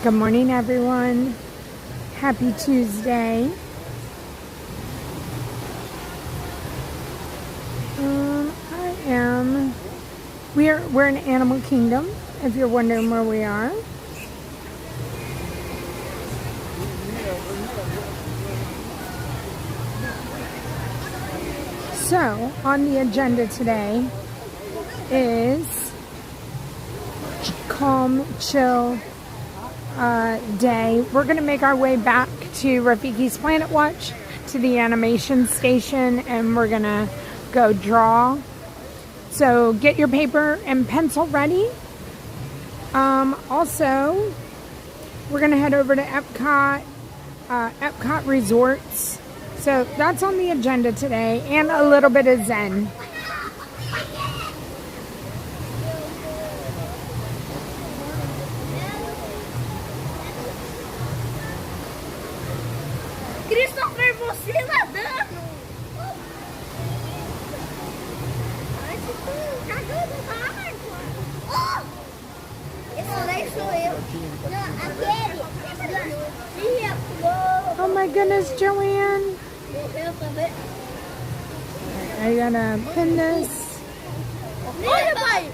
Good morning, everyone. Happy Tuesday. We're in Animal Kingdom, if you're wondering where we are. So, on the agenda today is calm, chill day. We're going to make our way back to Rafiki's Planet Watch, to the animation station, and we're going to go draw. So get your paper and pencil ready. Also, we're going to head over to Epcot, Epcot Resorts. So that's on the agenda today, and a little bit of Zen. Christopher, você nadando! Cagando na água! Esse daí sou eu. Não, aquele. Oh my goodness, Joanne. Morreu também. I gotta pin this. Olha, pai!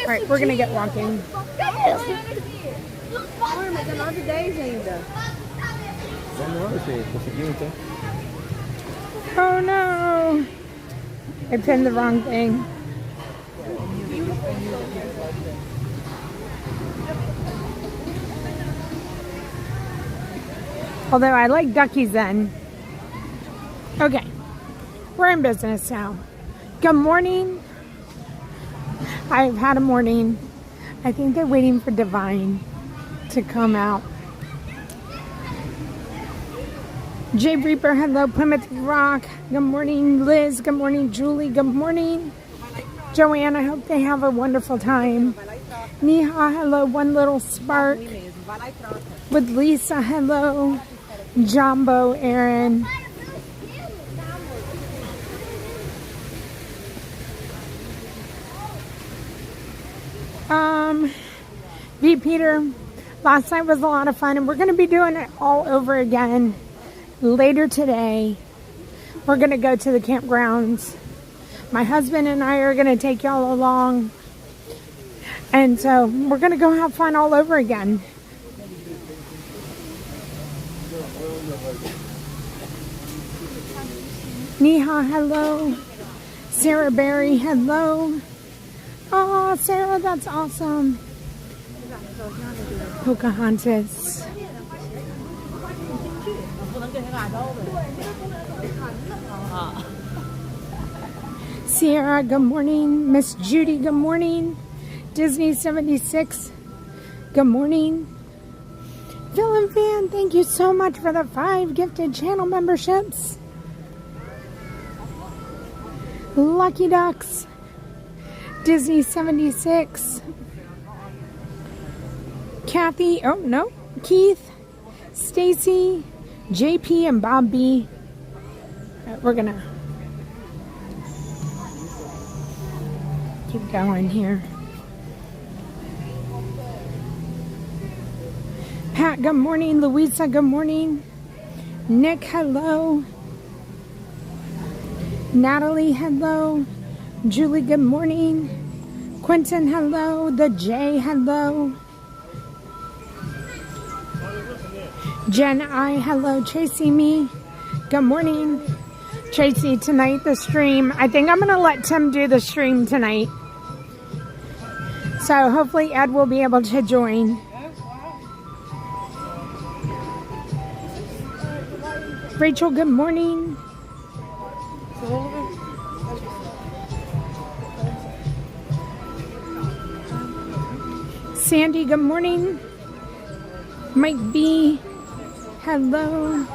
Alright, we're gonna get walking. Olha, mas é 9h10 ainda. Conseguiu então? Oh no! I pinned the wrong thing. Although I like Ducky Zen. Okay, we're in business now. Good morning. I've had a morning. I think they're waiting for Divine to come out. Jay Reaper, hello. Plymouth Rock, good morning. Liz, good morning. Julie, good morning. Joanne, I hope they have a wonderful time. Neha, hello. One Little Spark. With Lisa, hello. Jumbo, Aaron. V. Peter, last night was a lot of fun, and we're going to be doing it all over again later today. We're going to go to the campgrounds. My husband and I are going to take y'all along. And so we're going to go have fun all over again. Neha, hello. Sarah Berry, hello. Oh, Sarah, that's awesome. Pocahontas. Sierra, good morning. Miss Judy, good morning. Disney 76, good morning. Villain Fan, thank you so much for the 5 gifted channel memberships. Lucky Ducks, Disney 76. Kathy, oh no, Keith, Stacy, JP, and Bob B. We're gonna keep going here. Pat, good morning. Louisa, good morning. Nick, hello. Natalie, hello. Julie, good morning. Quentin, hello. The J, hello. Jen I, hello. Tracy Me, good morning. Tracy, tonight the stream, I think I'm going to let Tim do the stream tonight. So hopefully Ed will be able to join. Rachel, good morning. Sandy, good morning. Mike B, hello.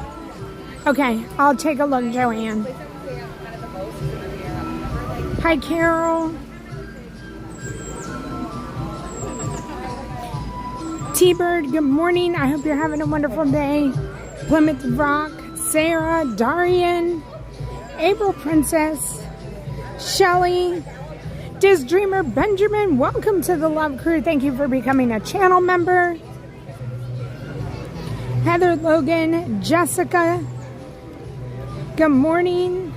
Okay, I'll take a look, Joanne. Hi, Carol. T-Bird, good morning. I hope you're having a wonderful day. Plymouth Rock, Sarah, Darian, April Princess, Shelly, Diz Dreamer, Benjamin, welcome to the Love Crew. Thank you for becoming a channel member. Heather, Logan, Jessica, good morning.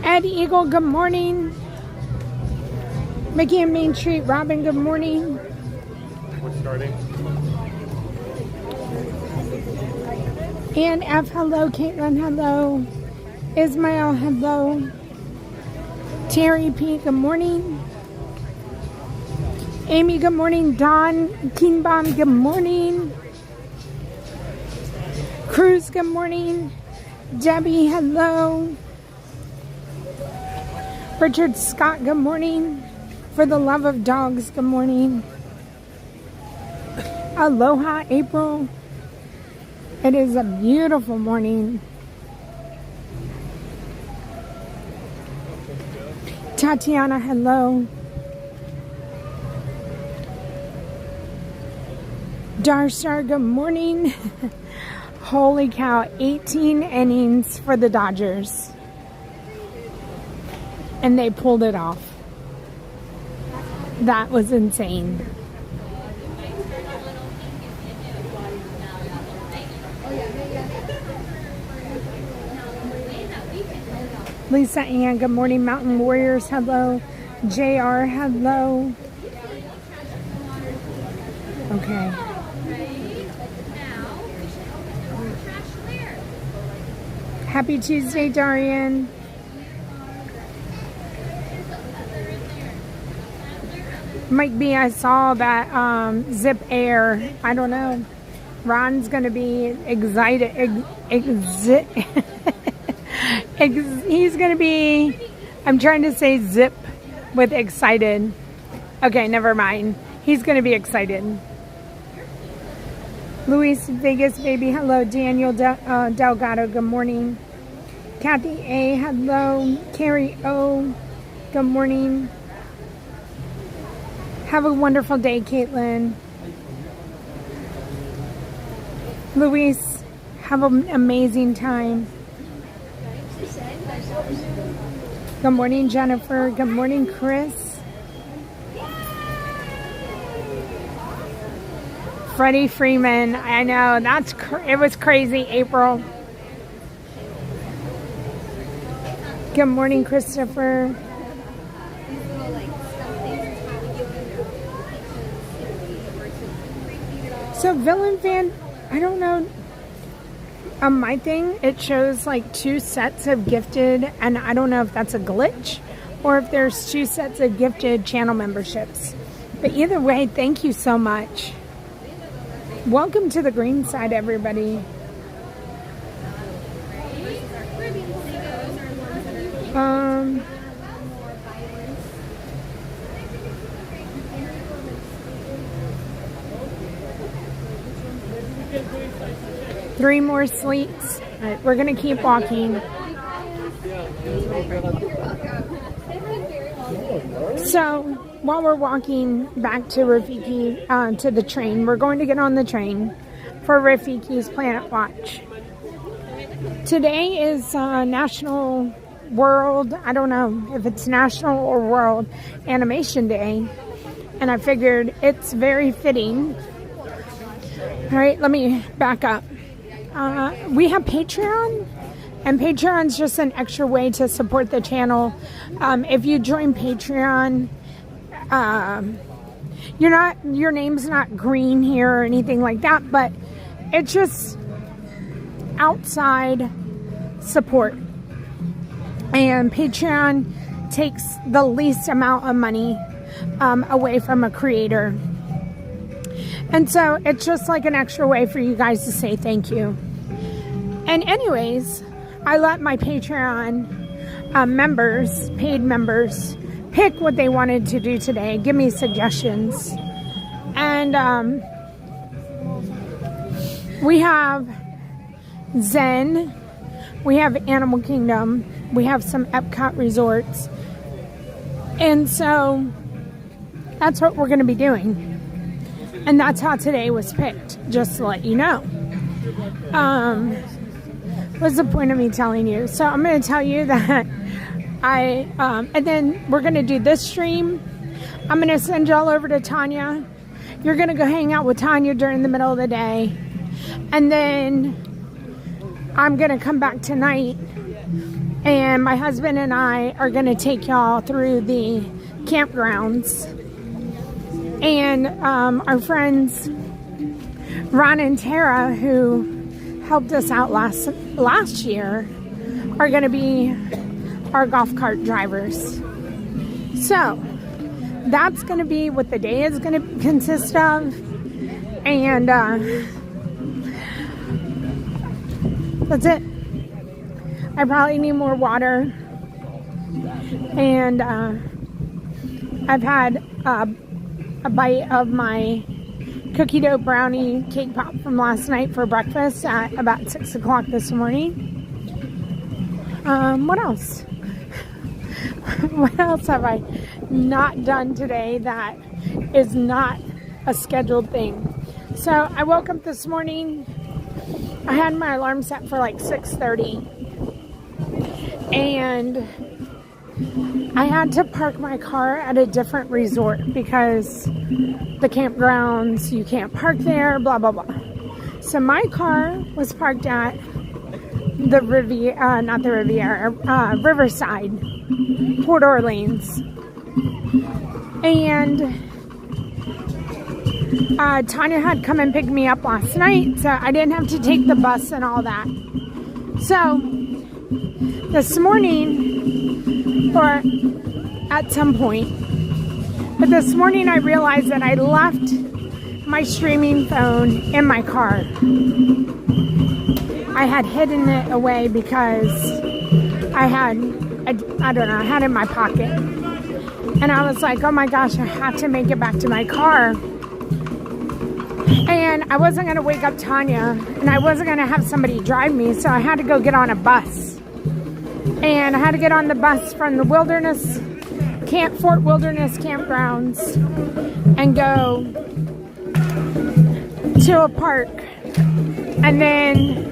Ed Eagle, good morning. Mickey and Main Street, Robin, good morning. What's starting? Ann F, hello. Caitlin, hello. Ismail, hello. Terry P, good morning. Amy, good morning. Don Keenbaum, good morning. Cruz, good morning. Debbie, hello. Richard Scott, good morning. For the love of dogs, good morning. Aloha, April. It is a beautiful morning. Tatiana, hello. Darstar, good morning. Holy cow, 18 innings for the Dodgers. And they pulled it off. That was insane. Lisa Ann, good morning. Mountain Warriors, hello. JR, hello. Okay. Happy Tuesday, Darian. Might be, I saw that Zip Air. I don't know. Ron's going to be excited. He's going to be, I'm trying to say zip with excited. Okay, never mind. He's going to be excited. Luis Vegas, baby, hello. Daniel Delgado, good morning. Kathy A, hello. Carrie O, good morning. Have a wonderful day, Caitlin. Luis, have an amazing time. Good morning, Jennifer. Good morning, Chris. Freddie Freeman. I know, it was crazy, April. Good morning, Christopher. So Villain Fan, I don't know. On my thing, it shows like 2 sets of gifted, and I don't know if that's a glitch or if there's 2 sets of gifted channel memberships. But either way, thank you so much. Welcome to the green side, everybody. Three more sleeps. All right, we're gonna keep walking. So while we're walking back to Rafiki, to the train, we're going to get on the train for Rafiki's Planet Watch. Today is National World, I don't know if it's National or World Animation Day, and I figured it's very fitting. All right, let me back up. We have Patreon, and Patreon's just an extra way to support the channel. If you join Patreon, your name's not green here or anything like that, but it's just outside support. And Patreon takes the least amount of money away from a creator. And so it's just like an extra way for you guys to say thank you. And anyways, I let my Patreon members, paid members, pick what they wanted to do today. Give me suggestions. And we have Zen. We have Animal Kingdom. We have some Epcot resorts. And so that's what we're going to be doing. And that's how today was picked, just to let you know. What's the point of me telling you? So I'm going to tell you that and then we're going to do this stream. I'm going to send y'all over to Tanya. You're going to go hang out with Tanya during the middle of the day. And then I'm going to come back tonight, and my husband and I are going to take y'all through the campgrounds. And our friends Ron and Tara, who helped us out last year, are going to be our golf cart drivers. So that's going to be what the day is going to consist of. And that's it. I probably need more water. And I've had a bite of my cookie dough brownie cake pop from last night for breakfast at about 6 o'clock this morning. What else? What else have I not done today that is not a scheduled thing? So I woke up this morning. I had my alarm set for like 6:30, and I had to park my car at a different resort because the campgrounds, you can't park there, blah, blah, blah. So my car was parked at the Riverside, Port Orleans. And Tanya had come and picked me up last night, so I didn't have to take the bus and all that. So this morning, or at some point, but this morning I realized that I left my streaming phone in my car. I had hidden it away because I had it in my pocket. And I was like, oh my gosh, I have to make it back to my car. And I wasn't going to wake up Tanya, and I wasn't going to have somebody drive me, so I had to go get on a bus. And I had to get on the bus from the Fort Wilderness campgrounds and go to a park. And then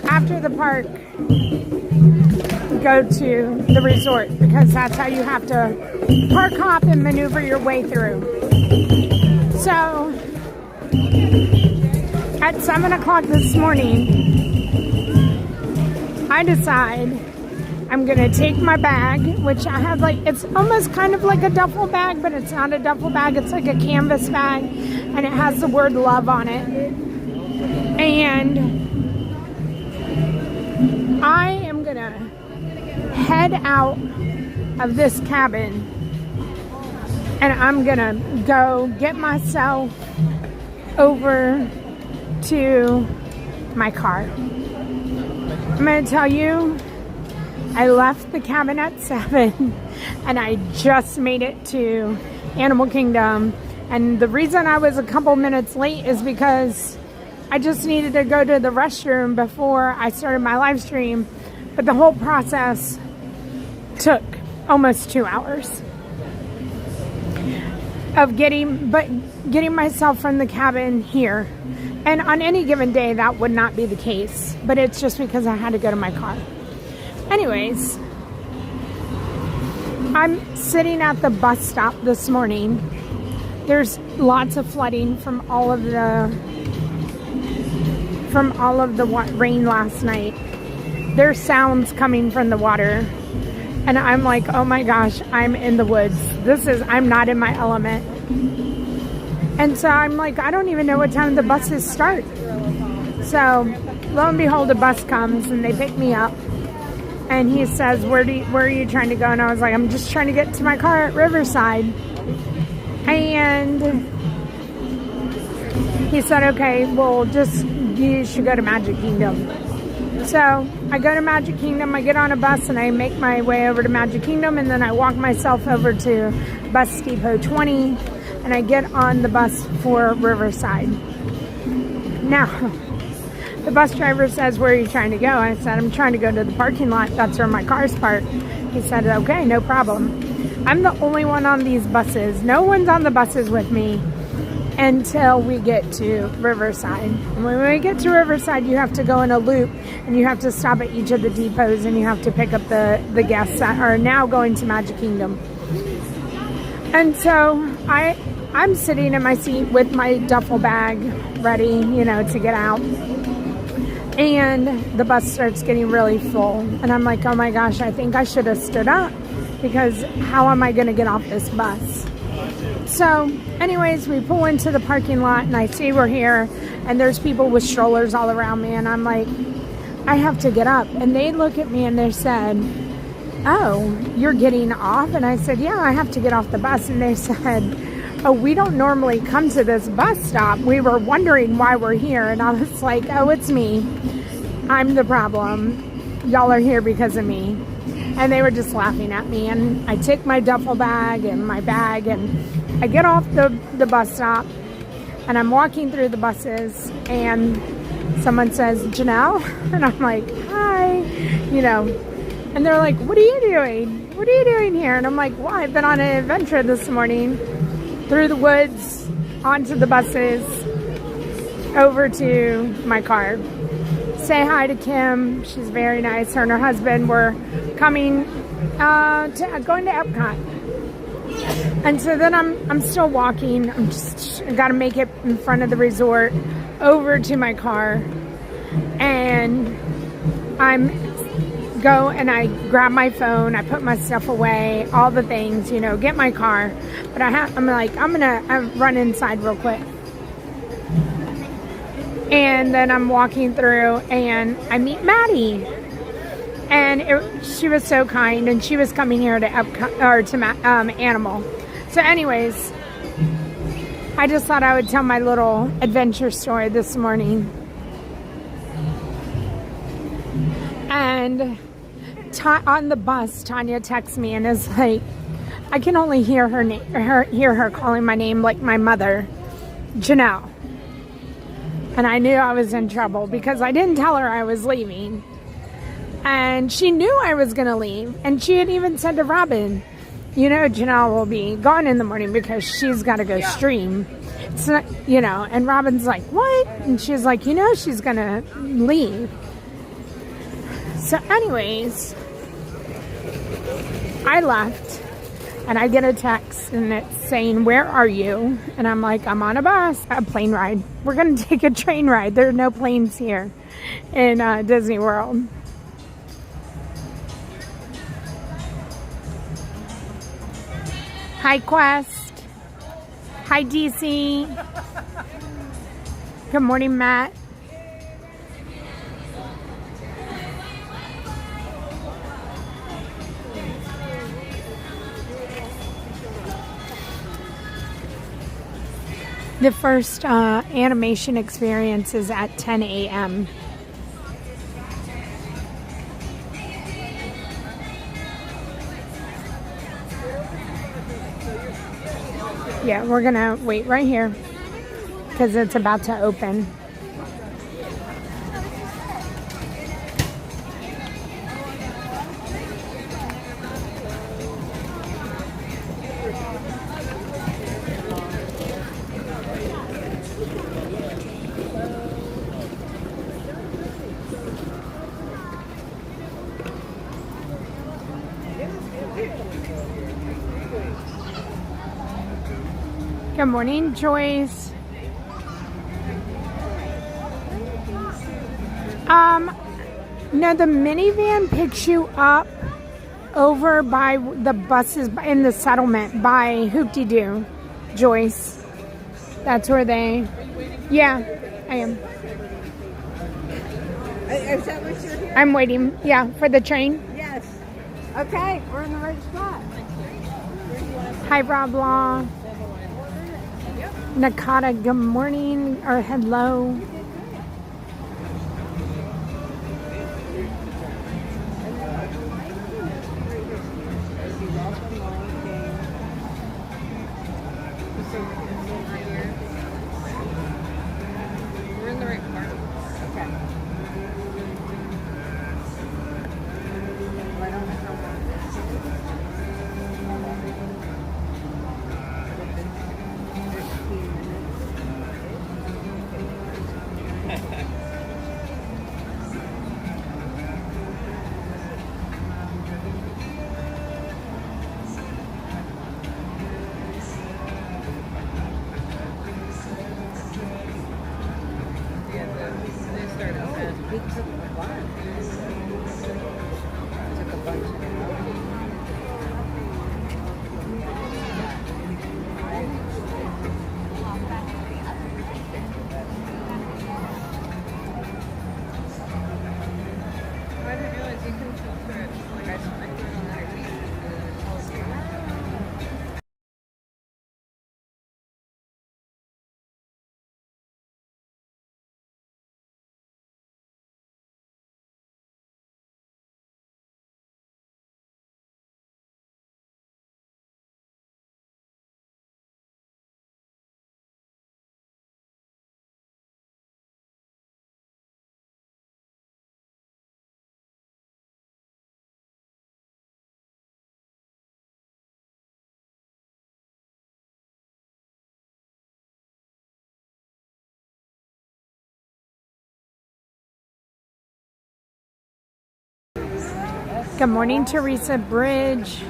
after the park, go to the resort, because that's how you have to park hop and maneuver your way through. So at 7 o'clock this morning, I decide I'm going to take my bag, which I have it's almost kind of like a duffel bag, but it's not a duffel bag. It's like a canvas bag, and it has the word love on it. And I am going to head out of this cabin, and I'm going to go get myself over to my car. I'm going to tell you, I left the cabin at 7, and I just made it to Animal Kingdom. And the reason I was a couple minutes late is because I just needed to go to the restroom before I started my live stream. But the whole process took almost 2 hours of getting myself from the cabin here. And on any given day, that would not be the case. But it's just because I had to go to my car. Anyways, I'm sitting at the bus stop this morning. There's lots of flooding from all of the rain last night. There's sounds coming from the water. And I'm like, oh my gosh, I'm in the woods. I'm not in my element. And so I'm like, I don't even know what time the buses start. So lo and behold, a bus comes and they pick me up. And he says, where are you trying to go? And I was like, I'm just trying to get to my car at Riverside. And he said, okay, well, you should go to Magic Kingdom. So I go to Magic Kingdom, I get on a bus, and I make my way over to Magic Kingdom, and then I walk myself over to Bus Depot 20, and I get on the bus for Riverside. Now, the bus driver says, where are you trying to go? I said, I'm trying to go to the parking lot. That's where my car's parked. He said, okay, no problem. I'm the only one on these buses. No one's on the buses with me until we get to Riverside. And when we get to Riverside, you have to go in a loop, and you have to stop at each of the depots, and you have to pick up the guests that are now going to Magic Kingdom. And so I'm sitting in my seat with my duffel bag ready, to get out. And the bus starts getting really full. And I'm like, oh my gosh, I think I should have stood up, because how am I going to get off this bus? So anyways, we pull into the parking lot and I see we're here and there's people with strollers all around me. And I'm like, I have to get up. And they look at me and they said, oh, you're getting off? And I said, yeah, I have to get off the bus. And they said, oh, we don't normally come to this bus stop. We were wondering why we're here. And I was like, oh, it's me. I'm the problem. Y'all are here because of me. And they were just laughing at me. And I take my duffel bag and my bag and I get off the bus stop. And I'm walking through the buses and someone says, Janel? And I'm like, hi, And they're like, what are you doing? What are you doing here? And I'm like, well, I've been on an adventure this morning through the woods, onto the buses, over to my car. Say hi to Kim. She's very nice. Her and her husband were coming, going to Epcot. And so then I'm still walking. I got to make it in front of the resort, over to my car, and I grab my phone, I put my stuff away, all the things, get my car. But I'm gonna run inside real quick. And then I'm walking through and I meet Maddie. And she was so kind, and she was coming here to Epcot, or to Animal. So anyways, I just thought I would tell my little adventure story this morning. And on the bus, Tanya texts me and is like, I can only hear her calling my name like my mother, Janel. And I knew I was in trouble because I didn't tell her I was leaving. And she knew I was going to leave. And she had even said to Robin, Janel will be gone in the morning because she's got to go stream. It's not, and Robin's like, what? And she's like, she's going to leave. So anyways, I left and I get a text and it's saying, where are you? And I'm like, I'm on a plane ride. We're going to take a train ride. There are no planes here in Disney World. Hi, Quest. Hi, DC. Good morning, Matt. The first animation experience is at 10 a.m. Yeah, we're gonna wait right here because it's about to open. Good morning, Joyce. No, the minivan picks you up over by the buses in the settlement by Hoop-de-Doo, Joyce. That's where they... Yeah, I am. Is that what you're here? I'm waiting, yeah, for the train. Yes. Okay, we're in the right spot. Hi, Rob Law. Nakata, good morning, or hello. We're in the right part. Okay. Right on the counter. Good morning, Teresa Bridge.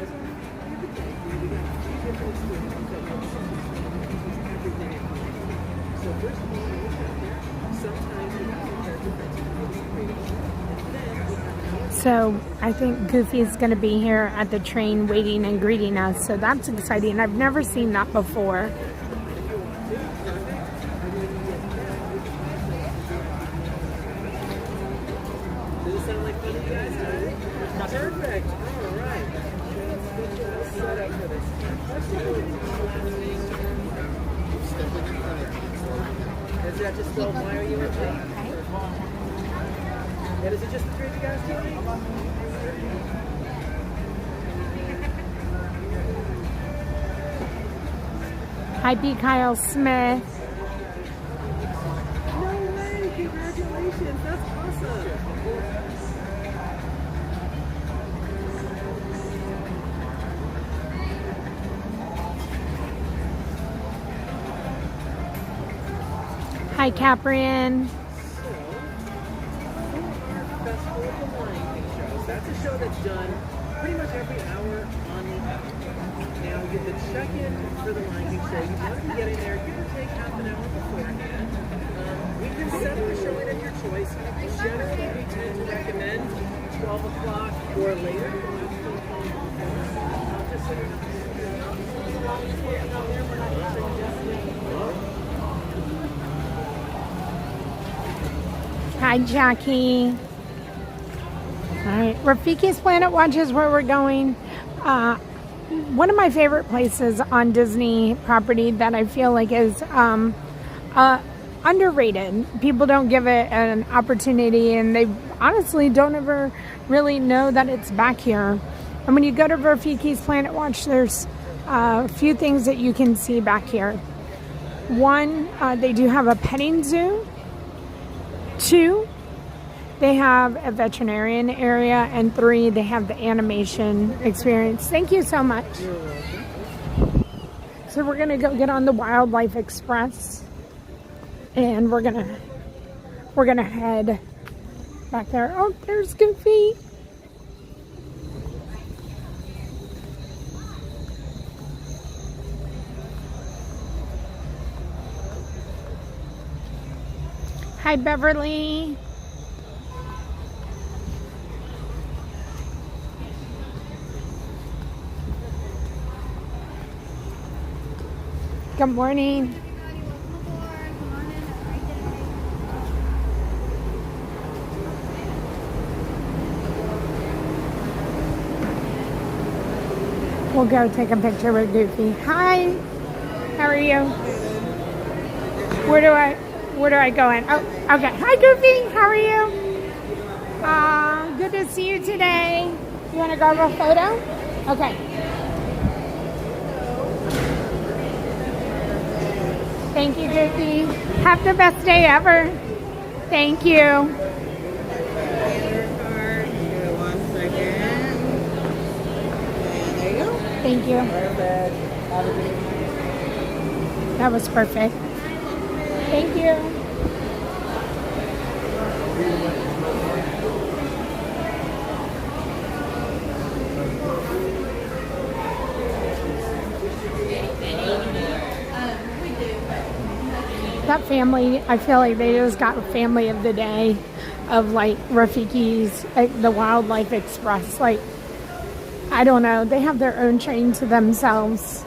So I think Goofy's going to be here at the train waiting and greeting us. So that's exciting. I've never seen that before. Does it sound like fun to you guys today? Perfect. All right. Let's get you all set up for this. Is that just spelled Y-O-U-N-G? And is it just the three of you guys today? Hi, B. Kyle Smith. No way! Congratulations! That's awesome! Hi, Caprian. Festival of the Lion King shows. That's a show that's done pretty much every hour on the Epcot. Now, you get the check-in for the Lion King show. You want to be getting there, give or take half an hour beforehand. We can set the showing of your choice. Generally, we tend to recommend 12 o'clock or later. Hi, Jackie. All right, Rafiki's Planet Watch is where we're going. One of my favorite places on Disney property that I feel like is underrated. People don't give it an opportunity, and they honestly don't ever really know that it's back here. And when you go to Rafiki's Planet Watch, there's a few things that you can see back here. One, they do have a petting zoo. Two, they have a veterinarian area. And three, they have the animation experience. Thank you so much. You're welcome. So we're gonna go get on the Wildlife Express, and we're gonna head back there. Oh, there's Goofy. Hi, Beverly. Good morning. We'll go take a picture with Goofy. Hi. How are you? Where do I go in? Oh, okay. Hi, Goofy. How are you? Good to see you today. You want to grab a photo? Okay. Thank you, Goofy. Have the best day ever. Thank you. Thank you. That was perfect. Thank you. That family, I feel like they just got a family of the day of like Rafiki's, the Wildlife Express. Like, I don't know, they have their own train to themselves.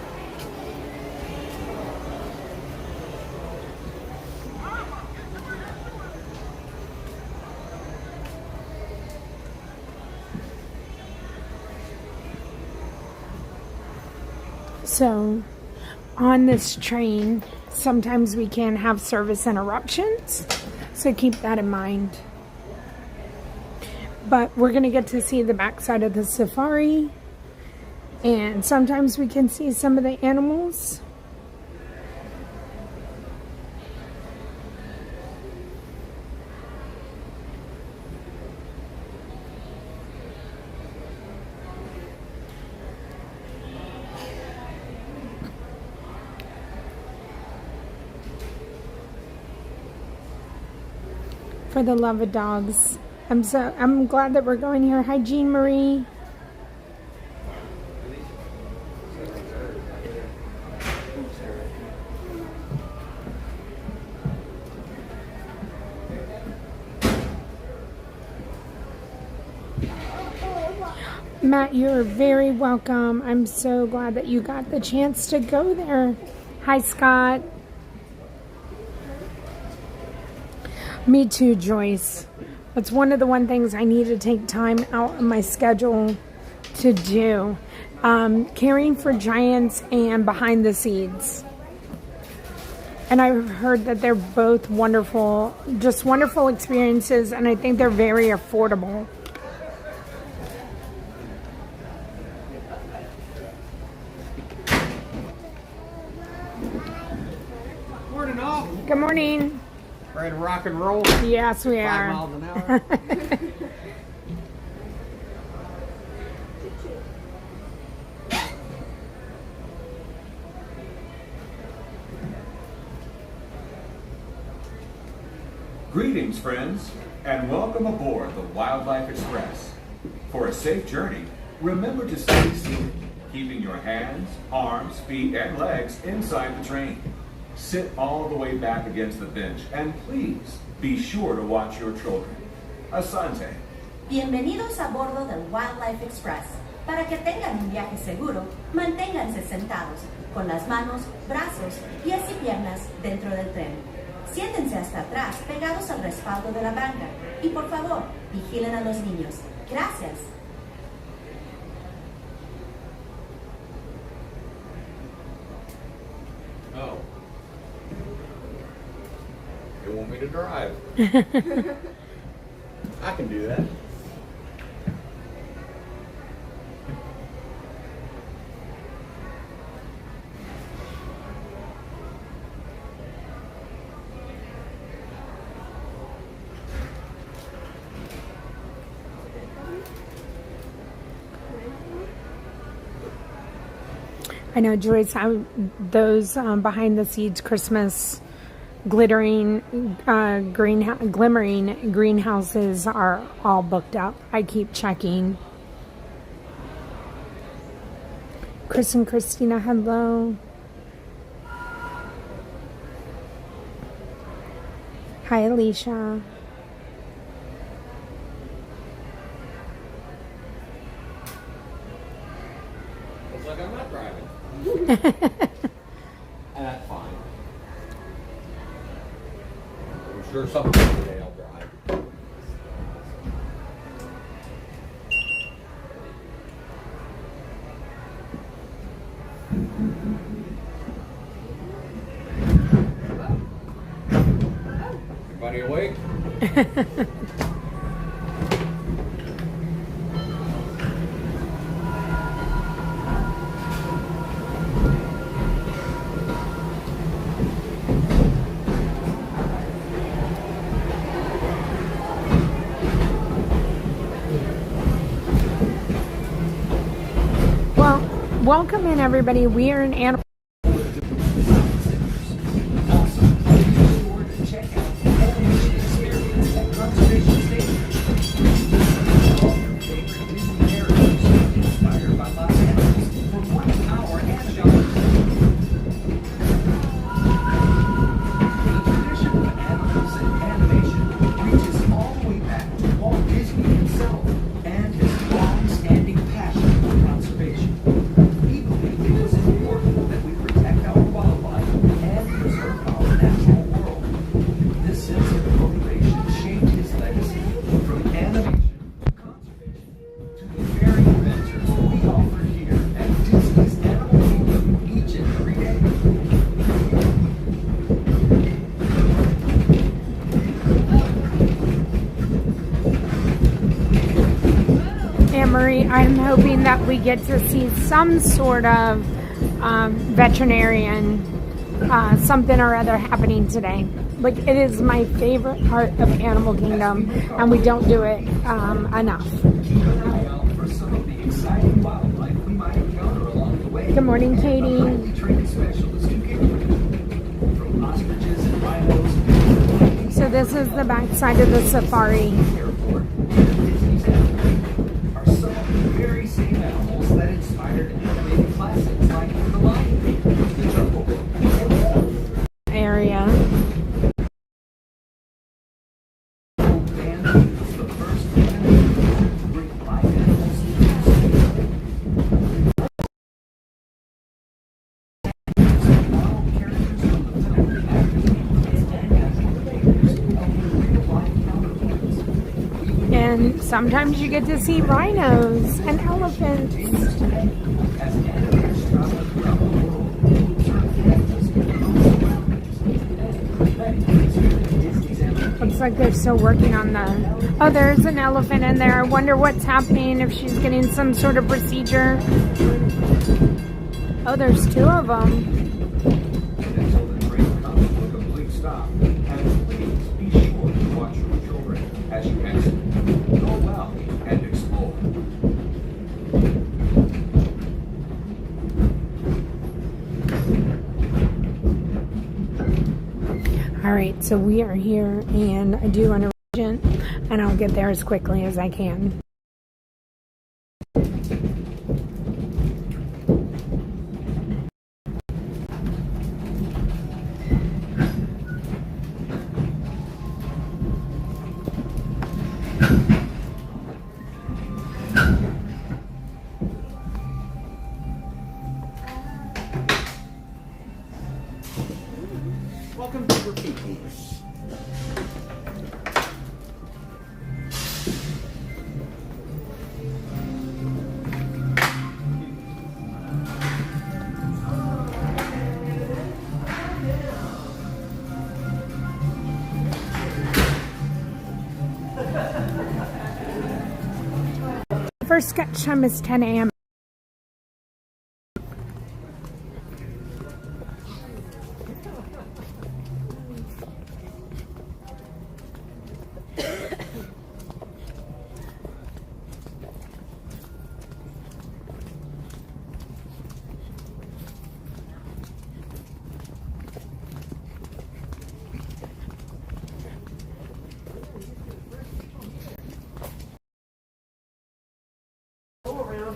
So, on this train, sometimes we can have service interruptions, so keep that in mind. But we're going to get to see the backside of the safari, and sometimes we can see some of the animals. For the love of dogs, I'm glad that we're going here. Hi, Jean Marie. Matt, you're very welcome. I'm so glad that you got the chance to go there. Hi, Scott. Me too, Joyce. That's one of the things I need to take time out of my schedule to do. Caring for Giants and Behind the Seeds. And I've heard that they're both wonderful, just wonderful experiences, and I think they're very affordable. Morning all. Good morning. Ready to rock and roll? Yes, we 5 are. miles an hour. Greetings, friends, and welcome aboard the Wildlife Express. For a safe journey, remember to stay seated, keeping your hands, arms, feet, and legs inside the train. Sit all the way back against the bench, and please be sure to watch your children. Asante. Bienvenidos a bordo del Wildlife Express. Para que tengan un viaje seguro, manténganse sentados, con las manos, brazos, pies y piernas dentro del tren. Siéntense hasta atrás, pegados al respaldo de la banca. Y por favor, vigilen a los niños. Gracias. Oh. You want me to drive? I can do that. I know, Joyce, those Behind the Seeds Christmas glimmering greenhouses are all booked up. I keep checking. Chris and Christina, hello. Hi, Alicia. Looks like I'm not driving. That's fine. I'm sure someday today I'll drive. Everybody awake? Well, welcome in, everybody. We are in Animal. Marie, I'm hoping that we get to see some sort of veterinarian something or other happening today. Like, it is my favorite part of Animal Kingdom, and we don't do it enough. Good morning, Katie. So this is the back side of the safari. And sometimes you get to see rhinos and elephants. Looks like they're still working on the... Oh, there's an elephant in there. I wonder what's happening, if she's getting some sort of procedure. Oh, there's two of them. Until the train comes to a complete stop, and please be sure to watch your children as you exit. Go well and explore. All right, so we are here, and I do want to urgent, and I'll get there as quickly as I can. Welcome to Rafiki. First sketch time is 10 a.m.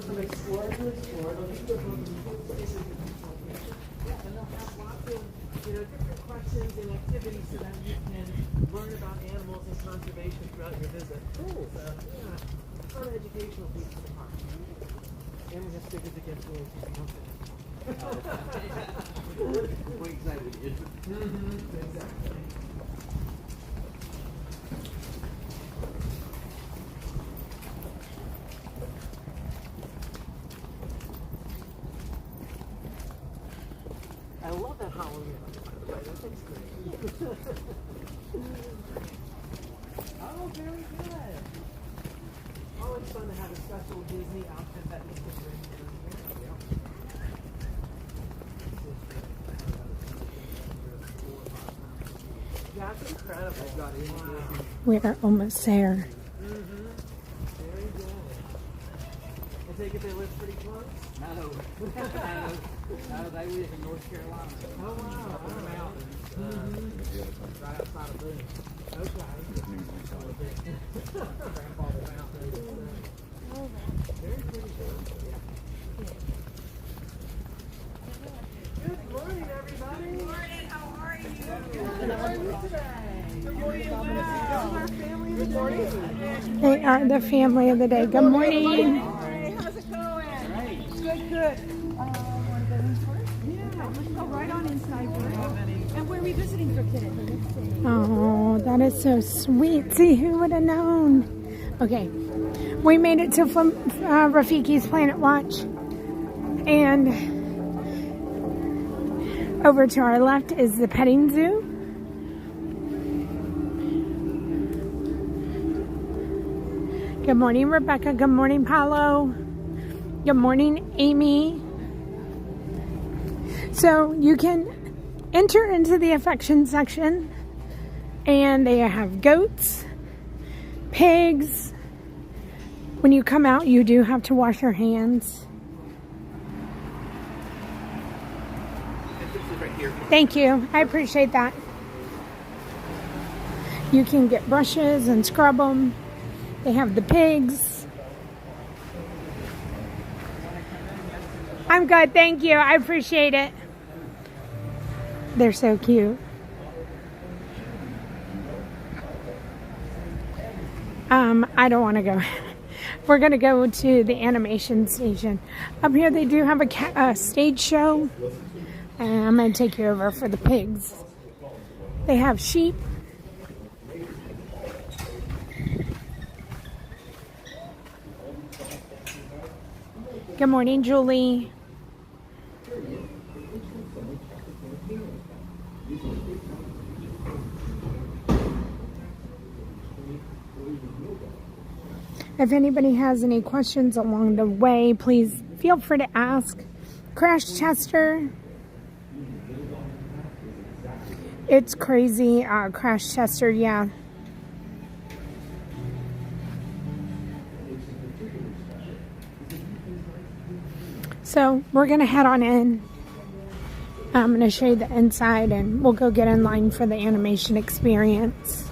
From explore to explore, they'll give you a places to yeah, and they'll have lots of different questions and activities so that you can learn about animals and conservation throughout your visit. Cool. So yeah, fun educational piece to the park. And we have stickers against the We're excited. Exactly. I love that Halloween. That looks great. Oh, very good. Oh, it's fun to have a special Disney outfit that you can bring in. That's incredible. Wow. We're almost there. Very good. I take it they live pretty close? No. They live in North Carolina. Oh, wow. Up in the mountains. Right outside of Boone. Okay. Grandfather Mountain. Very pretty. Good morning, everybody. Good morning. How are you? Good. How are you today? Good morning. Wow. Our family of the morning. They are the family of the day. Good morning. Hey, how's it going? Good. Want to go in first? Yeah, let's go right on inside. And where are we visiting for today? Oh, that is so sweet. See, who would have known? Okay, we made it to Rafiki's Planet Watch. And over to our left is the petting zoo. Good morning, Rebecca. Good morning, Paolo. Good morning, Amy. So you can enter into the affection section, and they have goats, pigs. When you come out, you do have to wash your hands. Thank you. I appreciate that. You can get brushes and scrub them. They have the pigs. I'm good. Thank you. I appreciate it. They're so cute. I don't want to go. We're going to go to the animation station. Up here they do have a stage show. And I'm going to take you over for the pigs. They have sheep. Good morning, Julie. If anybody has any questions along the way, please feel free to ask. Crash tester. It's crazy. Crash tester, yeah. So we're going to head on in. I'm going to show you the inside and we'll go get in line for the animation experience.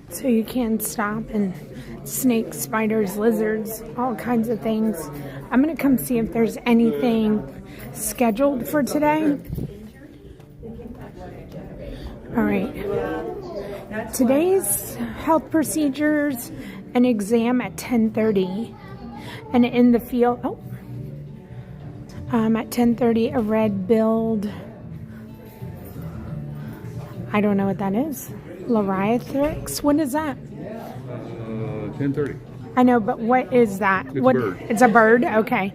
So you can stop and snakes, spiders, lizards, all kinds of things. I'm going to come see if there's anything scheduled for today. All right. Today's health procedures, an exam at 10:30. And in the field, at 10:30, a red-billed, I don't know what that is. Lariathrix? What is that? 10:30. I know, but what is that? It's a what? bird. It's a bird? Okay.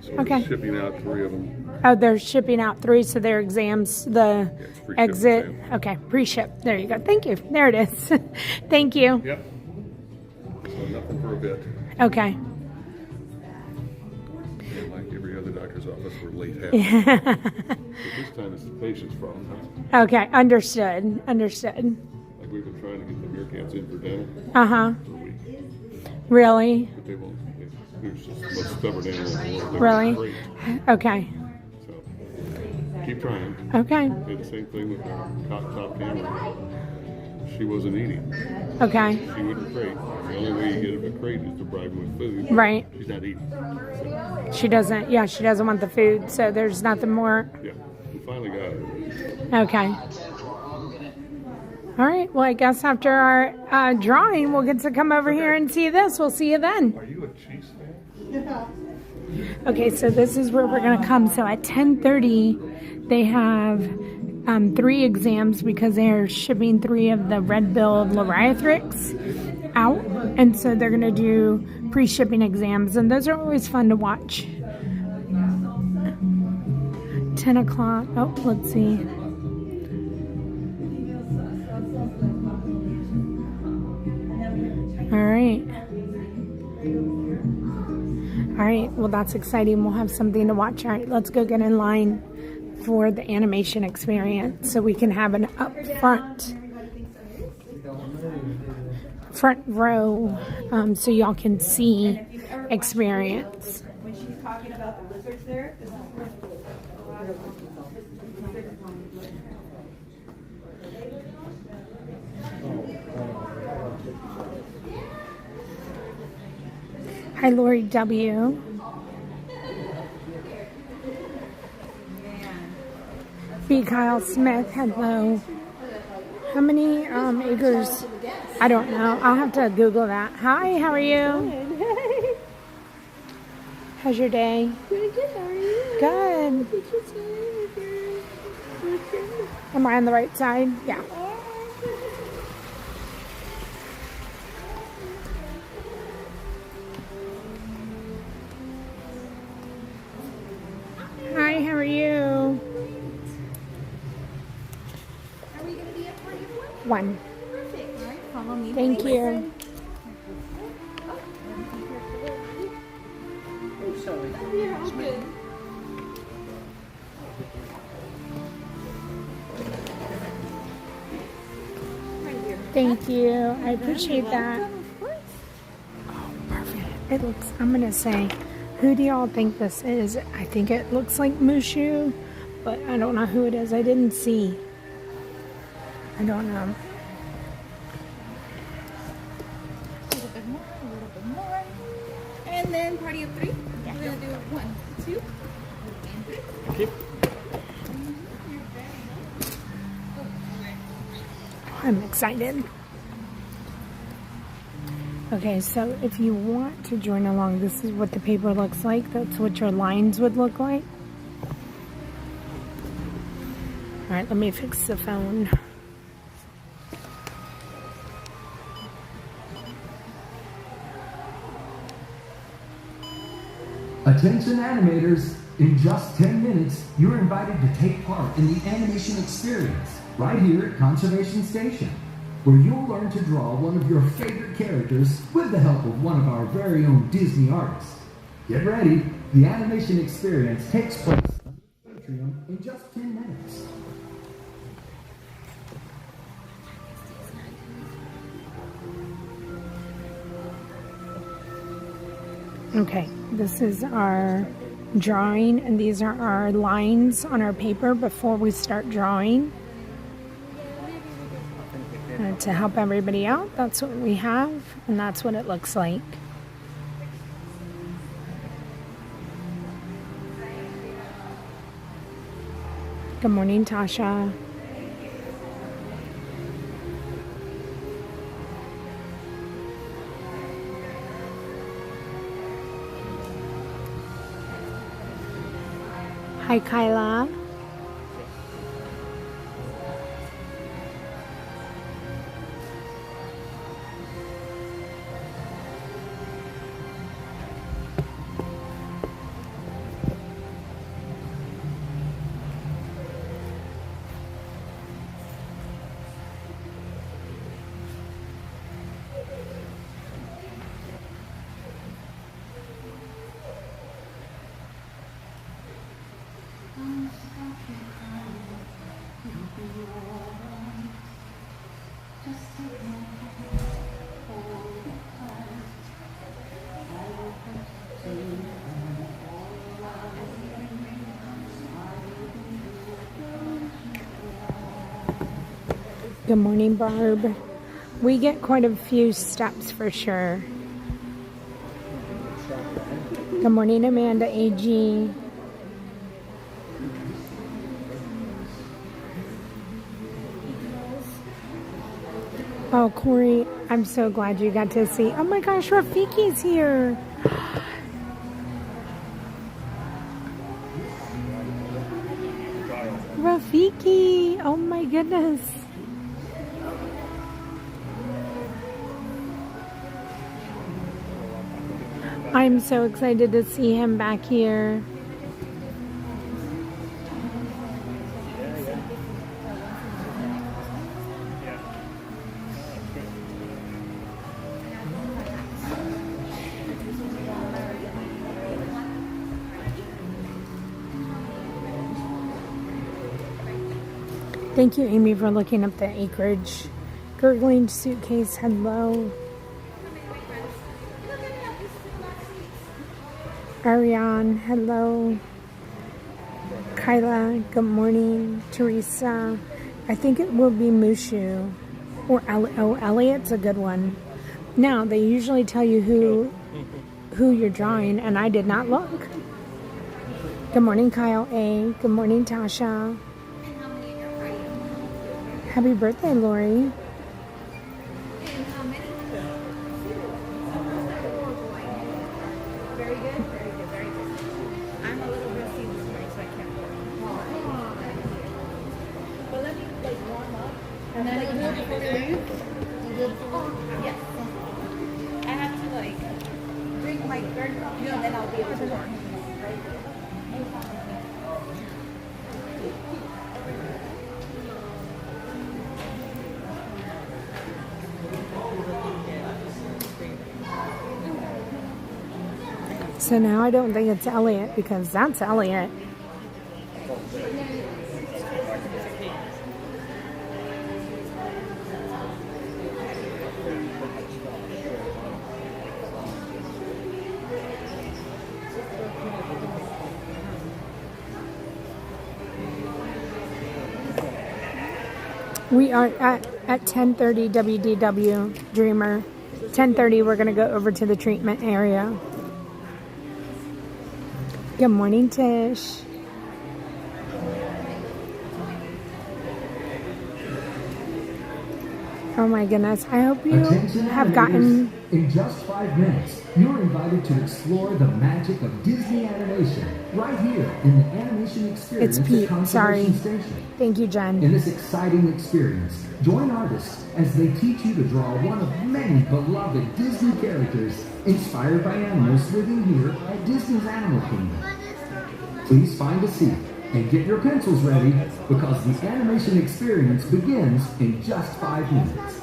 So Okay. Shipping out 3 of them. Oh, they're shipping out 3, so their exams, the it's pre-ship exit. exam. Okay, pre-ship. There you go. Thank you. There it is. Thank you. Yep. So nothing for a bit. Okay. And like every other doctor's office, we're late half. But this time it's the patient's problem. Huh? Okay, understood. Understood. Like we've been trying to get the meerkats in for dental Uh-huh. for a week. Really? But they won't. There's just the most stubborn animal in the world. They're Really? great. Okay. So keep trying. Okay. Did the same thing with our top camera. She wasn't eating. Okay. She wouldn't crate. The only way you get her to crate is to bribe her with food. Right. She's not eating. So, She doesn't want the food, so there's nothing more. yeah, we finally got it. Okay. All right. Well, I guess after our drawing, we'll get to come over here and see this. We'll see you then. Are you a Chiefs fan? Okay, so this is where we're going to come. So at 10:30, they have 3 exams because they're shipping 3 of the red-billed Lariathrix out. And so they're going to do pre-shipping exams. And those are always fun to watch. 10 o'clock. Oh, let's see. All right. All right, well, that's exciting. We'll have something to watch. All right, let's go get in line for the animation experience so we can have an up front row so y'all can see experience. When she's talking about the lizards there, this is Hi, Lori W. B. Kyle Smith, hello. How many acres? I don't know. I'll have to Google that. Hi, how are you? How's your day? Pretty good, how are you? Good. Am I on the right side? Yeah. Hi, how are you? Are we going to be up for you? 1. Perfect. All right, follow me. Thank you. Yeah, all good. Thank you. I appreciate that. Oh, perfect. It looks, I'm going to say, who do y'all think this is? I think it looks like Mushu, but I don't know who it is. I didn't see. I don't know. And then party of 3. We're gonna do 1, 2, and 3. Okay. I'm excited. Okay, so if you want to join along, this is what the paper looks like. That's what your lines would look like. All right, let me fix the phone. Attention animators, in just 10 minutes, you're invited to take part in the animation experience right here at Conservation Station, where you'll learn to draw one of your favorite characters with the help of one of our very own Disney artists. Get ready, the animation experience takes place in just 10 minutes. Okay, this is our drawing, and these are our lines on our paper before we start drawing. And to help everybody out, that's what we have, and that's what it looks like. Good morning, Tasha. Hi, Kyla. Good morning, Barb. We get quite a few steps for sure. Good morning, Amanda AG. Oh, Corey, I'm so glad you got to see. Oh my gosh, Rafiki's here. Rafiki, oh my goodness. I'm so excited to see him back here. Thank you, Amy, for looking up the acreage. Gurgling suitcase, hello. Ariane, hello. Kyla, good morning. Teresa, I think it will be Mushu. Or Elliot's a good one. Now, they usually tell you who you're drawing, and I did not look. Good morning, Kyle A. Good morning, Tasha. Happy birthday, Lori. Very good, very good, very good. I'm a little rusty this morning, so I can't work. But let me warm up. And then before we leave? Yes. I have to drink my third coffee and then I'll be able to work. So now I don't think it's Elliot, because that's Elliot. We are at 10:30 WDW Dreamer. 10:30 we're going to go over to the treatment area. Good morning, Tish. Oh my goodness. I hope you Attention have gotten... animators. In just 5 minutes, you're invited to explore the magic of Disney animation right here in the Animation Experience It's Pete, at Conservation sorry. Station. Thank you, Jen. In this exciting experience, join artists as they teach you to draw one of many beloved Disney characters inspired by animals living here at Disney's Animal Kingdom. Please find a seat and get your pencils ready because the animation experience begins in just 5 minutes.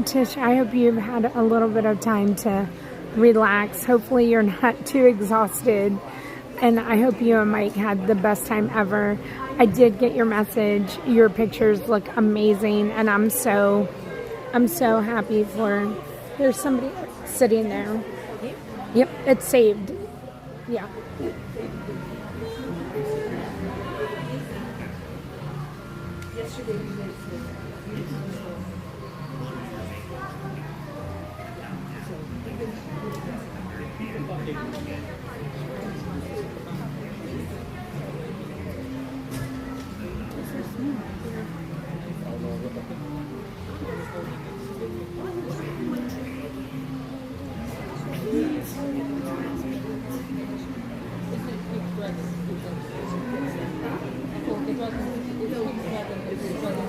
Tish, I hope you've had a little bit of time to relax. Hopefully you're not too exhausted. And I hope you and Mike had the best time ever. I did get your message. Your pictures look amazing. And I'm so happy for... There's somebody sitting there. Yep, it's saved. Yeah.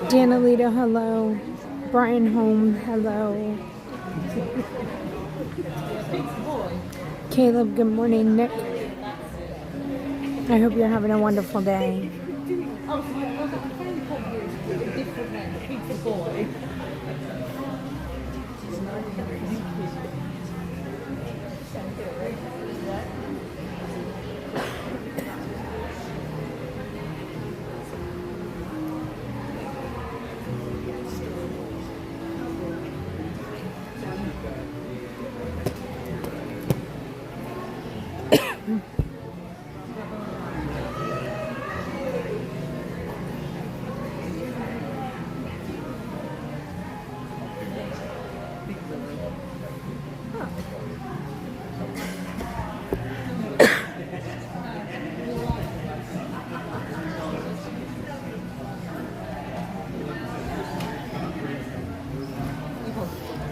Danalita, hello. Brian Home, hello. Caleb, good morning. Nick, I hope you're having a wonderful day.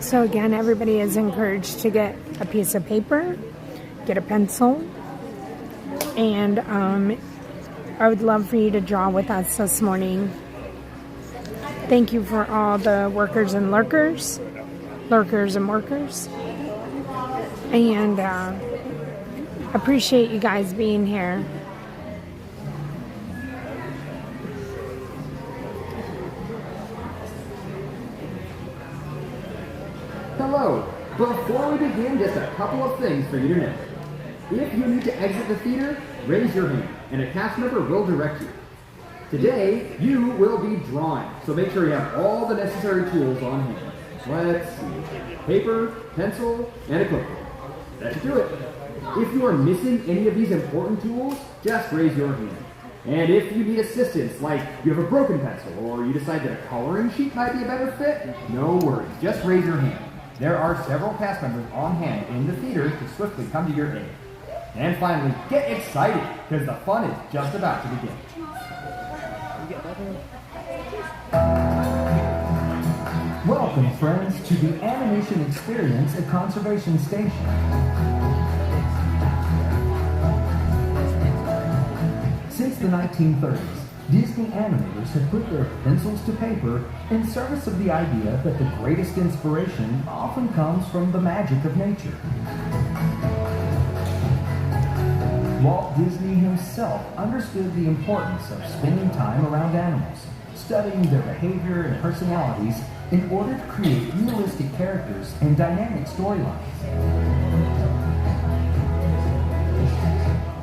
So again, everybody is encouraged to get a piece of paper, get a pencil, and I would love for you to draw with us this morning. Thank you for all the workers and lurkers and workers, and appreciate you guys being here. Hello. Before we begin, just a couple of things for you to know. If you need to exit the theater, raise your hand, and a cast member will direct you. Today, you will be drawing, so make sure you have all the necessary tools on hand. Let's see. Paper, pencil, and a clipboard. That should do it. If you are missing any of these important tools, just raise your hand. And if you need assistance, like you have a broken pencil, or you decide that a coloring sheet might be a better fit, no worries, just raise your hand. There are several cast members on hand in the theater to swiftly come to your aid. And finally, get excited, because the fun is just about to begin. Welcome, friends, to the animation experience at Conservation Station. Since the 1930s, Disney animators have put their pencils to paper in service of the idea that the greatest inspiration often comes from the magic of nature. Walt Disney himself understood the importance of spending time around animals, studying their behavior and personalities in order to create realistic characters and dynamic storylines.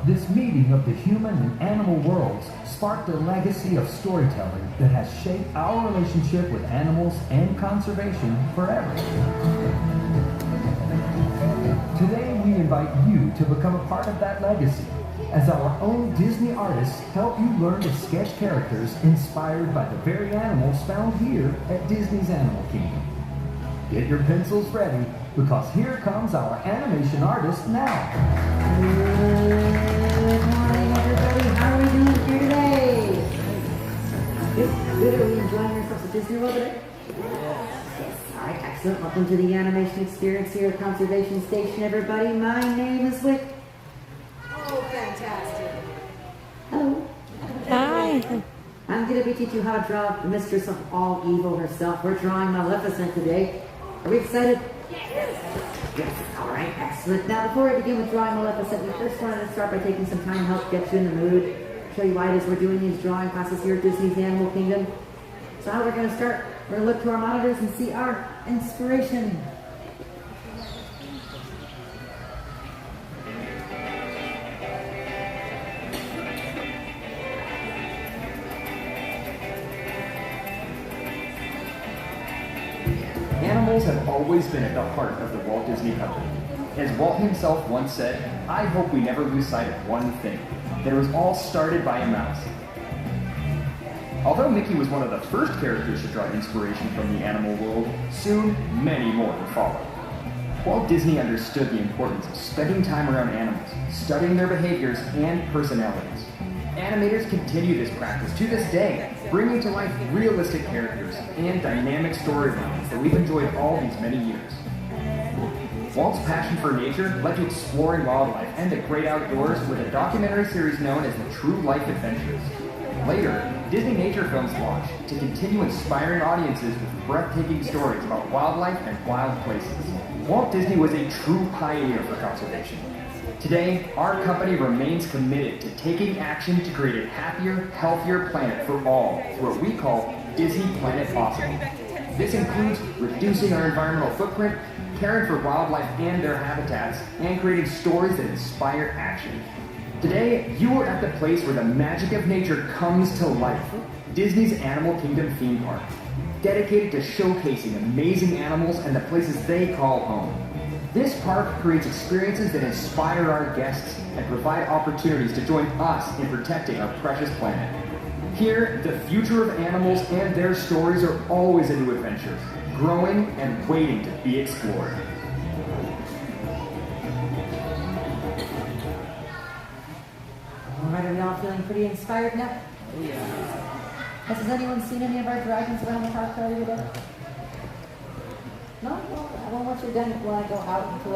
This meeting of the human and animal worlds sparked a legacy of storytelling that has shaped our relationship with animals and conservation forever. Today we invite you to become a part of that legacy as our own Disney artists help you learn to sketch characters inspired by the very animals found here at Disney's Animal Kingdom. Get your pencils ready because here comes our animation artist now. Good morning, everybody. How are we doing here today? Good. Are we enjoying ourselves at Disney World today? Yes. All right, excellent. Welcome to the animation experience here at Conservation Station, everybody. My name is Wick. Oh, fantastic. Hello. Hi. I'm going to be teaching you how to draw the mistress of all evil herself. We're drawing Maleficent today. Are we excited? Yes. All right, excellent. Now, before I begin with drawing Maleficent, we first wanted to start by taking some time to help get you in the mood, show you why it is we're doing these drawing classes here at Disney's Animal Kingdom. So how we're going to start, we're going to look to our monitors and see our inspiration. Animals have always been at the heart of the Walt Disney Company. As Walt himself once said, I hope we never lose sight of one thing, that it was all started by a mouse. Although Mickey was one of the first characters to draw inspiration from the animal world, soon many more would follow. Walt Disney understood the importance of spending time around animals, studying their behaviors and personalities. Animators continue this practice to this day, bringing to life realistic characters and dynamic storylines that we've enjoyed all these many years. Walt's passion for nature led to exploring wildlife and the great outdoors with a documentary series known as the True Life Adventures. Later, Disney Nature Films launched to continue inspiring audiences with breathtaking stories about wildlife and wild places. Walt Disney was a true pioneer for conservation. Today, our company remains committed to taking action to create a happier, healthier planet for all through what we call Disney Planet Possible. This includes reducing our environmental footprint, caring for wildlife and their habitats, and creating stories that inspire action. Today, you are at the place where the magic of nature comes to life. Disney's Animal Kingdom theme park, dedicated to showcasing amazing animals and the places they call home. This park creates experiences that inspire our guests and provide opportunities to join us in protecting our precious planet. Here, the future of animals and their stories are always a new adventure, growing and waiting to be explored. All right, are we all feeling pretty inspired now? Has anyone seen any of our dragons around the park already today? No? Well, once you're done, when I go out into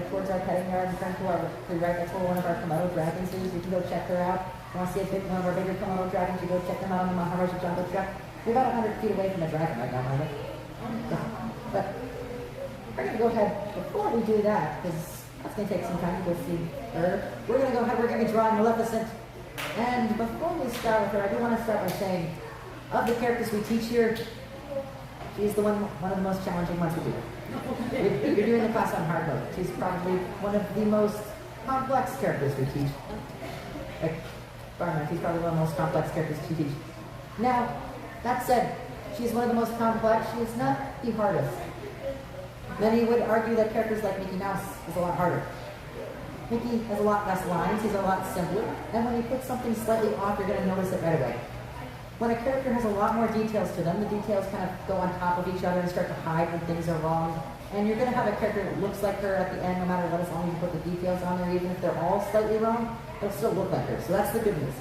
towards our petting yard in front of that's where one of our Komodo dragons is. You can go check her out. If you want to see one of our bigger Komodo dragons, you go check them out on the Maharaja Jungle Truck. We're about 100 feet away from the dragon right now, aren't we? But we're going to go ahead, before we do that, because that's going to take some time to go see her, we're going to go ahead, we're going to be drawing Maleficent. And before we start with her, I do want to start by saying, of the characters we teach here, she's the one of the most challenging ones we do. You're doing the class on hard mode. She's probably one of the most complex characters we teach. She's probably one of the most complex characters we teach. Now, that said, she's one of the most complex. She is not the hardest. Many would argue that characters like Mickey Mouse is a lot harder. Mickey has a lot less lines. He's a lot simpler. And when you put something slightly off, you're going to notice it right away. When a character has a lot more details to them, the details kind of go on top of each other and start to hide when things are wrong. And you're going to have a character that looks like her at the end, no matter what, as long as you put the details on there, even if they're all slightly wrong, they'll still look like her. So that's the good news.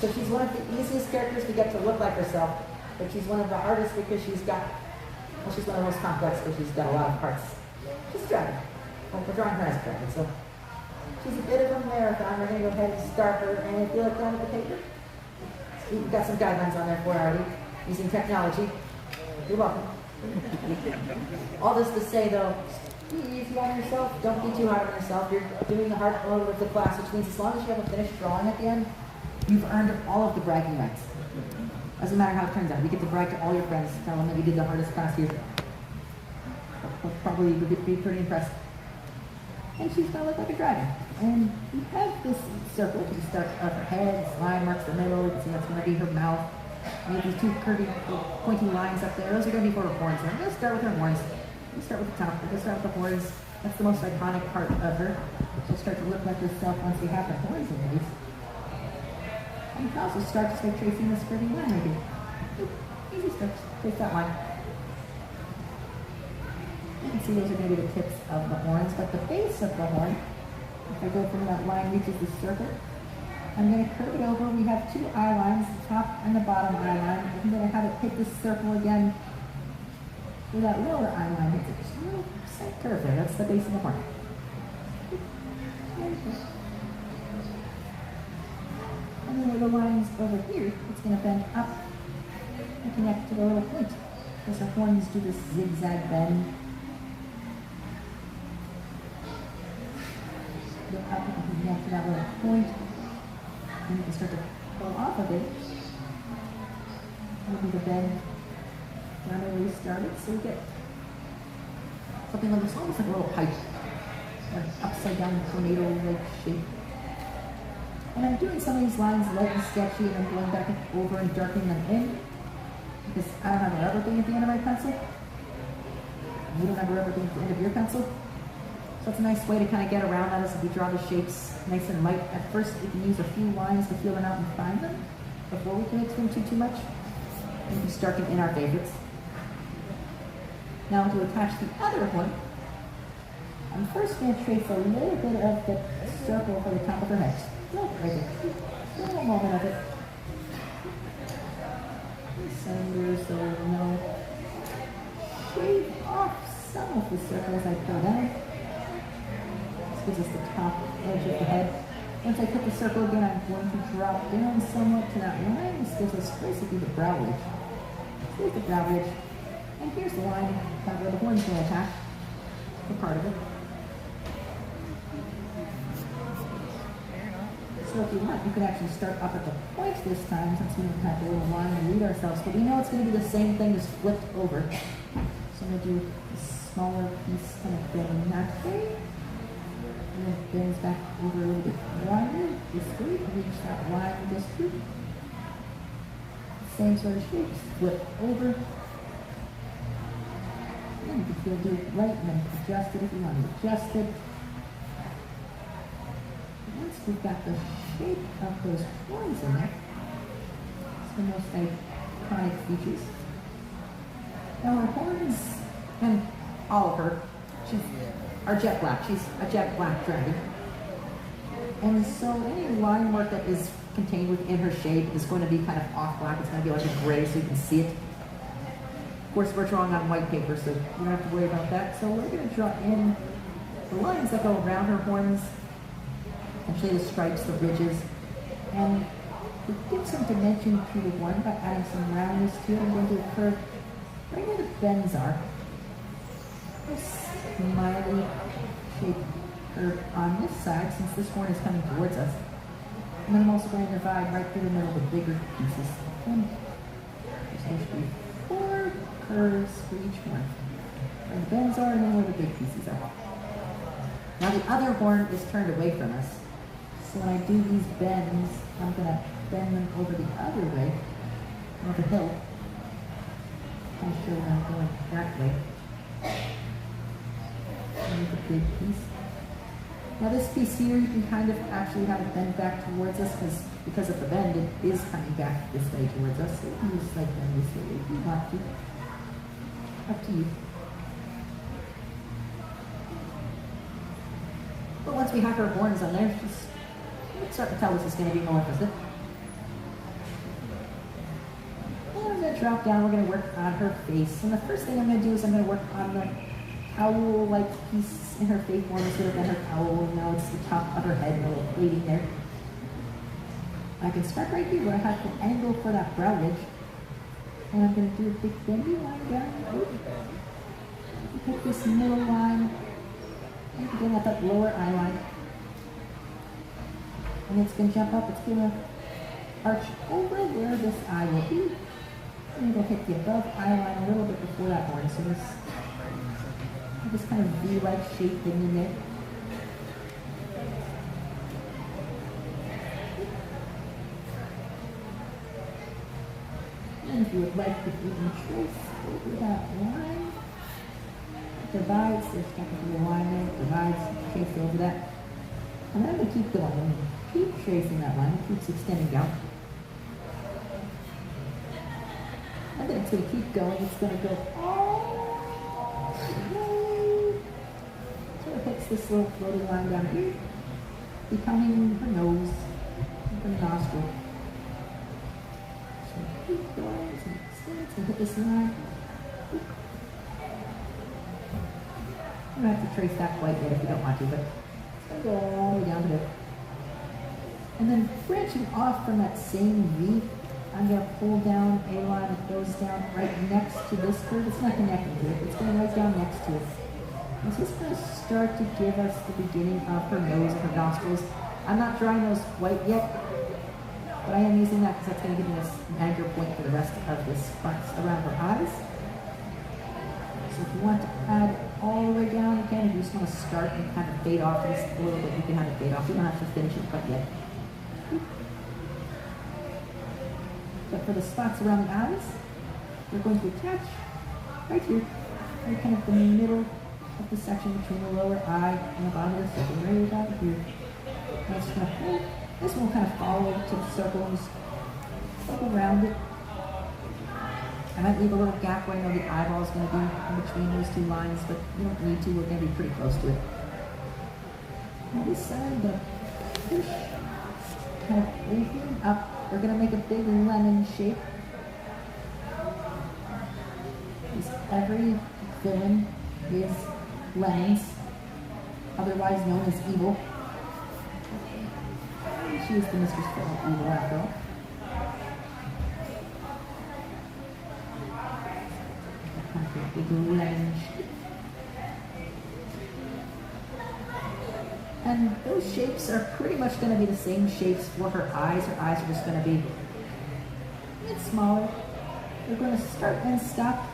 So she's one of the easiest characters to get to look like herself, but she's one of the hardest because she's one of the most complex because she's got a lot of parts. She's a dragon. Well, we're drawing her as a dragon, so she's a bit of a marathon. We're going to go ahead and start her, and if you look down at the paper, we've got some guidelines on there for already, using technology. You're welcome. All this to say, though, be easy on yourself. Don't be too hard on yourself. You're doing the hard mode of the class, which means as long as you have a finished drawing at the end, you've earned all of the bragging rights. Doesn't matter how it turns out. You get to brag to all your friends, tell them that you did the hardest class here. Probably you would be pretty impressed. And she's going to look like a dragon. And we have this circle to start of her head, line marks the middle. You can see that's going to be her mouth. We have these two curvy, pointy lines up there. Those are going to be for her horns. I'm going to start with her horns. We'll start with the top. We'll start with the horns. That's the most iconic part of her. She'll start to look like herself once we have her horns in place. And you can also start just by tracing this curvy line right here. Easy steps. Trace that line. And can see those are going to be the tips of the horns, but the base of the horn, if I go from that line reaches the circle, I'm going to curve it over. We have two eye lines, the top and the bottom eye line. I'm going to have it hit the circle again where that lower eye line hits it. Just a little slight curve there. That's the base of the horn. And then where the line's over here, it's going to bend up and connect to the little point. Because the horns do this zigzag bend. Go up and connect to that little point. And you can start to pull off of it. That'll be the bend down where we started. So we get something like this, almost like a little pipe. Or upside down tornado-like shape. And I'm doing some of these lines light and sketchy, and I'm going back and over and darkening them in. Because I don't have a rubber thing at the end of my pencil. You don't have a rubber thing at the end of your pencil. So it's a nice way to kind of get around that as we draw the shapes nice and light. At first, we can use a few lines to feel them out and find them before we commit to them too much. And we can darken in our favorites. Now to attach the other one, I'm first going to trace a little bit of the circle for the top of her head. Right there. A little moment of it. Center, so no. Shave off some of the circle as I go down. This gives us the top edge of the head. Once I put the circle again, I'm going to drop down somewhat to that line. This gives us basically the brow ridge. Here's the brow ridge. And here's the line where the horn's going to attach. For part of it. So if you want, you could actually start up at the point this time, since we don't have a little line to lead ourselves. But we know it's going to be the same thing, just flipped over. So I'm going to do a smaller piece kind of bending that way. And then it bends back over a little bit wider, this way, and reach that line this way. Same sort of shape, just flip over. And you can feel do it right and then adjust it if you want to adjust it. Once we've got the shape of those horns in there, it's the most iconic features. Now her horns, and all of her, are jet black. She's a jet black dragon. And so any line work that is contained within her shape is going to be kind of off black. It's going to be like a gray so you can see it. Of course, we're drawing on white paper, so you don't have to worry about that. So we're going to draw in the lines that go around her horns. Actually, the stripes, the ridges, and to give some dimension to the one by adding some roundness to it, I'm going to do a curve right where the bends are. A smiley shaped curve on this side, since this horn is coming towards us. And then I'm also going to divide right through the middle of the bigger pieces. And there's going to be 4 curves for each one. Where the bends are, and then where the big pieces are. Now the other horn is turned away from us. So when I do these bends, I'm going to bend them over the other way, over the hill. I'll show them going that way. Here's the big piece. Now this piece here, you can kind of actually have it bend back towards us because of the bend, it is coming back this way towards us. So you can just like bend this way if you want to. Up to you. But once we have our horns on there, just start to tell us it's going to be more opposite. And I'm going to drop down, we're going to work on her face. And the first thing I'm going to do is I'm going to work on the owl-like piece in her face form instead of her owl. Now it's the top of her head, a little plating there. I can start right here where I have the angle for that brow ridge. And I'm going to do a big bendy line down. Pick this middle line. And again at that lower eye line. And it's going to jump up, it's going to arch over where this eye will be. And it'll hit the above eye line a little bit before that horn. So this kind of V-like shape hidden in there. And if you would like, if you can trace over that line, divides, there's technically a line there, divides, trace over that. And then I'm going to keep going. I'm going to keep tracing that line, it keeps extending down. And then it's going to keep going, it's going to go all the way this little floating line down here, becoming her nose, her nostril. So keep going, and extends, and hit this line. You don't have to trace that quite yet if you don't want to, but it's going to go all the way down to there. And then branching off from that same V, I'm going to pull down a line that goes down right next to this curve. It's not connecting to it, it's going right down next to it. And so it's going to start to give us the beginning of her nose and her nostrils. I'm not drawing those quite yet, but I am using that because that's going to give me an anchor point for the rest of the spots around her eyes. So if you want to add all the way down again, if you just want to start and kind of fade off this a little bit, you can have it fade off. You don't have to finish it quite yet. But for the spots around the eyes, we're going to attach right here, right kind of the middle of the section between the lower eye and the bottom of the second, right about here. And it's going to hold. This one will kind of follow to the circle and just circle around it. I might leave a little gap where I know the eyeball is going to be in between those two lines, but you don't need to. We're going to be pretty close to it. On this side, I'm going to push kind of open up. We're going to make a big lemon shape. Because every villain is lemons, otherwise known as evil. She is the mistress of evil after all. Big lemon shape. And those shapes are pretty much going to be the same shapes for her eyes. Her eyes are just going to be a bit smaller. We're going to start and stop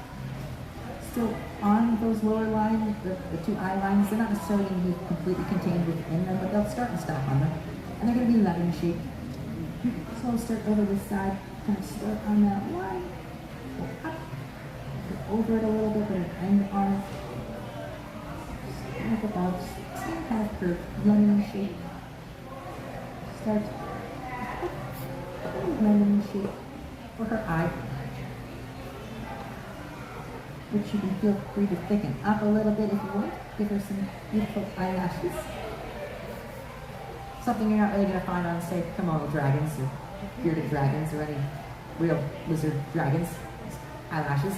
still on those lower lines, the two eye lines. They're not necessarily going to be completely contained within them, but they'll start and stop on them. And they're going to be lemon shaped. So I'll start over this side, kind of start on that line, go up, go over it a little bit, but an end on it. Like above, same kind of curve, lemon shape. Start lemon shape for her eye, which you can feel free to thicken up a little bit if you want. Give her some beautiful eyelashes. Something you're not really going to find on, say, Komodo dragons or bearded dragons or any real lizard dragons. Eyelashes.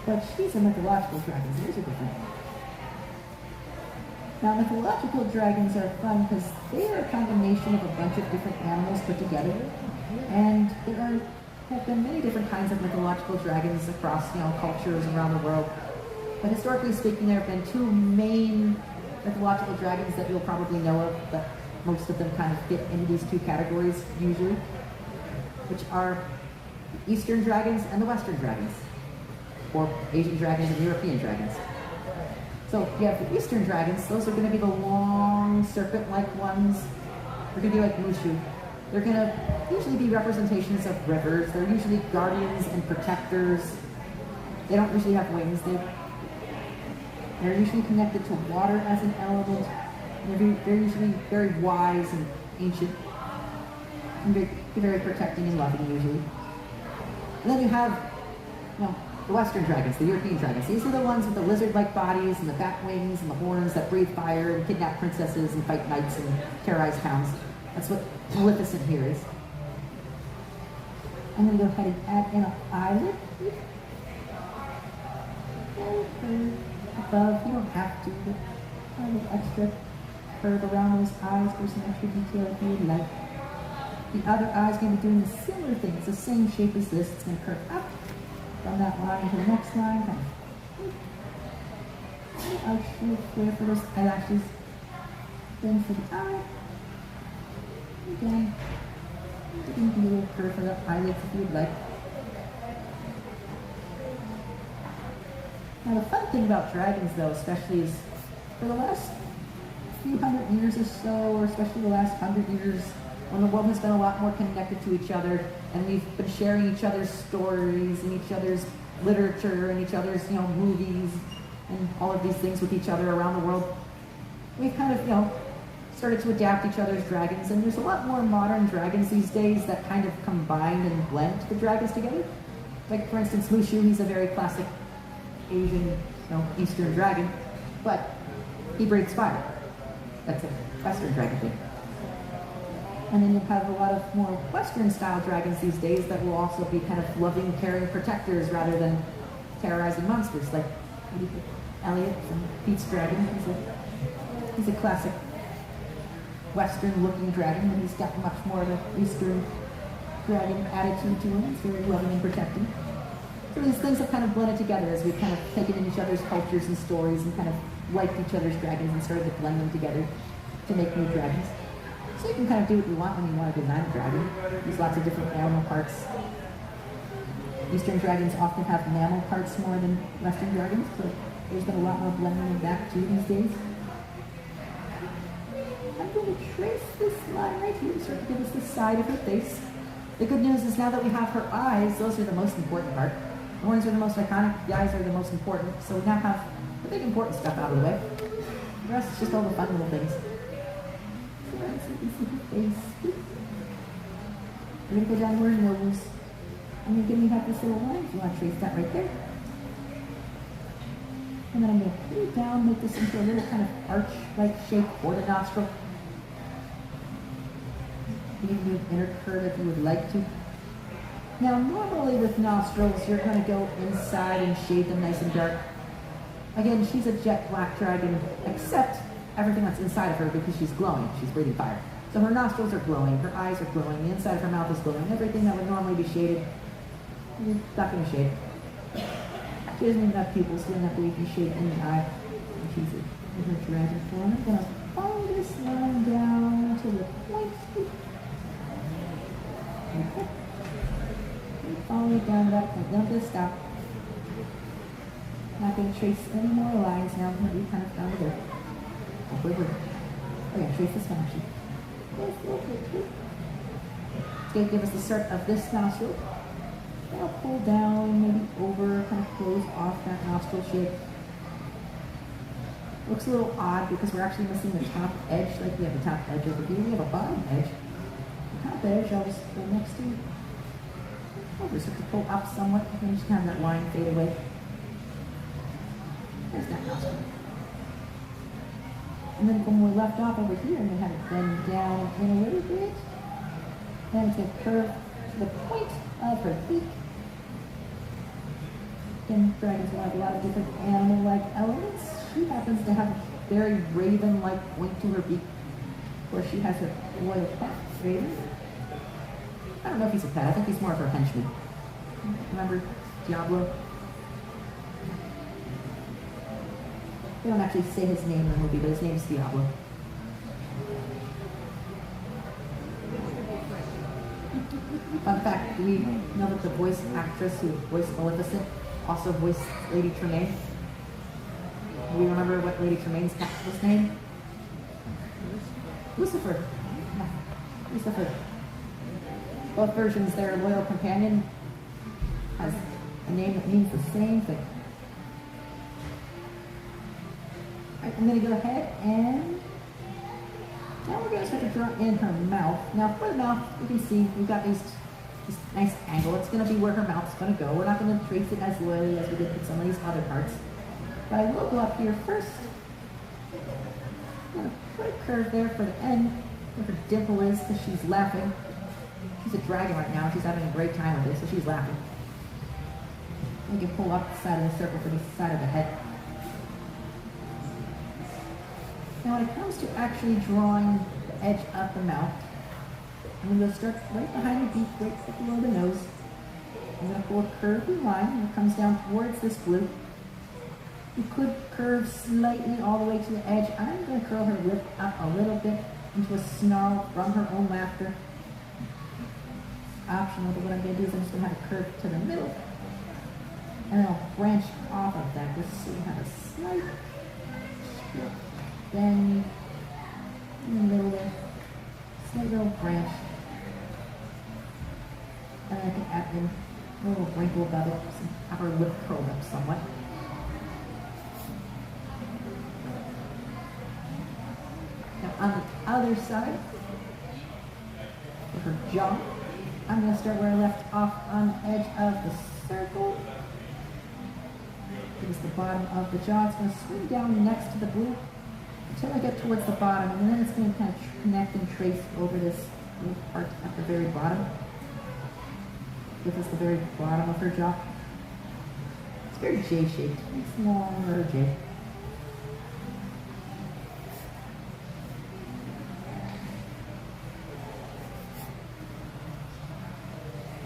But she's a mythological dragon, so those are different. Now, mythological dragons are fun because they are a combination of a bunch of different animals put together. And there have been many different kinds of mythological dragons across, cultures around the world. But historically speaking, there have been two main mythological dragons that you'll probably know of, but most of them kind of fit into these two categories usually, which are the Eastern dragons and the Western dragons, or Asian dragons and European dragons. So you have the Eastern dragons. Those are going to be the long serpent-like ones. They're going to be like Mushu. They're going to usually be representations of rivers. They're usually guardians and protectors. They don't usually have wings. They're usually connected to water as an element. They're usually very wise and ancient. And very protecting and loving usually. And then you have, the Western dragons, the European dragons. These are the ones with the lizard-like bodies and the bat wings and the horns that breathe fire and kidnap princesses and fight knights and terrorize towns. That's what Maleficent here is. I'm going to go ahead and add in an eyelid. Above, you don't have to, but a little extra curve around those eyes for some extra detail if you would like. The other eye is going to be doing a similar thing. It's the same shape as this. It's going to curve up from that line to the next line. I'll shoot flare for those eyelashes. Then for the eye. Again, you can do a little curve for the eyelids if you would like. Now the fun thing about dragons though, especially is for the last few hundred years or so, or especially the last 100 years, when the world has been a lot more connected to each other, and we've been sharing each other's stories and each other's literature and each other's, movies and all of these things with each other around the world, we've kind of, started to adapt each other's dragons, and there's a lot more modern dragons these days that kind of combine and blend the dragons together. Like, for instance, Mushu, he's a very classic Asian, Eastern dragon, but he breathes fire. That's a Western dragon thing. And then you'll have a lot of more Western style dragons these days that will also be kind of loving, caring protectors rather than terrorizing monsters, like Elliot from Pete's Dragon. He's a classic Western looking dragon, but he's got much more of an Eastern dragon attitude to him. It's very loving and protecting. So these things have kind of blended together as we've kind of taken in each other's cultures and stories and kind of liked each other's dragons and started to blend them together to make new dragons. So you can kind of do what you want when you want to design a dragon. There's lots of different animal parts. Eastern dragons often have mammal parts more than Western dragons, so there's been a lot more blending of that too these days. I'm going to trace this line right here, start to give us the side of her face. The good news is now that we have her eyes, those are the most important part. The horns are the most iconic, the eyes are the most important, so we now have the big important stuff out of the way. The rest is just all the fun little things. So let's see her face. We're going to go down to her nose. And you're going to have this little line, if you want to trace that right there. And then I'm going to put it down, make this into a little kind of arch-like shape for the nostril. You can do an inner curve if you would like to. Now, normally with nostrils, you're going to go inside and shade them nice and dark. Again, she's a jet black dragon, except everything that's inside of her because she's glowing. She's breathing fire. So her nostrils are glowing, her eyes are glowing, the inside of her mouth is glowing. Everything that would normally be shaded, you're not going to shade. She doesn't even have pupils, so you don't have to be shaded in the eye. And she's in her dragon form. I'm going to follow this line down to the point. Okay. Follow it down to that point. Don't just stop. I'm not going to trace any more lines now. I'm going to be kind of down to there. Oh, wait. Oh yeah, trace this one actually. It's going to give us the start of this nostril. I'll pull down, maybe over, kind of close off that nostril shape. Looks a little odd because we're actually missing the top edge, like we have the top edge over here. We have a bottom edge. The top edge, I'll just go next to it. I'll just have to pull up somewhat, and then just have that line fade away. There's that nostril. And then when we left off over here, I'm going to have it bend down in a little bit. Then it's going to curve to the point of her beak. Again, dragons will have a lot of different animal-like elements. She happens to have a very raven-like point to her beak, where she has her royal pet, Raven. I don't know if he's a pet. I think he's more of her henchman. Remember Diablo? They don't actually say his name in the movie, but his name's Diablo. Fun fact, do we know that the voice actress who voiced Maleficent also voiced Lady Tremaine? Do we remember what Lady Tremaine's cat was named? Lucifer. Yeah, Lucifer. Both versions, their loyal companion has a name that means the same thing. Alright, I'm going to go ahead and now we're going to start to draw in her mouth. Now for the mouth, you can see we've got this nice angle. It's going to be where her mouth's going to go. We're not going to trace it as loyally as we did with some of these other parts. But I will go up here first. I'm going to put a curve there for the end, where her dimple is, because she's laughing. She's a dragon right now. She's having a great time with it, so she's laughing. We can pull up the side of the circle for the side of the head. Now when it comes to actually drawing the edge of the mouth, I'm going to start right behind the beak, right below the nose. I'm going to pull a curvy line, and it comes down towards this blue. You could curve slightly all the way to the edge. I'm going to curl her lip up a little bit into a snarl from her own laughter. It's optional, but what I'm going to do is I'm just going to have a curve to the middle. And then I'll branch off of that just so you have a slight bend in the middle there. Slight little branch. And then I can add in a little wrinkle above it, so have her lip curled up somewhat. Now on the other side, for her jaw, I'm going to start where I left off on the edge of the circle. This is the bottom of the jaw. It's going to swing down next to the blue. until I get towards the bottom, and then it's going to kind of connect and trace over this little part at the very bottom. Gives us the very bottom of her jaw. It's very J-shaped. It's long letter J.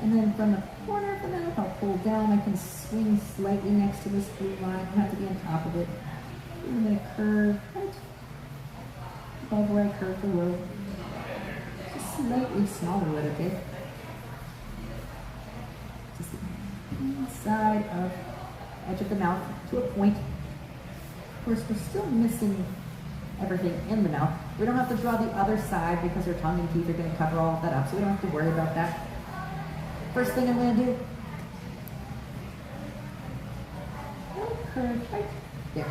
And then from the corner of the mouth, I'll pull down. I can swing slightly next to this blue line. I don't have to be on top of it. I'm going to curve right above where I curve below. Just slightly smaller letter J. Just the inside of edge of the mouth to a point. Of course, we're still missing everything in the mouth. We don't have to draw the other side because our tongue and teeth are going to cover all of that up, so we don't have to worry about that. First thing I'm going to do, curve right there.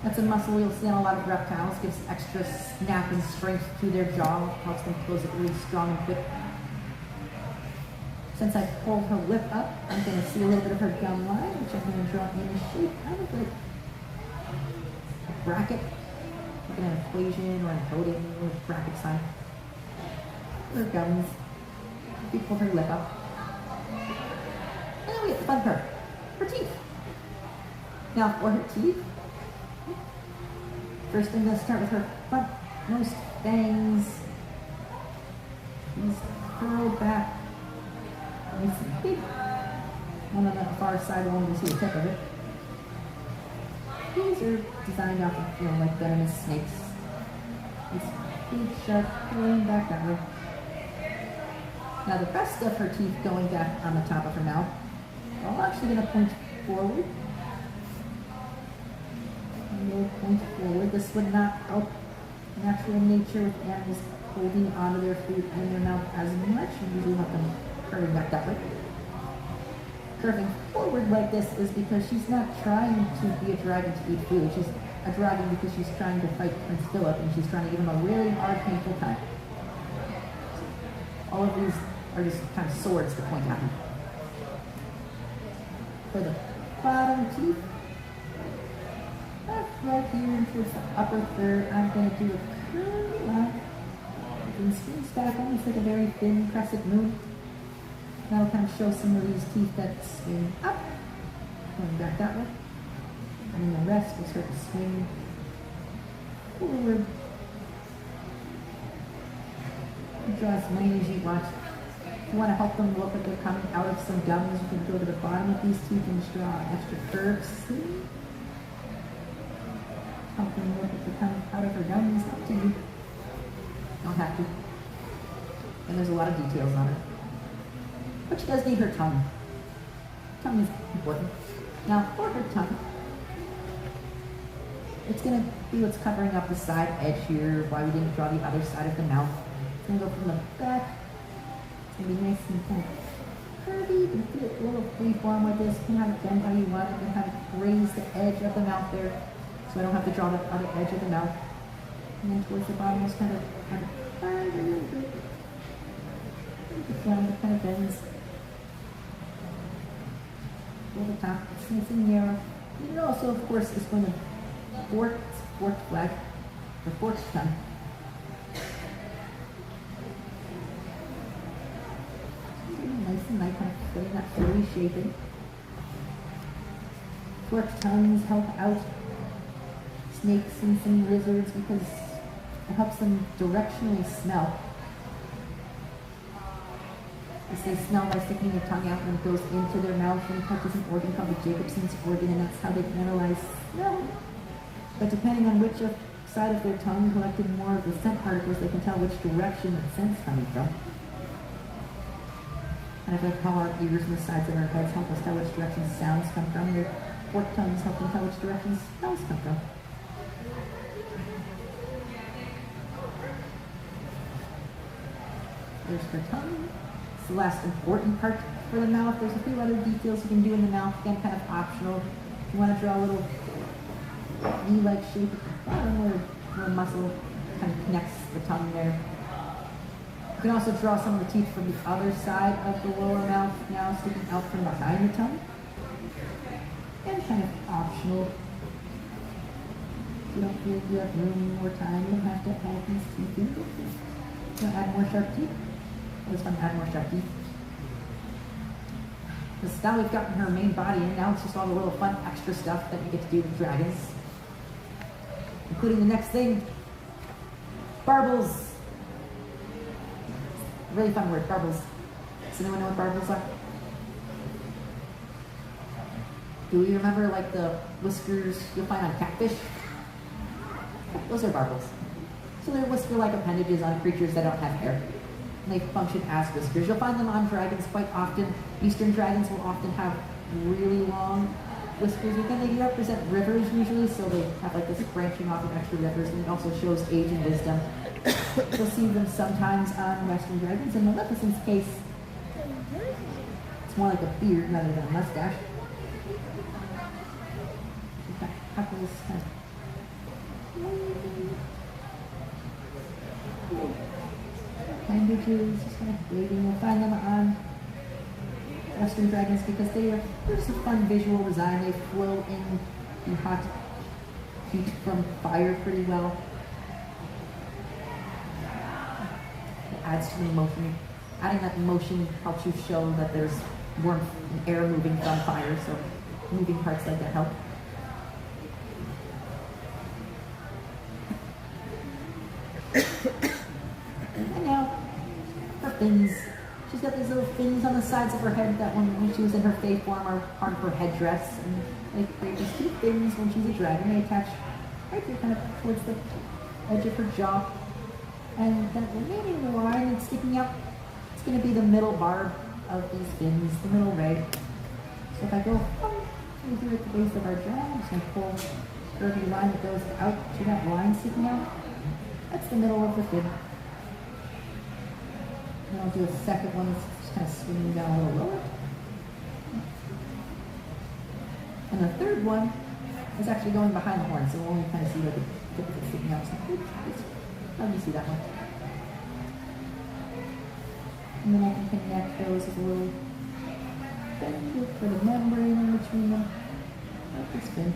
That's a muscle you'll see on a lot of reptiles. Gives extra snap and strength to their jaw. Helps them close it really strong and quick. Since I pulled her lip up, I'm going to see a little bit of her gum line, which I'm going to draw in a shape kind of like a bracket, like an equation or an encoding or a bracket sign. Her gums. We pull her lip up. And then we get the fun part. Her teeth. Now for her teeth, first I'm going to start with her front most fangs. These curled back. Nice and big. One on the far side, one you see the tip of it. These are designed off of, like venomous snakes. It's big, sharp, curling back that way. Now the rest of her teeth going back on the top of her mouth are all actually going to point forward. And they'll point forward. This would not help natural nature with animals holding onto their food in their mouth as much. You usually want them curving back that way. Curving forward like this is because she's not trying to be a dragon to eat food. She's a dragon because she's trying to fight Prince Philip and she's trying to give him a really hard, painful time. All of these are just kind of swords to point at him. For the bottom teeth, right here towards the upper third, I'm going to do a curvy line. And swings back almost like a very thin crescent moon. That'll kind of show some of these teeth that swing up, going back that way. And then the rest will start to swing forward. Draw as many as you want. If you want to help them look like they're coming out of some gums, you can go to the bottom of these teeth and just draw extra curves. Help them look like they're coming out of her gums. Up to you. Don't have to. And there's a lot of details on it. But she does need her tongue. Tongue is important. Now, for her tongue, it's going to be what's covering up the side edge here, why we didn't draw the other side of the mouth. It's going to go from the back. It's going to be nice and kind of curvy. You can feel it a little freeform with this. You can have it bend how you want. You can have it graze the edge of the mouth there, so I don't have to draw the other edge of the mouth. And then towards the bottom, just kind of have it a little bit. It kind of bends. Over the top, it's nice and narrow. And it also, of course, is going to forked flag, or forked tongue. Nice and light, kind of getting that fully shaping. Forked tongues help out snakes and some lizards because it helps them directionally smell. They smell by sticking their tongue out and it goes into their mouth and touches an organ called the Jacobson's organ, and that's how they analyze smell. But depending on which side of their tongue collected more of the scent particles, they can tell which direction the scent's coming from. And if like how our ears and the sides of our heads help us tell which direction sounds come from, their forked tongues help them tell which direction smells come from. There's her tongue. It's the last important part for the mouth. There's a few other details you can do in the mouth, again, kind of optional. If you want to draw a little knee-like shape at the bottom where the muscle kind of connects the tongue there. You can also draw some of the teeth from the other side of the lower mouth now, sticking out from behind the tongue. And kind of optional. you don't feel you have room or time, you don't have to add these teeth in. You know, add more sharp teeth. It's fun to add more sharp teeth. Because now we've gotten her main body in, now it's just all the little fun extra stuff that you get to do with dragons. Including the next thing, barbels. Really fun word, barbels. Does anyone know what barbels are? Do you remember like the whiskers you'll find on catfish? Those are barbels. So they're whisker-like appendages on creatures that don't have hair. And they function as whiskers. You'll find them on dragons quite often. Eastern dragons will often have really long whiskers. Again, they represent rivers usually, so they have like this branching off of extra rivers, and it also shows age and wisdom. You'll see them sometimes on Western dragons. In Maleficent's case, it's more like a beard rather than a mustache. Couples kind of appendages, just kind of waving. You'll find them on Western dragons because they're just a fun visual design. They flow in the hot heat from fire pretty well. It adds to the motion. Adding that motion helps you show that there's warmth and air moving from fire, so moving parts like that help. And now, her fins. She's got these little fins on the sides of her head that when she was in her fae form are part of her headdress. And they create these two fins when she's a dragon. They attach right here kind of towards the edge of her jaw. And that remaining line that's sticking out, it's going to be the middle barb of these fins, the middle ray. So if I go through here at the base of our jaw, I'm just going to pull a curvy line that goes out to that line sticking out. That's the middle of the fin. And I'll do a second one that's just kind of swinging down a little lower. And the third one is actually going behind the horn, so we'll only kind of see like the tip of it sticking out. So, let me see that one. And then I can connect those with a little bend for the membrane in between them. Like this fin.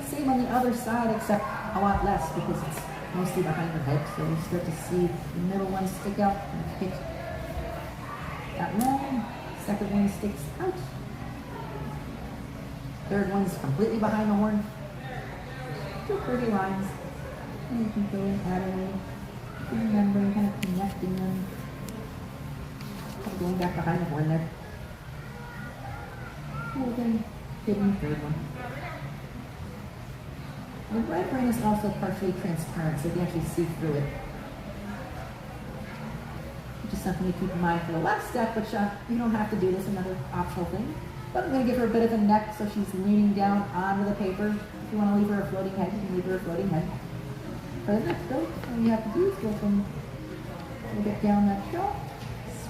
Same on the other side, except a lot less because it's mostly behind her head. So you start to see the middle one stick out and hit that line. Second one sticks out. Third one's completely behind the horn. Two pretty lines. And you can go and add a little membrane, kind of connecting them. Going back behind the horn there. And then hidden third one. The red brain is also partially transparent, so you can actually see through it. Which is something to keep in mind for the last step, which you don't have to do this, another optional thing. But I'm going to give her a bit of a neck so she's leaning down onto the paper. If you want to leave her a floating head, you can leave her a floating head. For the next though, all you have to do is go from a little bit down that jaw,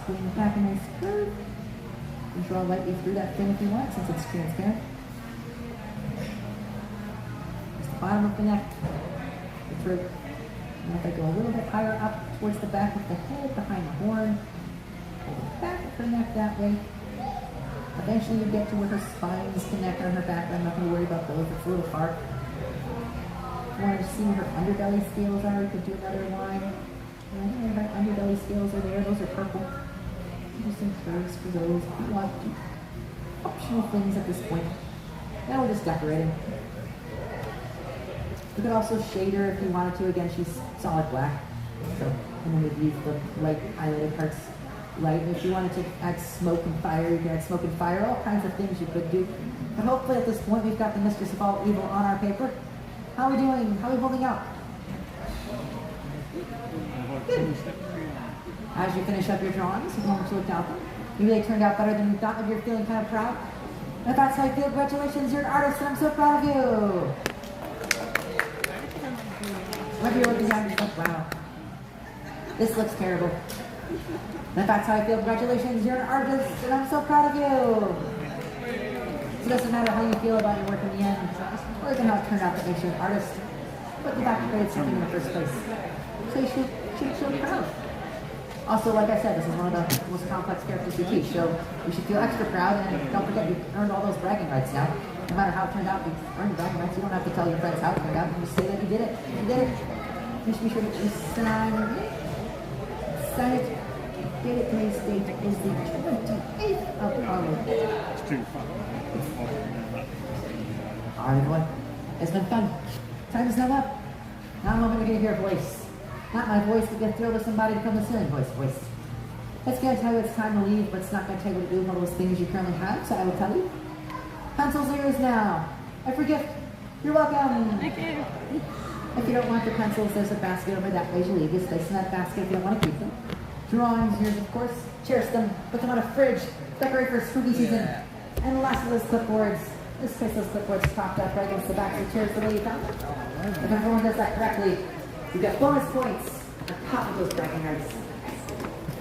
swing back a nice curve, and draw lightly through that fin if you want, since it's transparent. Bottom of the neck, the throat. And if I go a little bit higher up towards the back of the head, behind the horn, pull the back of her neck that way. Eventually you get to where her spines connect on her back. I'm not going to worry about those, it's a little far. If you want to see where her underbelly scales are, you could do another line. And her underbelly scales are there, those are purple. Do some curves for those if you want to. Optional things at this point. Now we're just decorating. You could also shade her if you wanted to. Again, she's solid black. So, and then we'd leave the light highlighted parts light. And if you wanted to add smoke and fire, you can add smoke and fire. All kinds of things you could do. But hopefully at this point we've got the Mistress of All Evil on our paper. How are we doing? How are we holding out? Good. As you finish up your drawings, you want to look down them. Maybe they turned out better than you thought. Maybe you're feeling kind of proud. And if that's how you feel, congratulations, you're an artist and I'm so proud of you. Maybe you're looking down and like, wow, this looks terrible. And if that's how I feel, congratulations, you're an artist and I'm so proud of you. So it doesn't matter how you feel about your work in the end, or even how it turned out that makes you an artist, but the fact you created something in the first place. So you should feel proud. Also, like I said, this is one of the most complex characters we teach, so you should feel extra proud, and don't forget you earned all those bragging rights now. No matter how it turned out, earn your bragging rights. You don't have to tell your friends how it turned out. You just say that you did it. You did it. You should be sure that you sign it. Sign it. Date it. Today's date is the 28th of August. It's too fun. All right, everyone. It's been fun. Time is now up. Now I'm going to hear a voice. Not my voice, but get thrilled with somebody to come listen. Voice. It's going to tell you it's time to leave, but it's not going to tell you what to do with all those things you currently have, so I will tell you. Pencils are yours now. A free gift. You're welcome. Thank you. If you don't want the pencils, there's a basket over that way. You leave. Just place in that basket if you don't want to keep them. Drawings, yours, of course. Cherish them. Put them on a fridge. Decorate for spooky season. And last of those clipboards. Just place those clipboards propped up right against the back of the chairs the way you found them. If everyone does that correctly, you get bonus points on top of those bragging rights.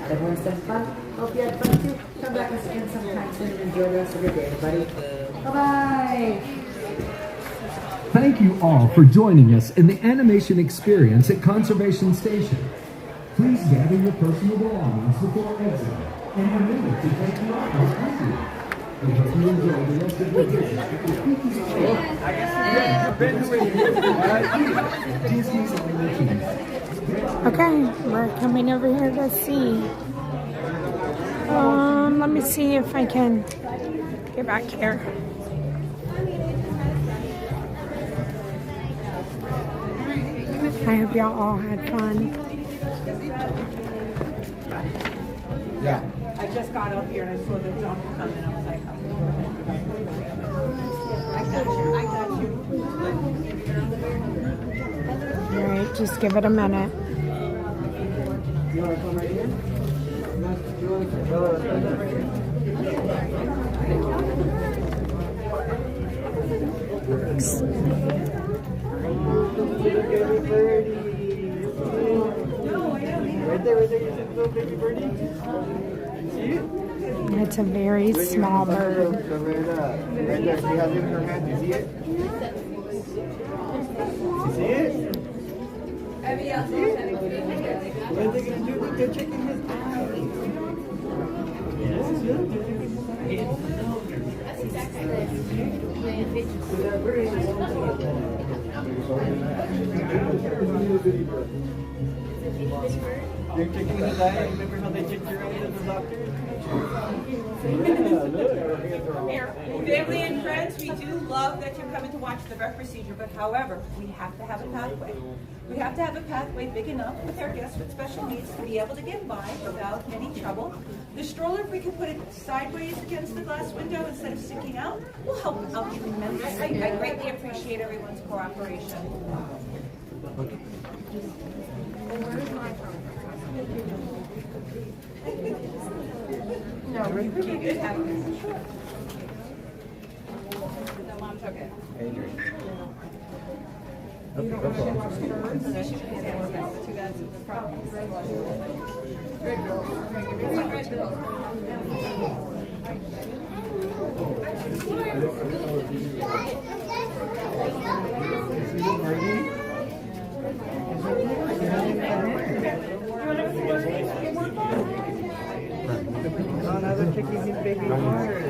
Everyone's been fun. Hope you had fun too. Come back and spend some time soon and enjoy the rest of your day, everybody. Bye-bye. Thank you all for joining us in the animation experience at Conservation Station. Please gather your personal belongings before exiting, and remember to take your items with you. We hope you enjoy the rest of your visit. Okay, we're coming over here to see. Let me see if I can get back here. I hope y'all all had fun. Yeah. I just got up here and I saw the jump coming and I was like, I got you. Alright, just give it a minute. You want to come right here? Right there, you see the little baby birdie? See it? It's a very small bird. Right there, she has it in her hand, you see it? You see it? What are they going to do? They're checking his eyes. You're checking his eye. Remember how they checked your eyes at the doctor? Family and friends, we do love that you're coming to watch the vet procedure, but however, we have to have a pathway. We have to have a pathway big enough with our guests with special needs to be able to get by without any trouble. The stroller, if we could put it sideways against the glass window instead of sticking out, will help out tremendously. I greatly appreciate everyone's cooperation. No, we're keep it happy. Okay. Oh, now they're kicking his baby hard.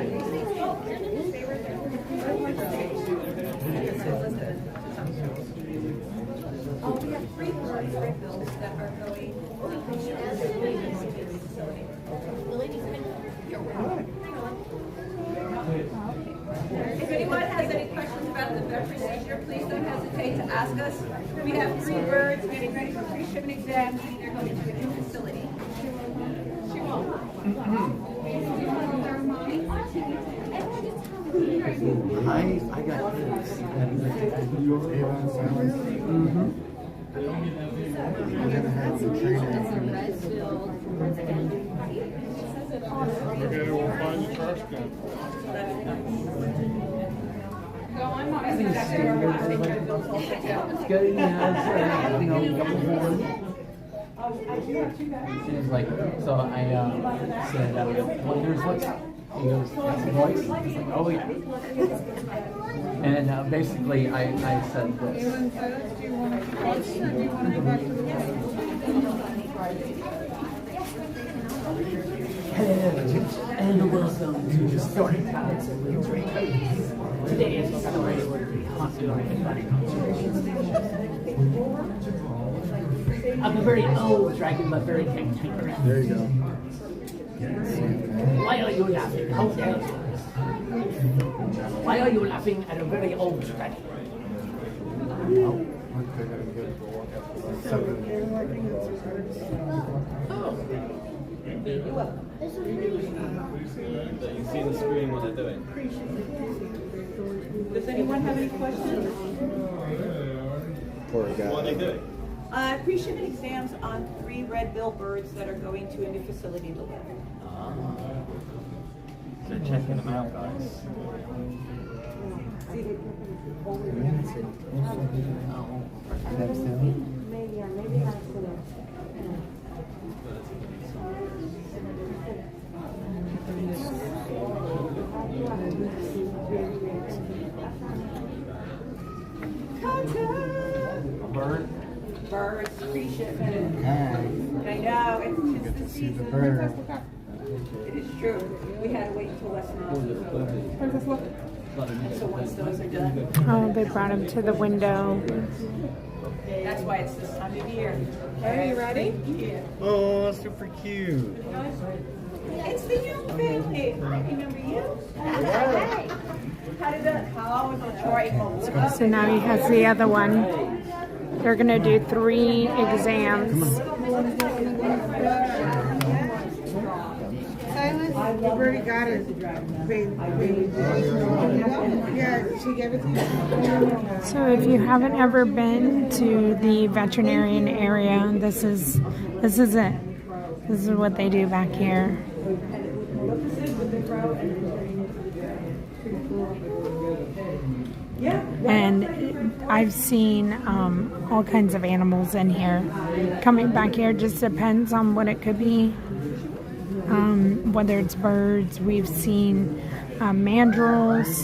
Oh, we have 3 bills that are going. If anyone has any questions about the vet procedure, please don't hesitate to ask us. We have 3 birds getting ready for pre-shipment exam, meaning they're going to a new facility. I got this. I'm gonna have the trainer. We're going to find the trash can. It's good, She's like, so I said, wonders what's up? He goes, that's a voice? He's like, oh yeah. And basically I said this. Hello, and welcome to the Storytime. Today is celebrated I'm a very old dragon, but very cantankerous. There you go. Why are you laughing? How dare you? Why are you laughing at a very old dragon? You're welcome. You see the screen when they're doing. Does anyone have any questions? Poor guy. What are they doing? Pre-shipment exams on 3 red-billed birds that are going to a new facility to live. They're checking them out, guys. Birds, pre-shipment. I know, it's just the season. It is true. We had to wait until last month. So once those are done, Oh, they brought him to the window. that's why it's this time of year. Are you ready? Yeah. Oh, super cute. It's the new family. I remember you. Hey. How was Detroit? So now he has the other one. They're going to do 3 exams. Silas, you've already got it. Yeah, she gave it to you. So if you haven't ever been to the veterinarian area, this is it. This is what they do back here. And I've seen all kinds of animals in here. Coming back here just depends on what it could be. Whether it's birds, we've seen mandrills.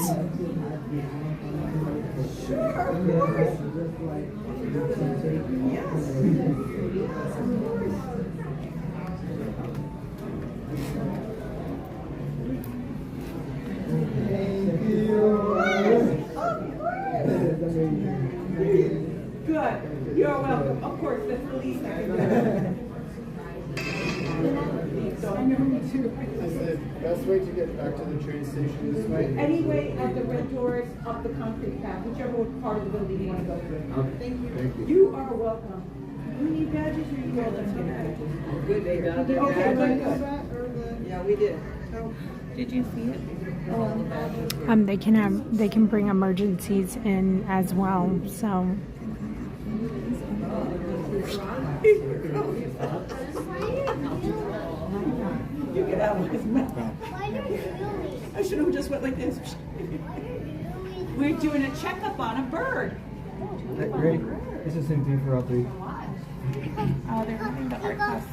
Good. You're welcome. Of course, that's the least I can do. Best way to get back to the train station this way? Anyway, at the red doors, up the concrete path, whichever part of the building you want to go through. Okay. Thank you. Thank you. You are welcome. You need badges or you go? Let's get out of here. Good, they got it. Okay, good. Yeah, we did. Did you see it? They can bring emergencies in as well. So. You get out of his mouth. I should have just went like this. We're doing a checkup on a bird. Great. It's the same thing for all 3. Oh, they're having the art class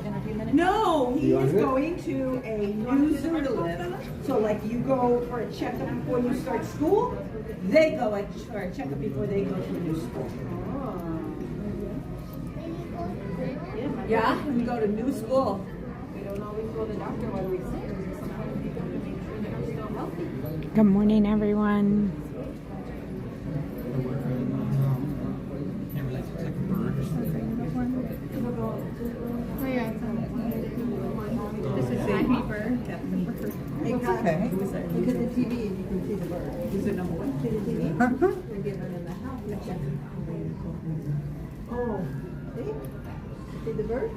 interview minute. No, he is going to a new zoo to live. So like you go for a checkup before you start school, they go for a checkup before they go to a new school. Yeah, when you go to new school. We don't always go to the doctor while we're sick. Good morning, everyone. This is a paper. It's okay. Look at the TV and you can see the bird. Is it number 1? See the TV? They're given in the house. Oh, see? See the bird?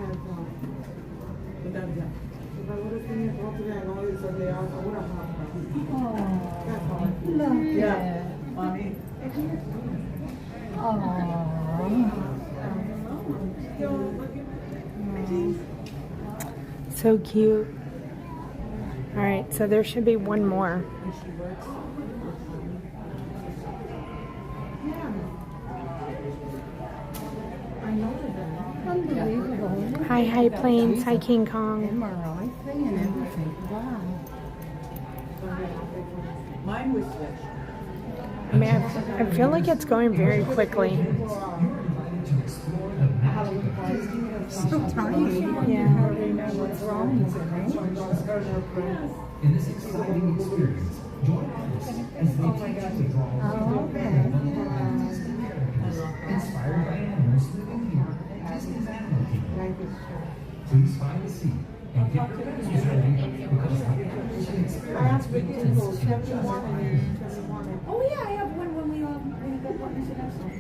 Yeah. Mommy. So cute. All right, so there should be one more. Hi, High Plains. Hi, King Kong. Mine was switched. I mean, I feel like it's going very quickly. So tiny. Yeah. What's wrong with it, In this exciting experience, join us and Inspired by animals living here at Disney's Animal Kingdom. Please find a seat and get your pencils ready because the animation experience begins shortly. Oh yeah, I have one when we got partners in Epcot.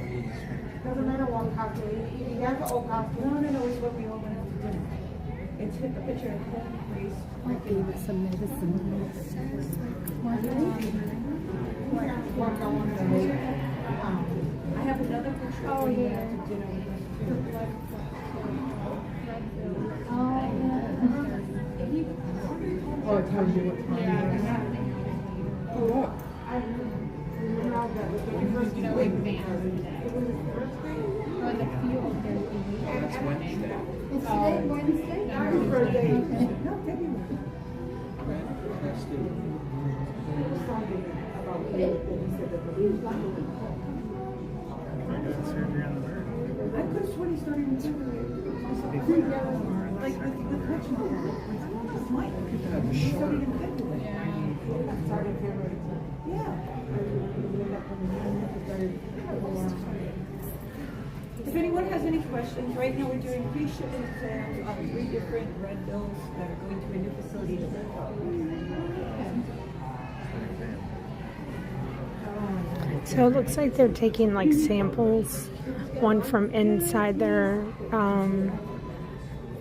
Doesn't matter what costume. You guys are all costumes. No, it's what we all went out to dinner. It's hit the picture of home race. I gave it some medicine. I have another picture of when we went out to dinner. Oh, it tells you what time it is. Oh, look. It's Wednesday. It's today, Wednesday? Happy birthday. No, February. I could have sworn he started in February. Like with Richmond. It's Mike. He started in February. Started in February. Yeah. If anyone has any questions, right now we're doing pre-shipment exams on 3 different red bills that are going to a new facility to So it looks like they're taking like samples, one from inside their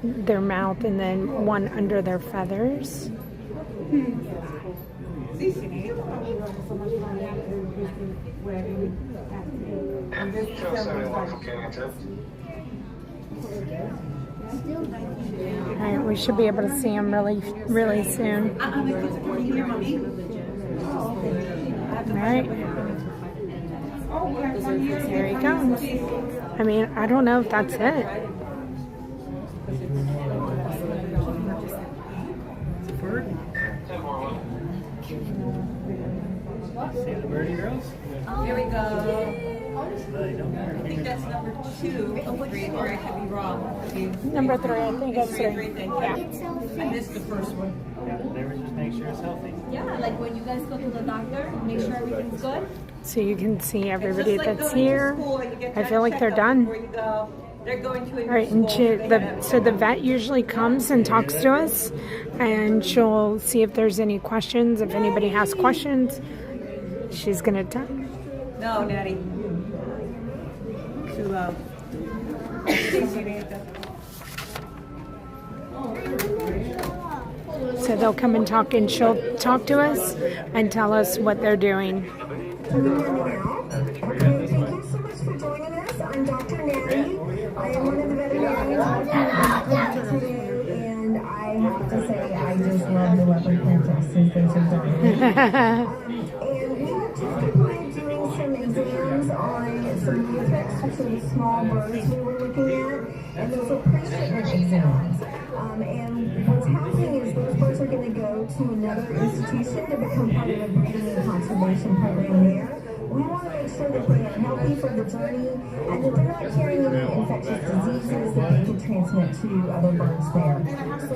mouth and then one under their feathers. All right, we should be able to see him really soon. All right. There he comes. I mean, I don't know if that's it. See the birdie girls? Here we go. I think that's number 2 of 3, or I could be wrong. Number 3, I think it's 3. Yeah. I missed the first one. Yeah, they were just make sure it's healthy. Yeah, like when you guys go to the doctor, make sure everything's good. So you can see everybody It's just like that's going to here. school and you get I that feel like they're checkup done. before you go. They're going to a new All right, and school. so the vet usually comes and talks to us, and she'll see if there's any questions. If anybody has questions, she's gonna tell. No, Natty. Too low. So they'll come and talk, and she'll talk to us and tell us what they're doing. Thank you so much for joining us. I'm Dr. Natty. I am one of the veterinarians today, and I have to say I just love the leopard princesses. Those are darling. And we have just completed doing some exams on some matrix, which are the small birds we were looking at, and those are pre-shipment exams. And what's happening is those birds are going to go to another institution to become part of a breeding and conservation program there. We want to make sure that they are healthy for the journey and that they're not carrying any infectious diseases that they could transmit to other birds there. So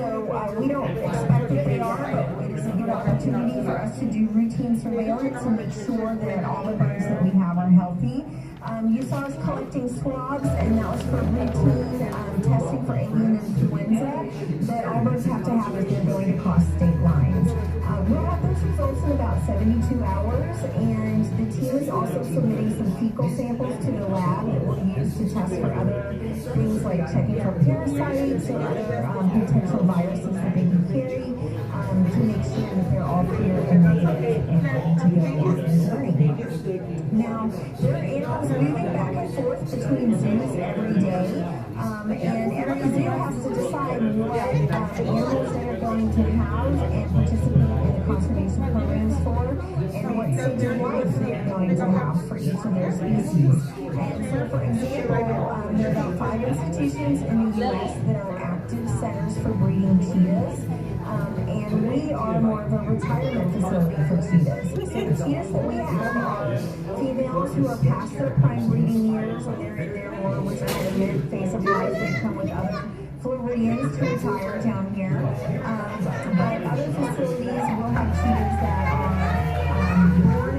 we don't expect that they are, but it is a good opportunity for us to do routine surveillance and make sure that all the birds that we have are healthy. You saw us collecting swabs, and that was for routine testing for avian influenza that all birds have to have if they're going across state lines. We'll have those results in about 72 hours, and the team is also submitting some fecal samples to the lab that we'll use to test for other things like checking for parasites or other potential viruses that they can carry to make sure that they're all clear and negative and ready to go on the journey. Now, there are animals moving back and forth between zoos every day, and every zoo has to decide what animals they're going to house and participate in the conservation programs for, and what stage of life they're going to have for each of their species. And so, for example, there are about 5 institutions in the U.S. that are active centers for breeding cheetahs. And we are more of a retirement facility for cheetahs. So the cheetahs that we have are females who are past their prime breeding years, or they're in their more what's called the mid phase of life. They come with other Floridians to retire down here. But other facilities will have cheetahs that are born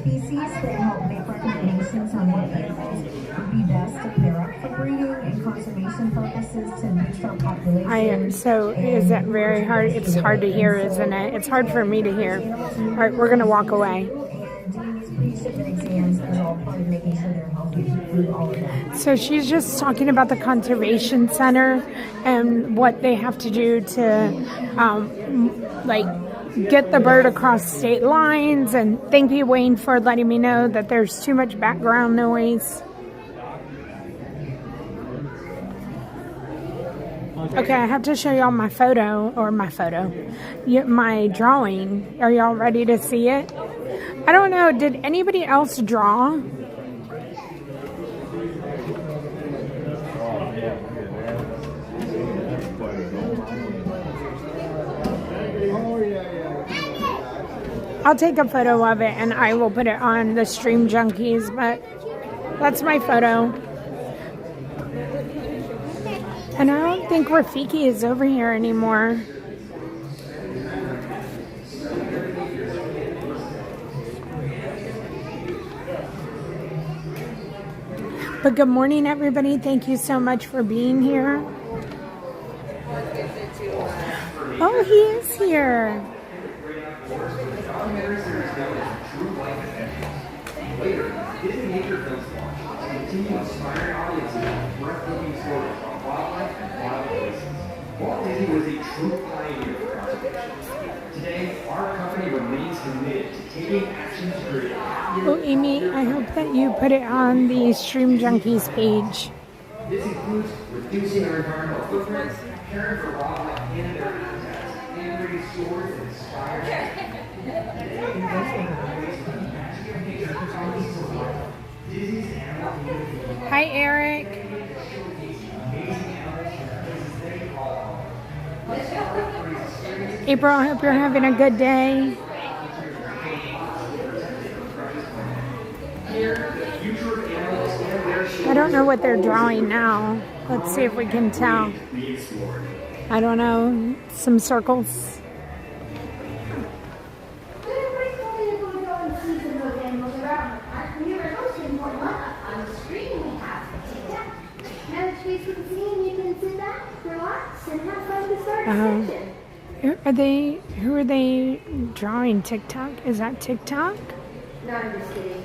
species that help make recommendations on what animals would be best to pair up for breeding and conservation purposes to boost our population. Is that very hard? It's hard to hear, isn't it? It's hard for me to hear. All right, we're going to walk away. Doing these pre-shipment exams is all part of making sure they're healthy through all of that. So she's just talking about the conservation center and what they have to do to, get the bird across state lines. And thank you, Wayne, for letting me know that there's too much background noise. Okay, I have to show y'all my my drawing. Are y'all ready to see it? I don't know, did anybody else draw? I'll take a photo of it and I will put it on the Stream Junkies, but that's my photo. And I don't think Rafiki is over here anymore. But good morning, everybody. Thank you so much for being here. Oh, he is here. Later, Disney Nature Films launch to continue inspiring audiences with breathtaking stories on wildlife and wild places. Walt Disney was a true pioneer for conservation. Today, our company remains committed to taking action to create a happier. Oh, Amy, I hope that you put it on the Stream Junkies page. This includes reducing our environmental footprint, caring for wildlife and their habitats, and bringing stories that inspire. Hi, Eric. April, I hope you're having a good day. I don't know what they're drawing now. Let's see if we can tell. I don't know. Some circles. Who are they drawing? TikTok? Is that TikTok? No, I'm just kidding.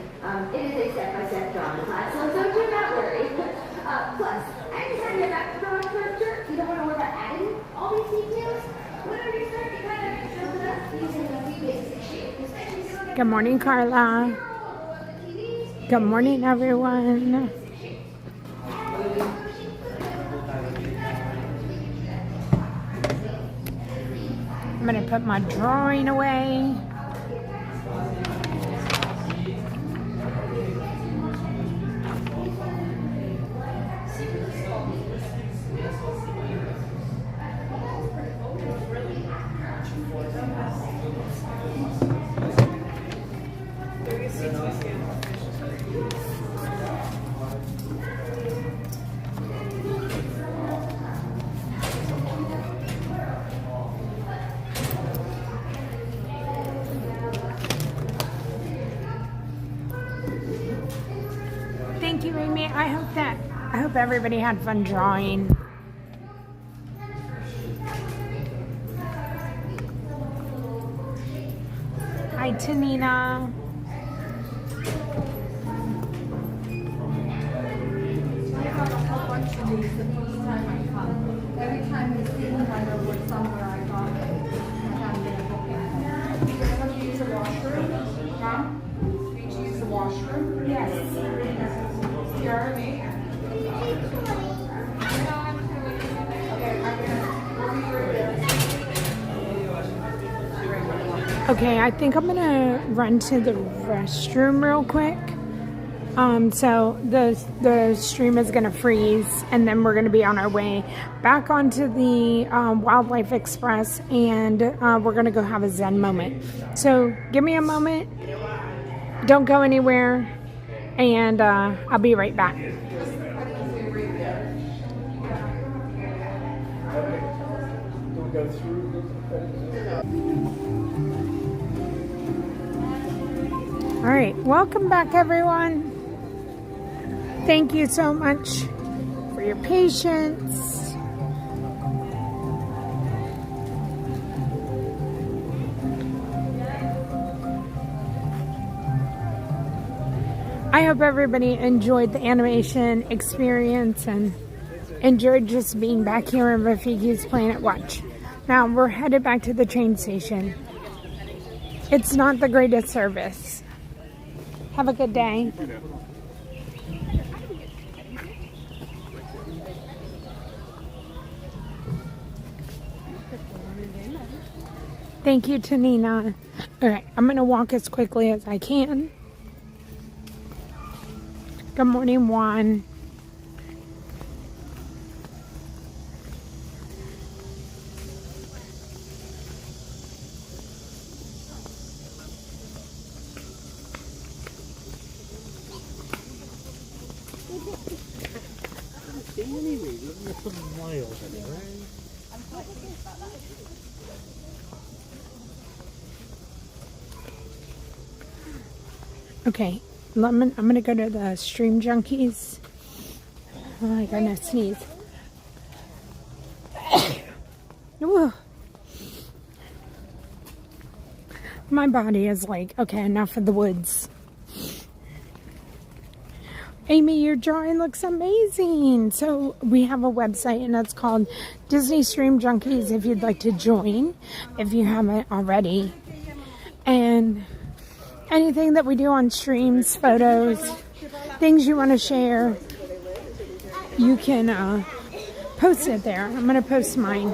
It is a step-by-step drawing class, so do not worry. Plus, anytime you're back to drawing character, you don't want to worry about adding all these details. Whenever you start, you kind of show it up using a few basic shapes. Good morning, Carla. Good morning, everyone. I'm going to put my drawing away. Thank you, Amy. I hope everybody had fun drawing. Hi, Tanina. Every time you see them, I know what somewhere I got it. I haven't been able to get it. Did you use the washroom? Huh? Did you use the washroom? Yes. Jeremy? Okay, I think I'm gonna run to the restroom real quick. So the stream is gonna freeze, and then we're gonna be on our way back onto the Wildlife Express, and we're gonna go have a Zen moment. So give me a moment. Don't go anywhere, and I'll be right back. All right, welcome back, everyone. Thank you so much for your patience. I hope everybody enjoyed the animation experience and enjoyed just being back here in Rafiki's Planet Watch. Now we're headed back to the train station. It's not the greatest service. Have a good day. Thank you, Tanina. All right, I'm going to walk as quickly as I can. Good morning, Juan. Okay, I'm gonna go to the Stream Junkies. Oh, I gotta sneeze. My body is like, okay, enough of the woods. Amy, your drawing looks amazing. So we have a website and it's called Disney Stream Junkies if you'd like to join, if you haven't already. And anything that we do on streams, photos, things you want to share, you can post it there. I'm going to post mine.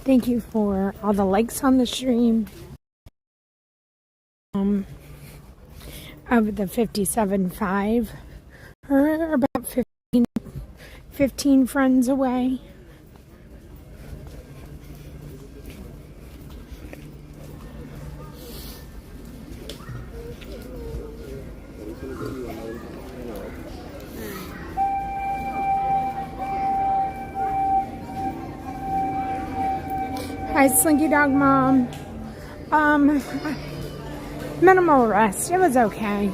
Thank you for all the likes on the stream. Of the 57.5, we're about 15 friends away. Hi, Slinky Dog Mom. Minimal rest. It was okay.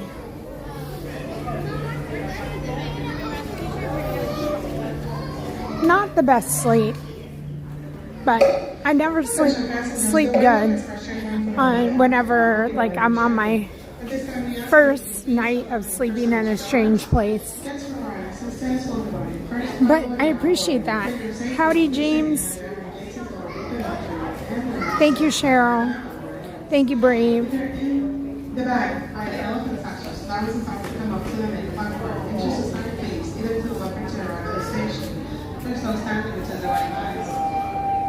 Not the best sleep, but I never sleep good whenever like I'm on my first night of sleeping in a strange place. But I appreciate that. Howdy, James. Thank you, Cheryl. Thank you, Brave. The bag by the elephant access allows the to come up to the main platform and choose a standard place, either to the left or to the right of the station. There's no standard which is the right lines.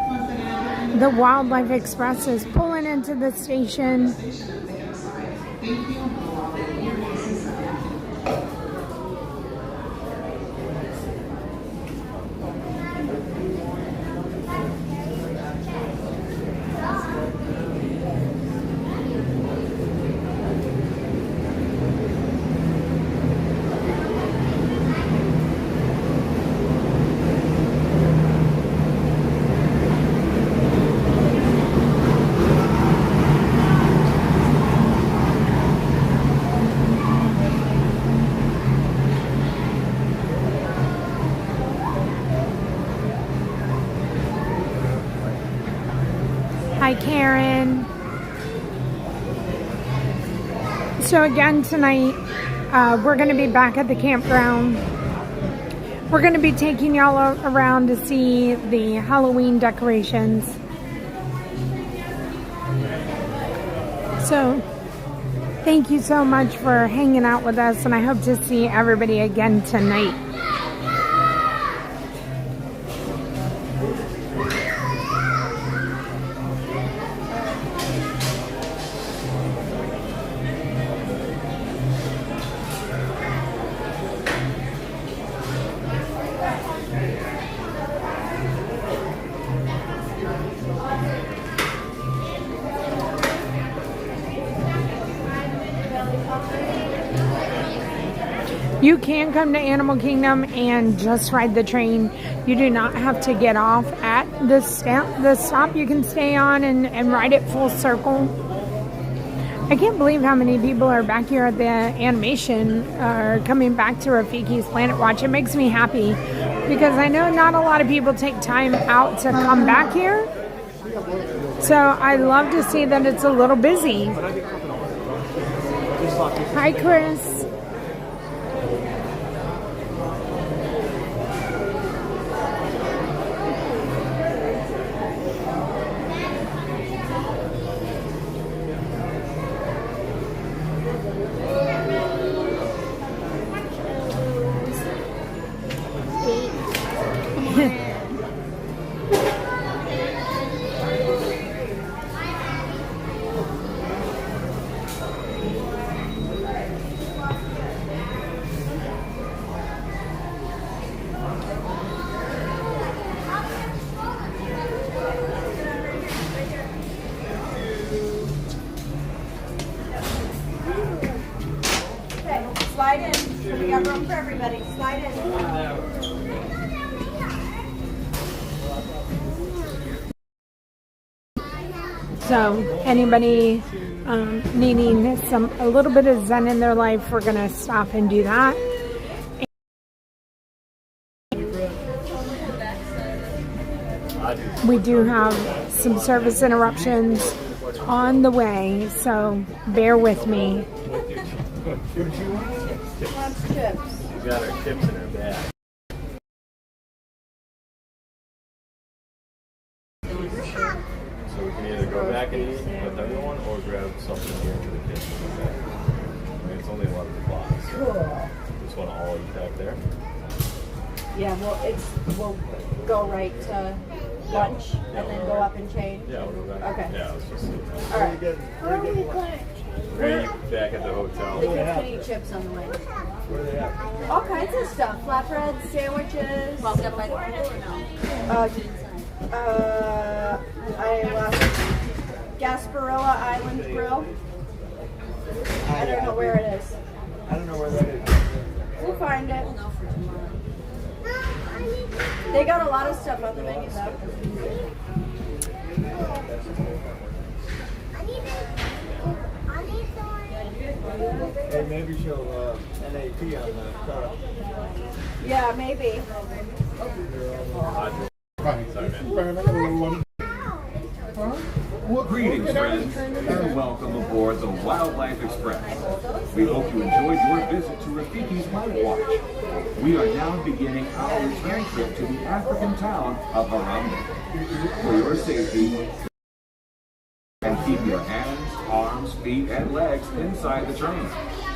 Once again, the Wildlife Express is pulling into the station. Thank you. Hi, Karen. So again tonight, we're going to be back at the campground. We're going to be taking y'all around to see the Halloween decorations. So Thank you so much for hanging out with us, and I hope to see everybody again tonight. You can come to Animal Kingdom and just ride the train. You do not have to get off at the stop you can stay on and ride it full circle. I can't believe how many people are back here at the animation or coming back to Rafiki's Planet Watch. It makes me happy because I know not a lot of people take time out to come back here. So I love to see that it's a little busy. Hi, Chris. Slide in. We got room for everybody. Slide in. So anybody needing a little bit of Zen in their life, we're gonna stop and do that. We do have some service interruptions on the way, so bear with me. Chips. She's got her chips in her bag. So we can either go back and eat with everyone or grab something here for the kids. I mean, it's only 11 o'clock, so Cool. just want to all eat back there. Yeah, we'll go right to lunch and then go up and change. Yeah, we'll go back. Okay. Yeah, let's just see. All right. We're gonna eat back at the hotel. The kids can eat chips on the way. Where are they at? All kinds of stuff. Flatbreads, sandwiches. Gasparilla Island Grill. I don't know where it is. I don't know where that is. We'll find it. They got a lot of stuff on the menu though. Hey, maybe she'll NAP on the car. Yeah, maybe. Greetings, friends, and welcome aboard the Wildlife Express. We hope you enjoyed your visit to Rafiki's Planet Watch. We are now beginning our return trip to the African town of Harambe. For your safety, and keep your hands, arms, feet, and legs inside the train.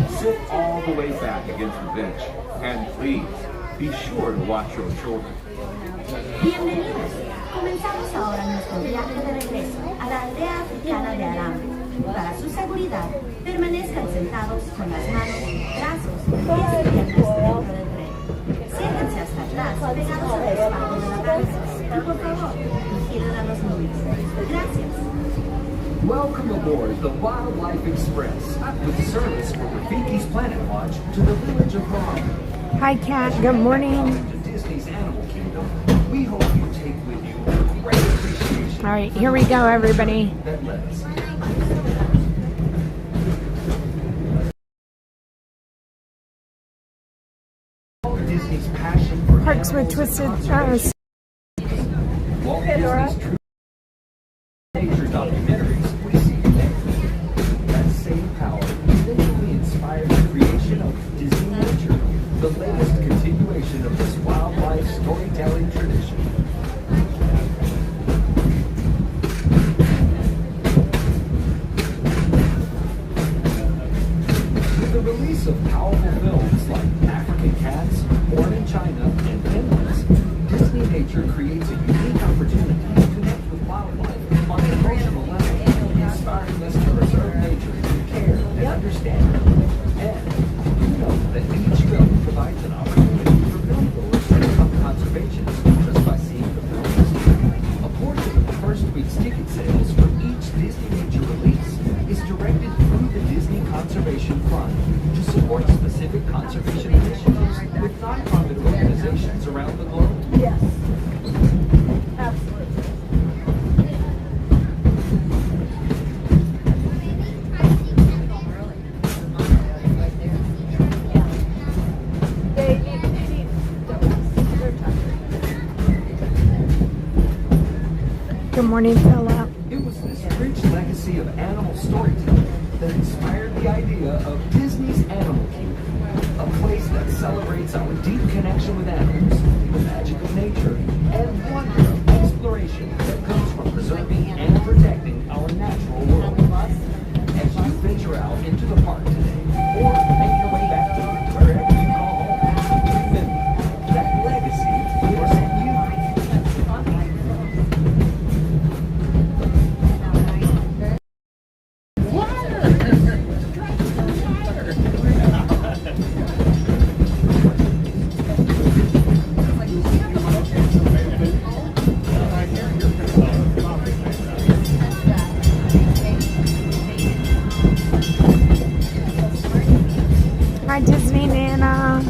Sit all the way back against the bench, and please, be sure to watch your children. Bienvenidos. Comenzamos ahora nuestro viaje de regreso a la aldea africana de Harambe. Para su seguridad, permanezcan sentados con las manos, brazos y piernas dentro del tren. Siéntense hasta atrás, pegados al respaldo de la cabeza. Y por favor, vigilen a los niños. Gracias. Welcome aboard the Wildlife Express with service from Rafiki's Planet Watch to the village of Harambe. Hi, Kat. Good morning. To Disney's Animal Kingdom, we hope you take with you a great appreciation. All right, here we go, everybody. That lives. Disney's passion for Parks with Twisted. Walt Disney's true nature documentaries we see today. That same power eventually inspired the creation of Disney Nature, the latest continuation of this wildlife storytelling tradition. nature creates a unique opportunity to connect with wildlife on an emotional level, inspiring us to preserve nature, care, and understand it. And you know that each film provides an opportunity for filmgoers to become conservationists just by seeing the films. A portion of the first week's ticket sales for each Disney Nature release is directed through the Disney Conservation Fund to support specific conservation initiatives with nonprofit organizations around the globe. Yes. Absolutely. Good morning, Philip. It was this rich legacy of animal storytelling that inspired the idea of Disney's Animal Kingdom, a place that celebrates our deep connection with animals, the magic of nature, and wonder of exploration that comes from preserving and protecting our natural world. As you venture out into the park today, or make your way back to wherever you call home, remember that legacy lives in you. Hi, Disney Nana.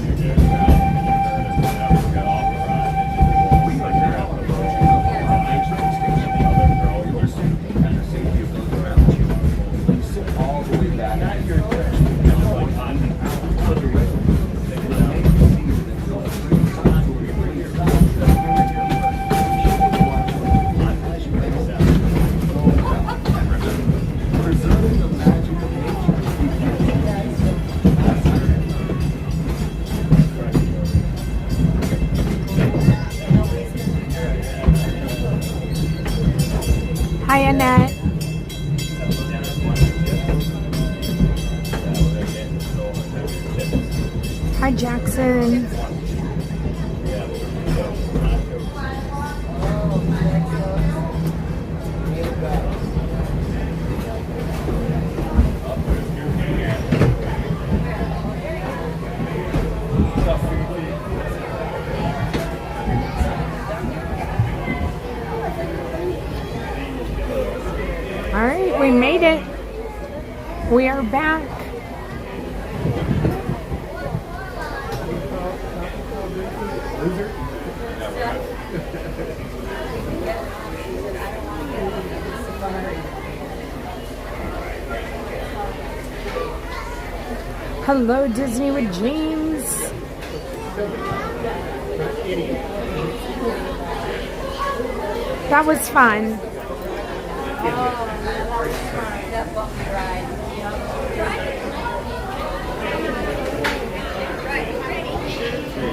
Hi, Annette. Hi, Jackson. All right, we made it. We are back. Hello, Disney with James. That was fun.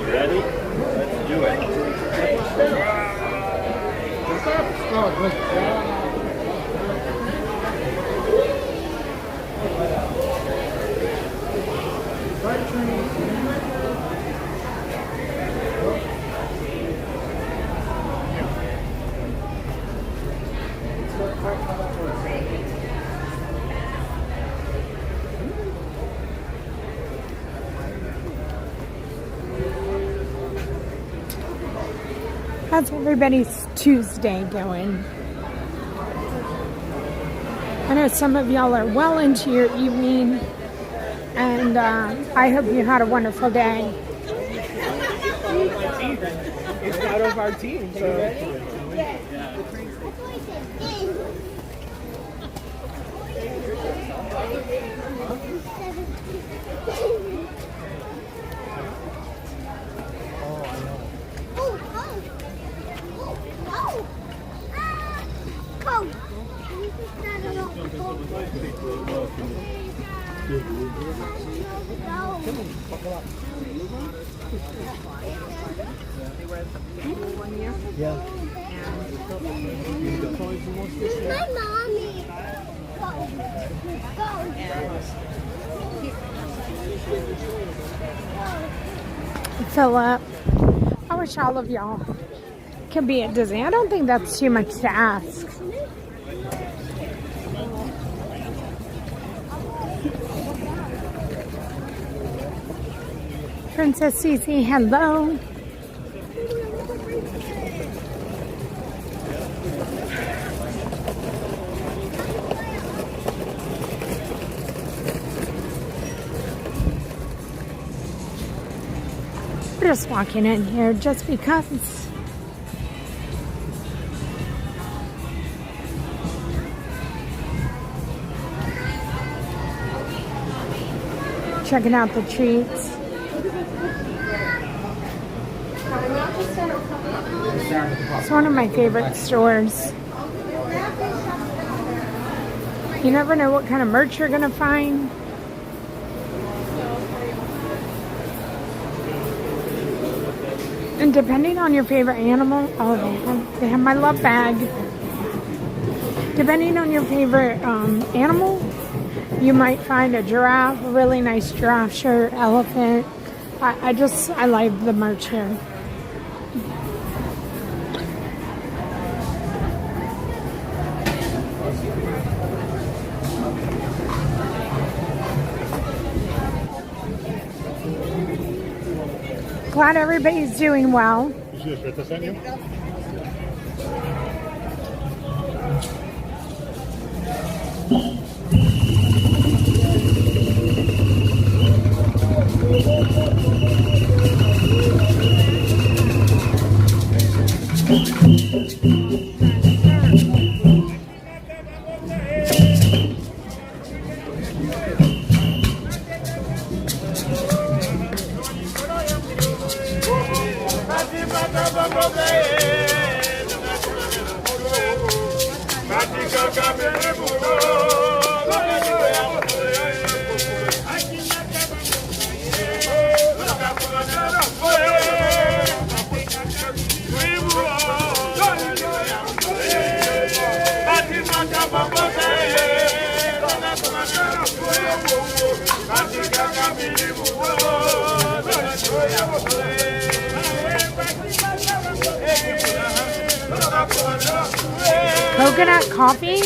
Ready? Let's do it. How's everybody's Tuesday going? I know some of y'all are well into your evening, and I hope you had a wonderful day. It's out of our team, so. Yeah. My mommy. Philip, I wish all of y'all could be at Disney. I don't think that's too much to ask. Princess Cece, hello. We're just walking in here just because. Checking out the treats. It's one of my favorite stores. You never know what kind of merch you're gonna find. And depending on your favorite animal, oh, they have my love bag. Depending on your favorite animal, you might find a giraffe, a really nice giraffe shirt, elephant. I like the merch here. Glad everybody's doing well. Coconut coffee?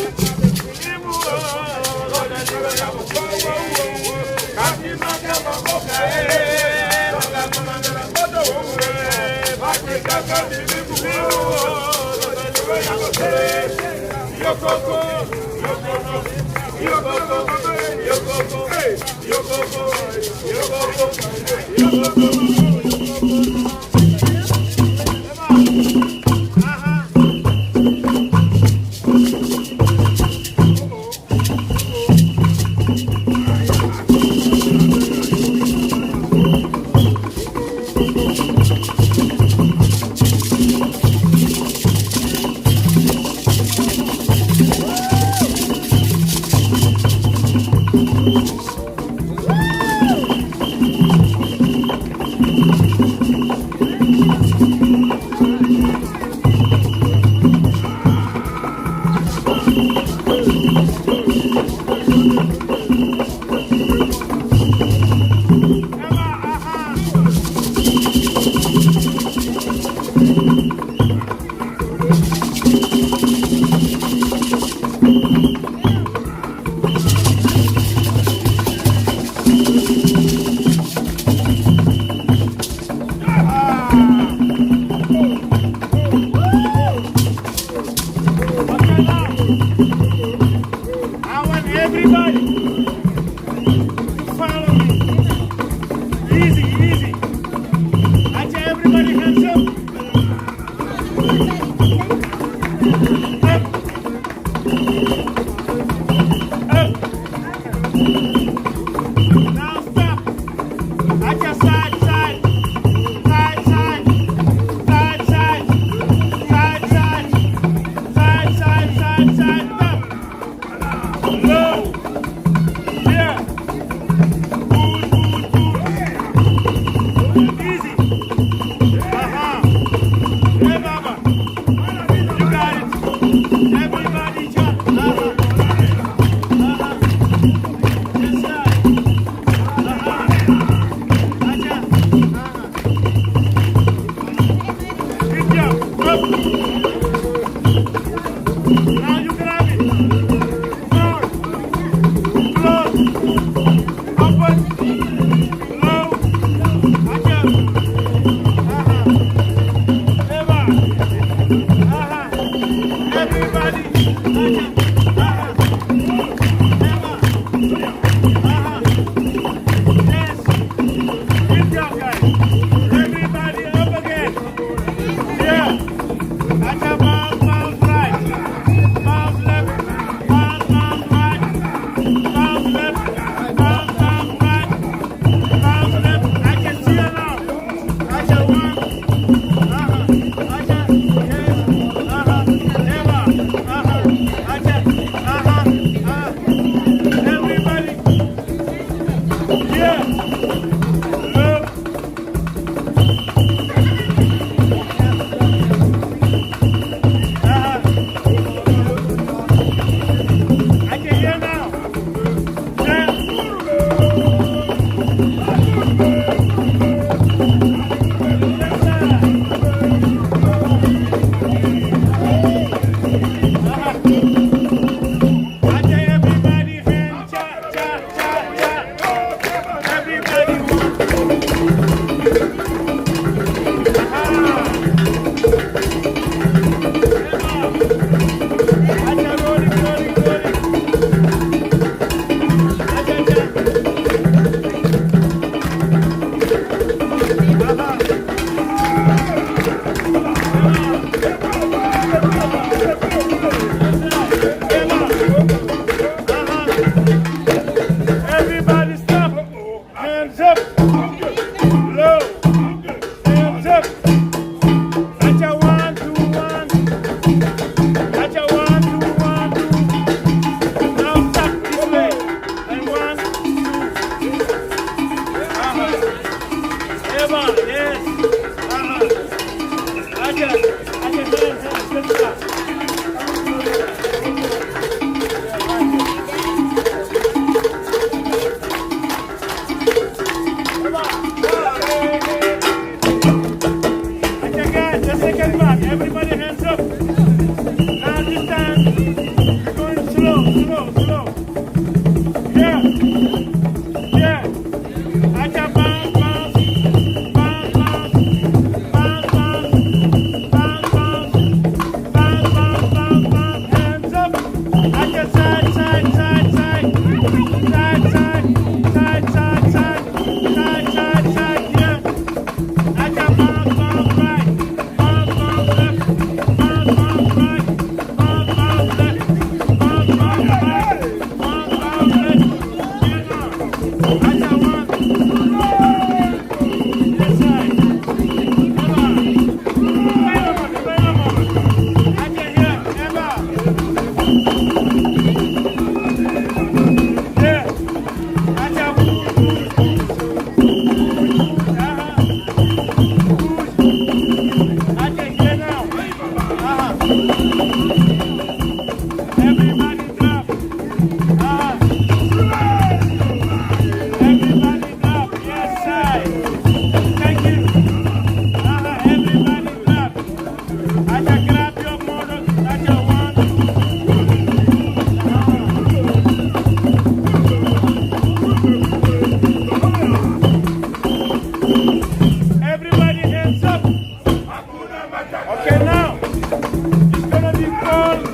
Okay, now it's gonna be called.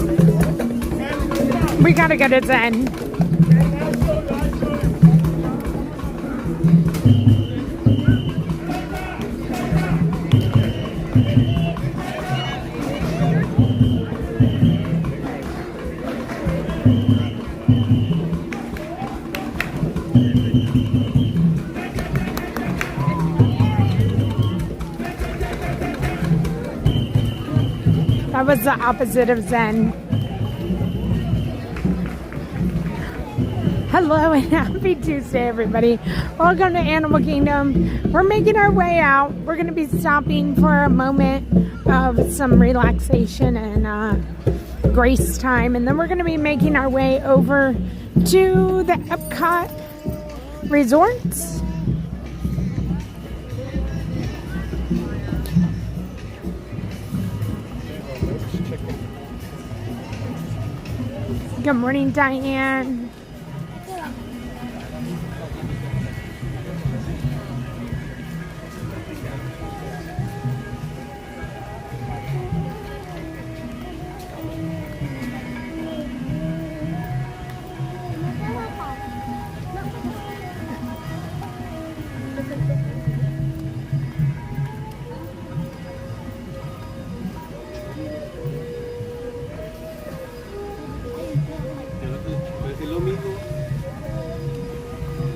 We gotta go to Zen. That was the opposite of Zen. Hello and happy Tuesday, everybody. Welcome to Animal Kingdom. We're making our way out. We're going to be stopping for a moment of some relaxation and grace time. And then we're going to be making our way over to the Epcot resorts. Good morning, Diane.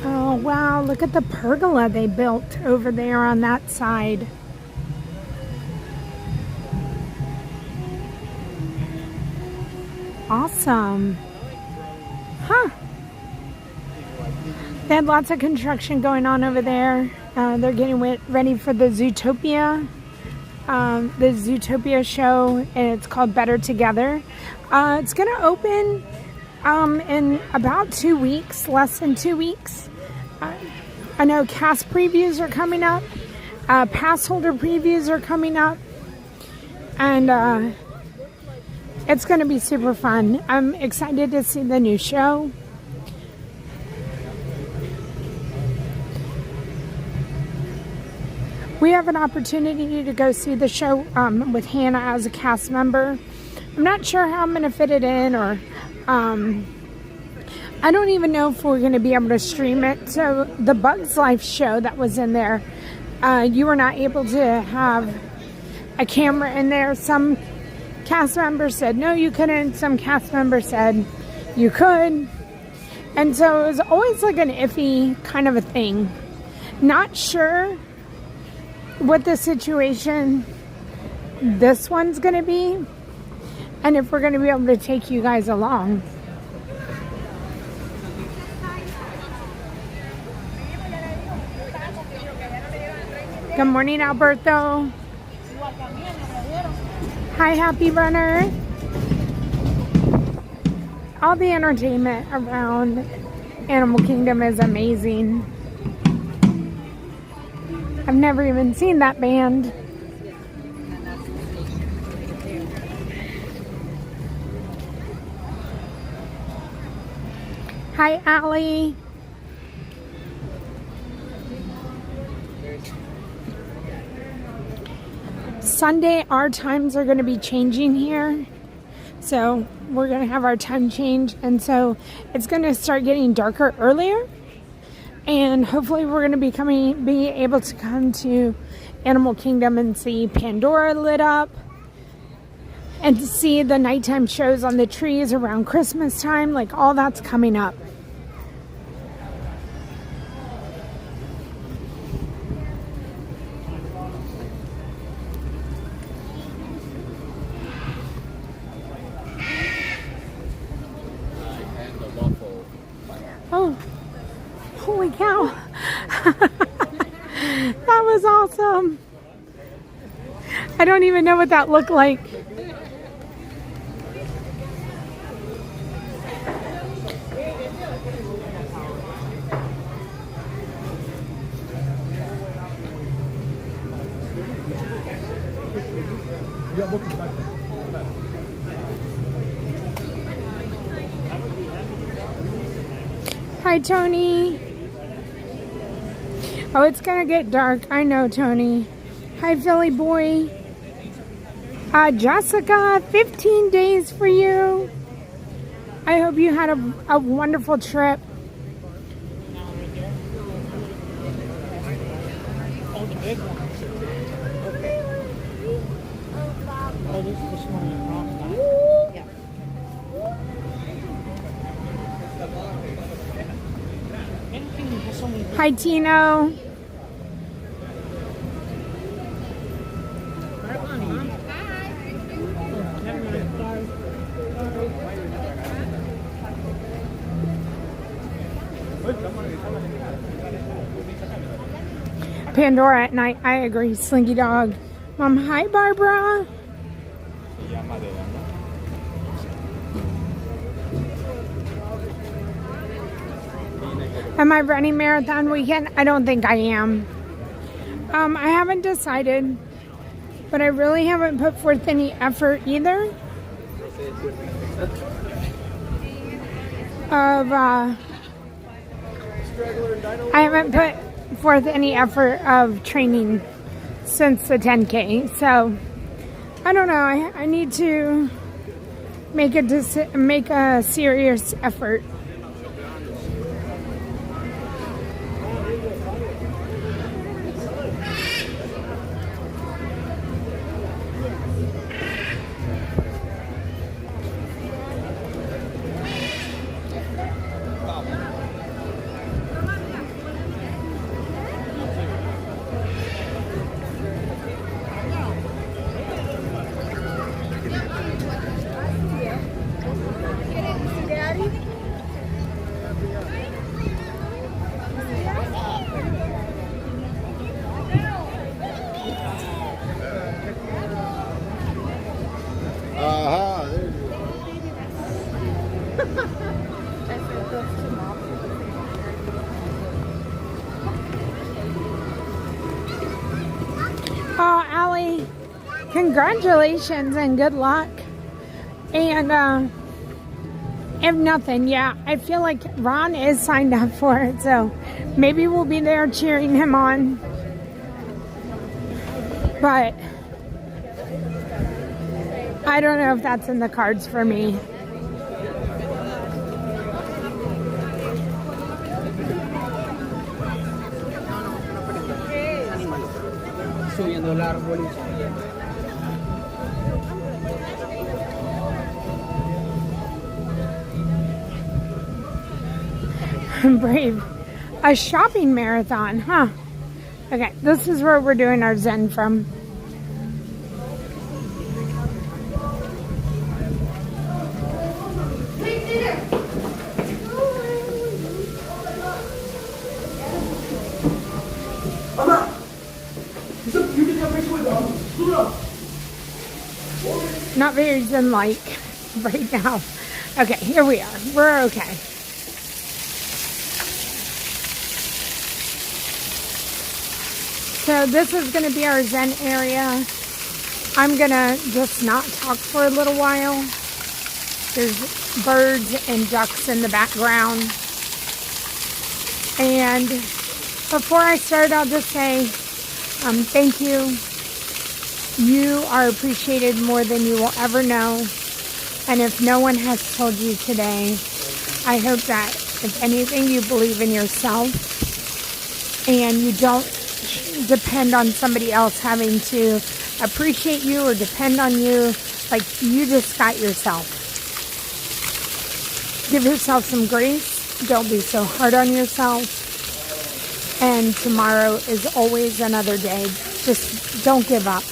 Oh wow, look at the pergola they built over there on that side. Awesome. Huh. They had lots of construction going on over there. They're getting ready for the Zootopia. The Zootopia show, and it's called Better Together. It's going to open in about 2 weeks, less than 2 weeks. I know cast previews are coming up. Pass holder previews are coming up. And it's going to be super fun. I'm excited to see the new show. We have an opportunity to go see the show with Hannah as a cast member. I'm not sure how I'm going to fit it in, or I don't even know if we're going to be able to stream it. So the Bugs Life show that was in there, you were not able to have a camera in there. Some cast members said no, you couldn't. Some cast members said you could. And so it was always like an iffy kind of a thing. Not sure what the situation this one's going to be, and if we're going to be able to take you guys along. Good morning, Alberto. Hi, Happy Runner. All the entertainment around Animal Kingdom is amazing. I've never even seen that band. Hi, Allie. Sunday, our times are going to be changing here. So we're going to have our time change. And so it's going to start getting darker earlier. And hopefully we're going to be able to come to Animal Kingdom and see Pandora lit up. And to see the nighttime shows on the trees around Christmas time. Like, all that's coming up. Oh, holy cow. That was awesome. I don't even know what that looked like. Hi, Tony. Oh, it's gonna get dark. I know, Tony. Hi, Philly boy. Jessica, 15 days for you. I hope you had a wonderful trip. Oh, the big one. Oh, this is the small one. Yeah. Hi, Tino. Pandora at night. I agree. Slinky dog. Mom, hi, Barbara. Am I running marathon weekend? I don't think I am. I haven't decided, but I really haven't put forth any effort either. I haven't put forth any effort of training since the 10K, so I don't know. I need to make a serious effort. Oh, Allie, congratulations and good luck. And if nothing, yeah, I feel like Ron is signed up for it, so maybe we'll be there cheering him on. But I don't know if that's in the cards for me. Subiendo el árbol. Brave. A shopping marathon, huh? Okay, this is where we're doing our Zen from. Not very Zen-like right now. Okay, here we are. We're okay. So this is going to be our Zen area. I'm going to just not talk for a little while. There's birds and ducks in the background. And before I start, I'll just say thank you. You are appreciated more than you will ever know. And if no one has told you today, I hope that if anything, you believe in yourself and you don't depend on somebody else having to appreciate you or depend on you. Like, you just got yourself. Give yourself some grace. Don't be so hard on yourself. And tomorrow is always another day. Just don't give up.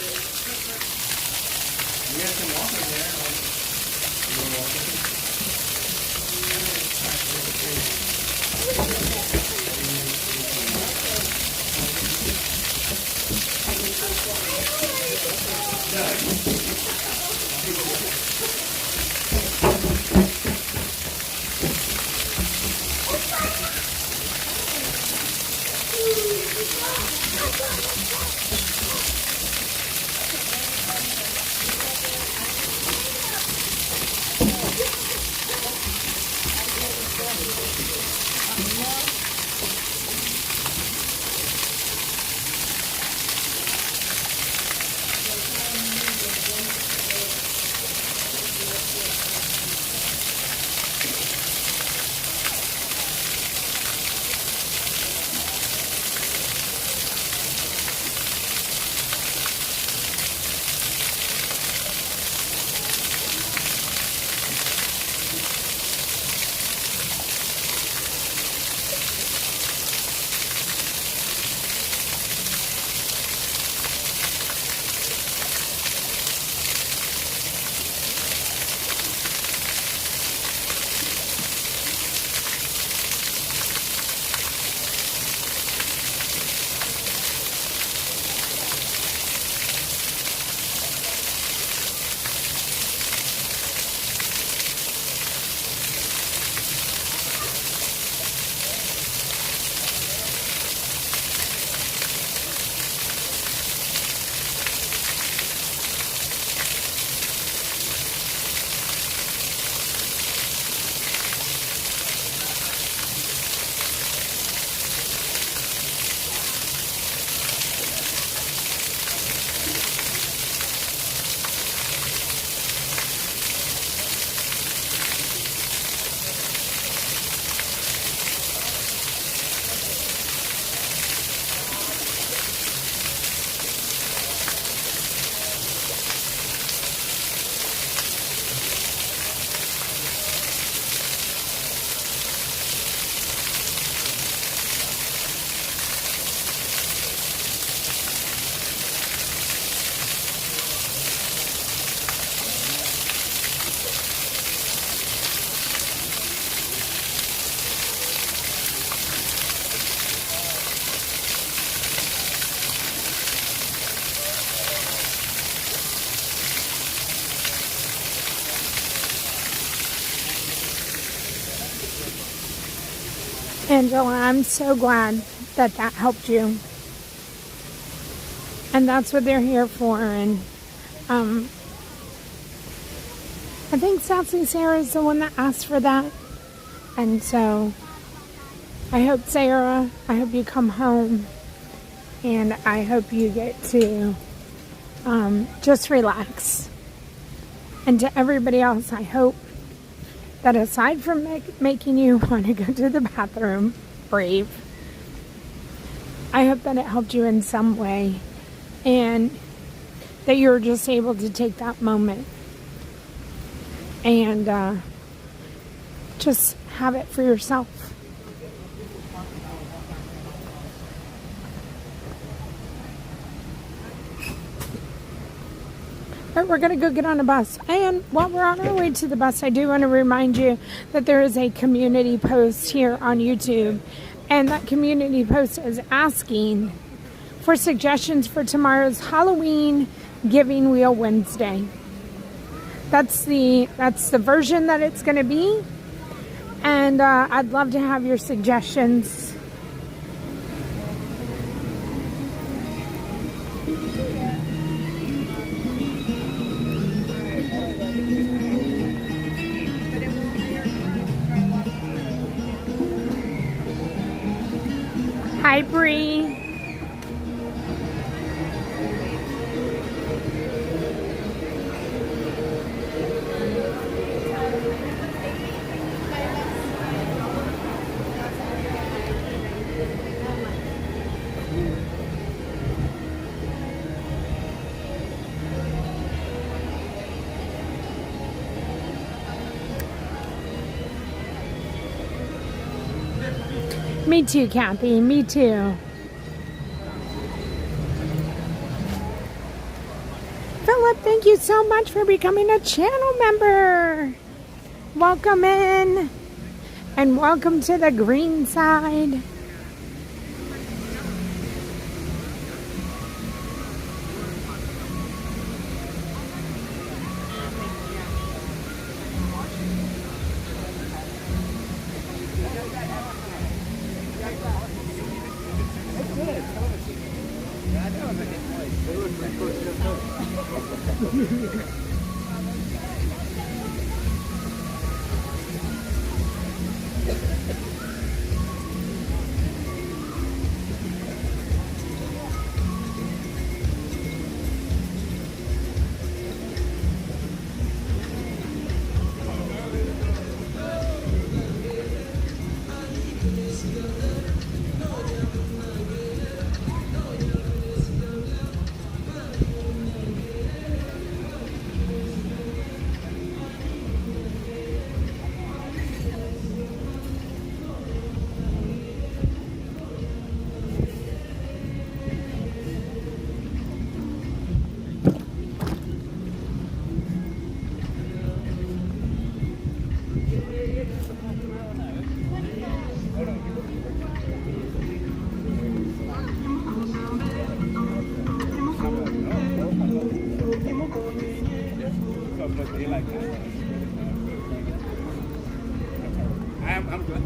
Angela, I'm so glad that that helped you. And that's what they're here for. And I think Sassy Sarah is the one that asked for that. And so I hope, Sarah, I hope you come home. And I hope you get to just relax. And to everybody else, I hope that aside from making you want to go to the bathroom, brave, I hope that it helped you in some way. And that you were just able to take that moment and just have it for yourself. But we're going to go get on a bus. And while we're on our way to the bus, I do want to remind you that there is a community post here on YouTube. And that community post is asking for suggestions for tomorrow's Halloween Giving Wheel Wednesday. That's the version that it's going to be. And I'd love to have your suggestions. Hi, Bree. Me too, Kathy. Me too. Philip, thank you so much for becoming a channel member. Welcome in. And welcome to the green side.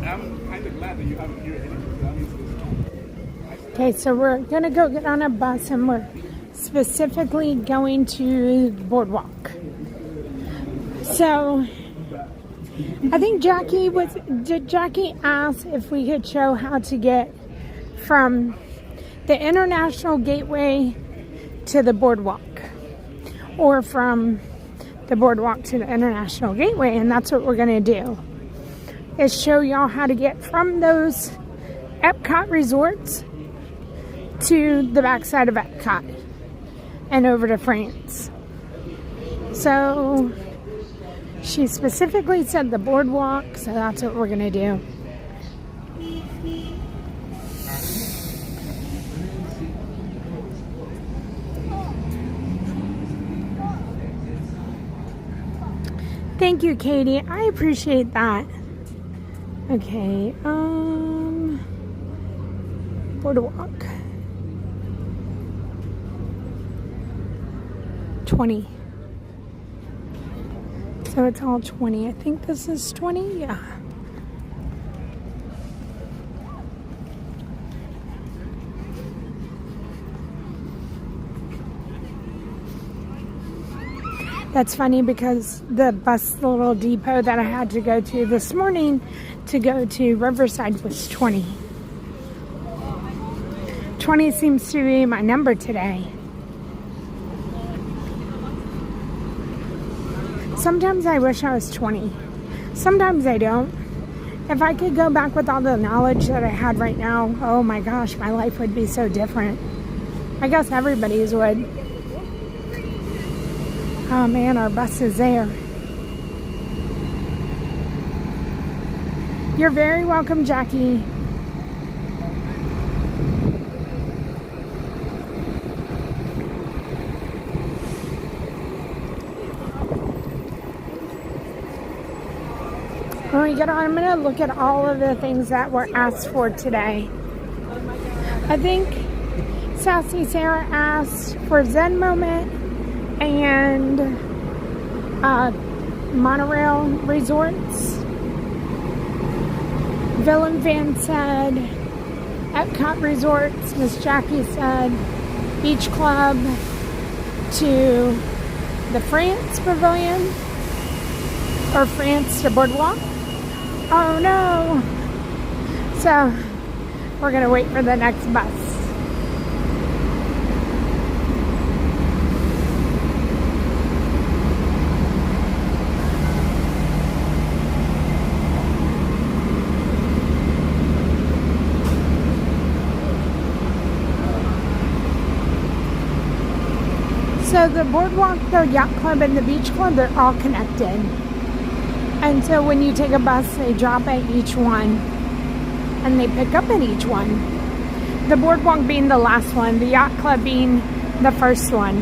I'm kind of glad that you haven't heard anything. Okay, so we're going to go get on a bus and we're specifically going to Boardwalk. So, I think did Jackie ask if we could show how to get from the International Gateway to the Boardwalk, or from the Boardwalk to the International Gateway, and that's what we're going to do, is show y'all how to get from those Epcot resorts to the backside of Epcot and over to France. So she specifically said the Boardwalk, so that's what we're going to do. Thank you, Katie. I appreciate that. Okay, Boardwalk. 20. So it's all 20. I think this is 20, yeah. That's funny because the little depot that I had to go to this morning to go to Riverside was 20. 20 seems to be my number today. Sometimes I wish I was 20. Sometimes I don't. If I could go back with all the knowledge that I had right now, oh my gosh, my life would be so different. I guess everybody's would. Oh man, our bus is there. You're very welcome, Jackie. When we get on, I'm going to look at all of the things that were asked for today. I think Sassy Sarah asked for Zen Moment and monorail resorts. Villain Van said Epcot resorts. Miss Jackie said Beach Club to the France Pavilion or France to Boardwalk. Oh no! So we're gonna wait for the next bus. So the Boardwalk, the Yacht Club, and the Beach Club, they're all connected. And so when you take a bus, they drop at each one and they pick up at each one. The Boardwalk being the last one, the Yacht Club being the first one.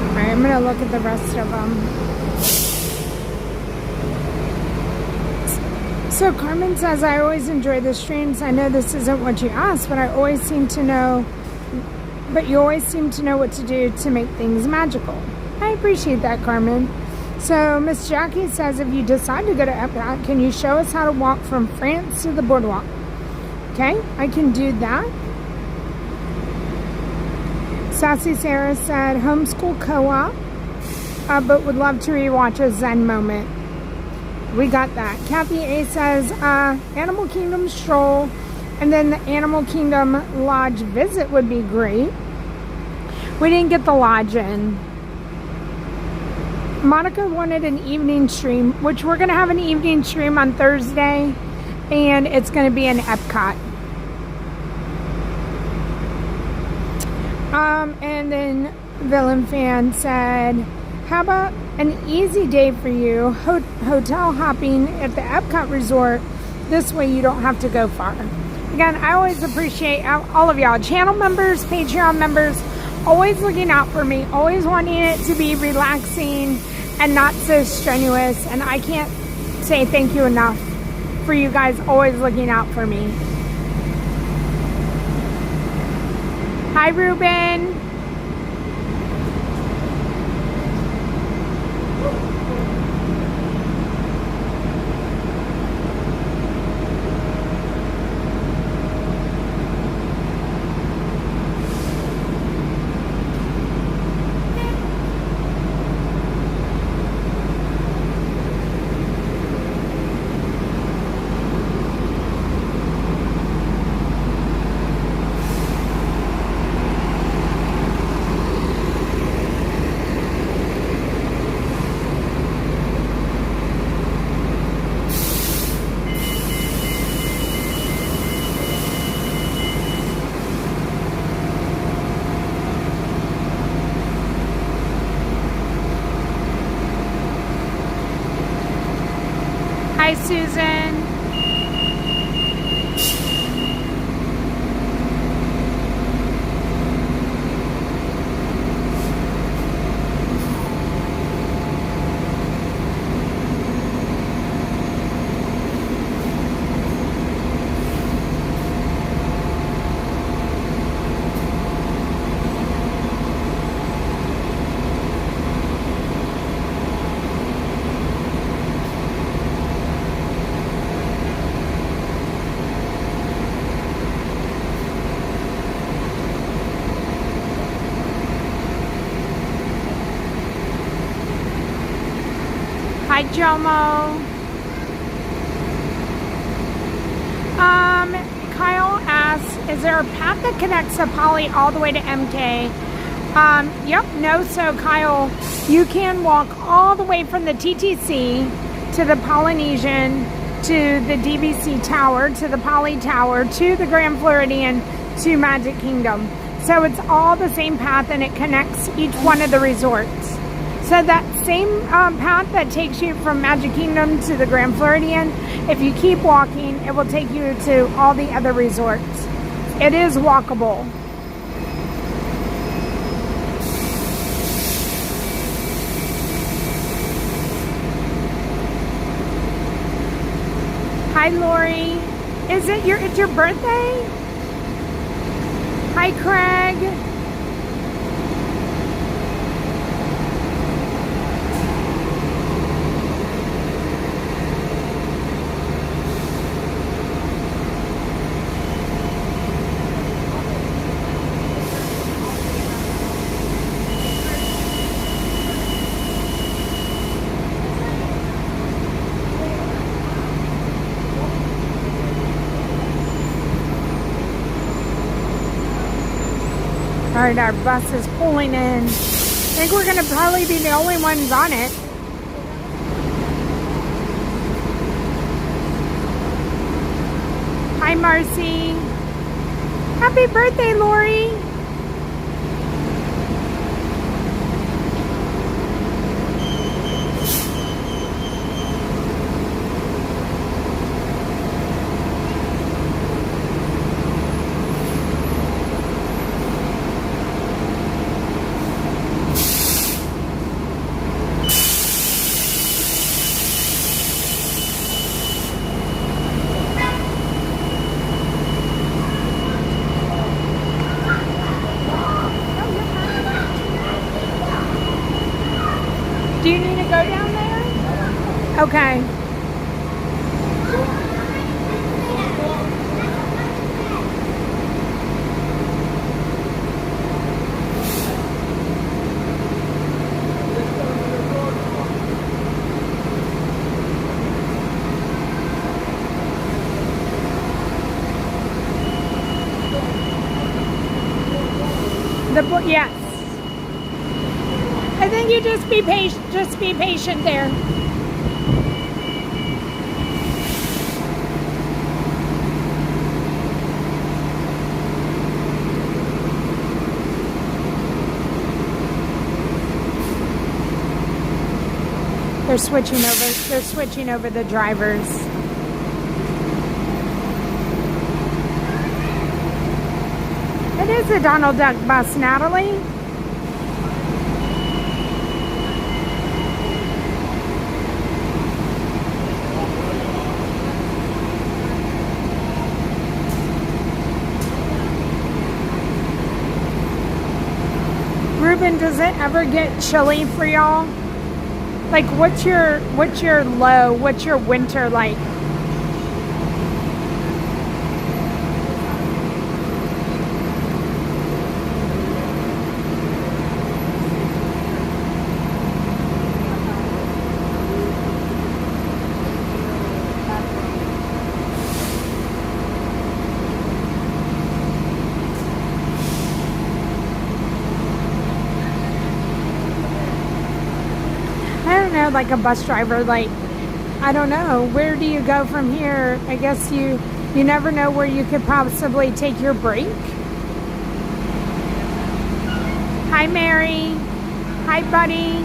All right, I'm gonna look at the rest of them. So Carmen says, I always enjoy the streams. I know this isn't what you asked, but you always seem to know what to do to make things magical. I appreciate that, Carmen. So Miss Jackie says, if you decide to go to Epcot, can you show us how to walk from France to the Boardwalk? Okay, I can do that. Sassy Sarah said, homeschool co-op, but would love to rewatch a Zen Moment. We got that. Kathy A says, Animal Kingdom stroll, and then the Animal Kingdom Lodge visit would be great. We didn't get the lodge in. Monica wanted an evening stream, which we're going to have an evening stream on Thursday, and it's going to be in Epcot. And then Villain Fan said, how about an easy day for you, hotel hopping at the Epcot Resort. This way you don't have to go far. Again, I always appreciate all of y'all, channel members, Patreon members, always looking out for me, always wanting it to be relaxing and not so strenuous. And I can't say thank you enough for you guys always looking out for me. Hi, Ruben. Hi, Susan. Jomo. Kyle asks, is there a path that connects to Poly all the way to MK? Yep, no. So Kyle, you can walk all the way from the TTC to the Polynesian, to the DVC Tower, to the Poly Tower, to the Grand Floridian, to Magic Kingdom. So it's all the same path, and it connects each one of the resorts. So that same path that takes you from Magic Kingdom to the Grand Floridian, if you keep walking, it will take you to all the other resorts. It is walkable. Hi, Lori. It's your birthday? Hi, Craig. All right, our bus is pulling in. I think we're going to probably be the only ones on it. Hi, Marcy. Happy birthday, Lori. Do you need to go down there? Okay. Yes. I think you just be patient there. They're switching over the drivers. It is a Donald Duck bus, Natalie. Ruben, does it ever get chilly for y'all? Like, what's your low? What's your winter like? Like a bus driver, like, I don't know, where do you go from here? I guess you never know where you could possibly take your break. Hi, Mary. Hi, buddy.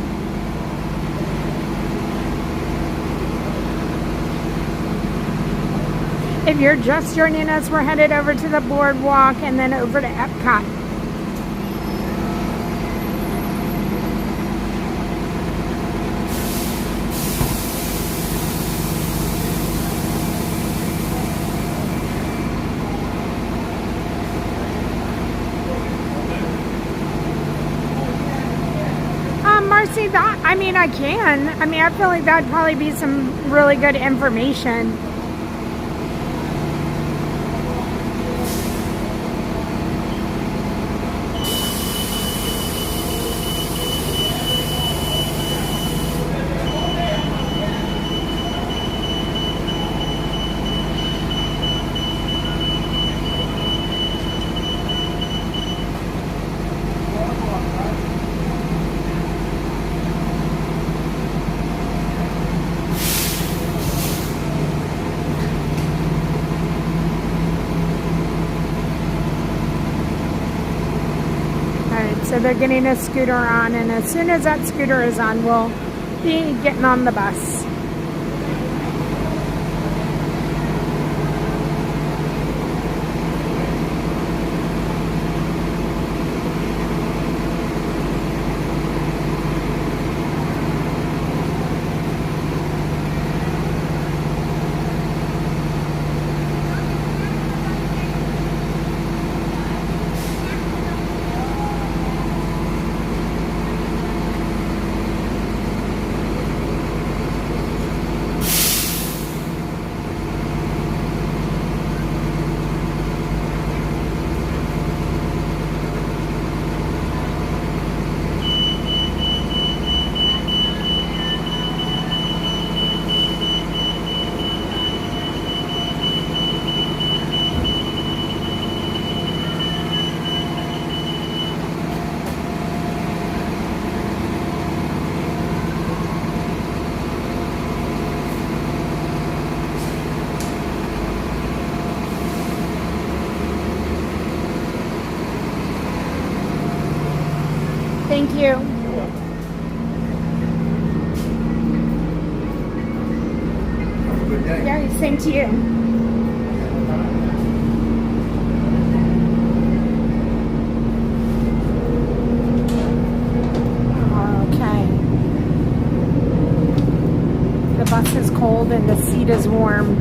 If you're just joining us, we're headed over to the Boardwalk and then over to Epcot. Marcy, that, I mean, I can. I mean, I feel like that'd probably be some really good information. So they're getting a scooter on, and as soon as that scooter is on, we'll be getting on the bus. Thank you. Yeah, same to you. Okay. The bus is cold and the seat is warm.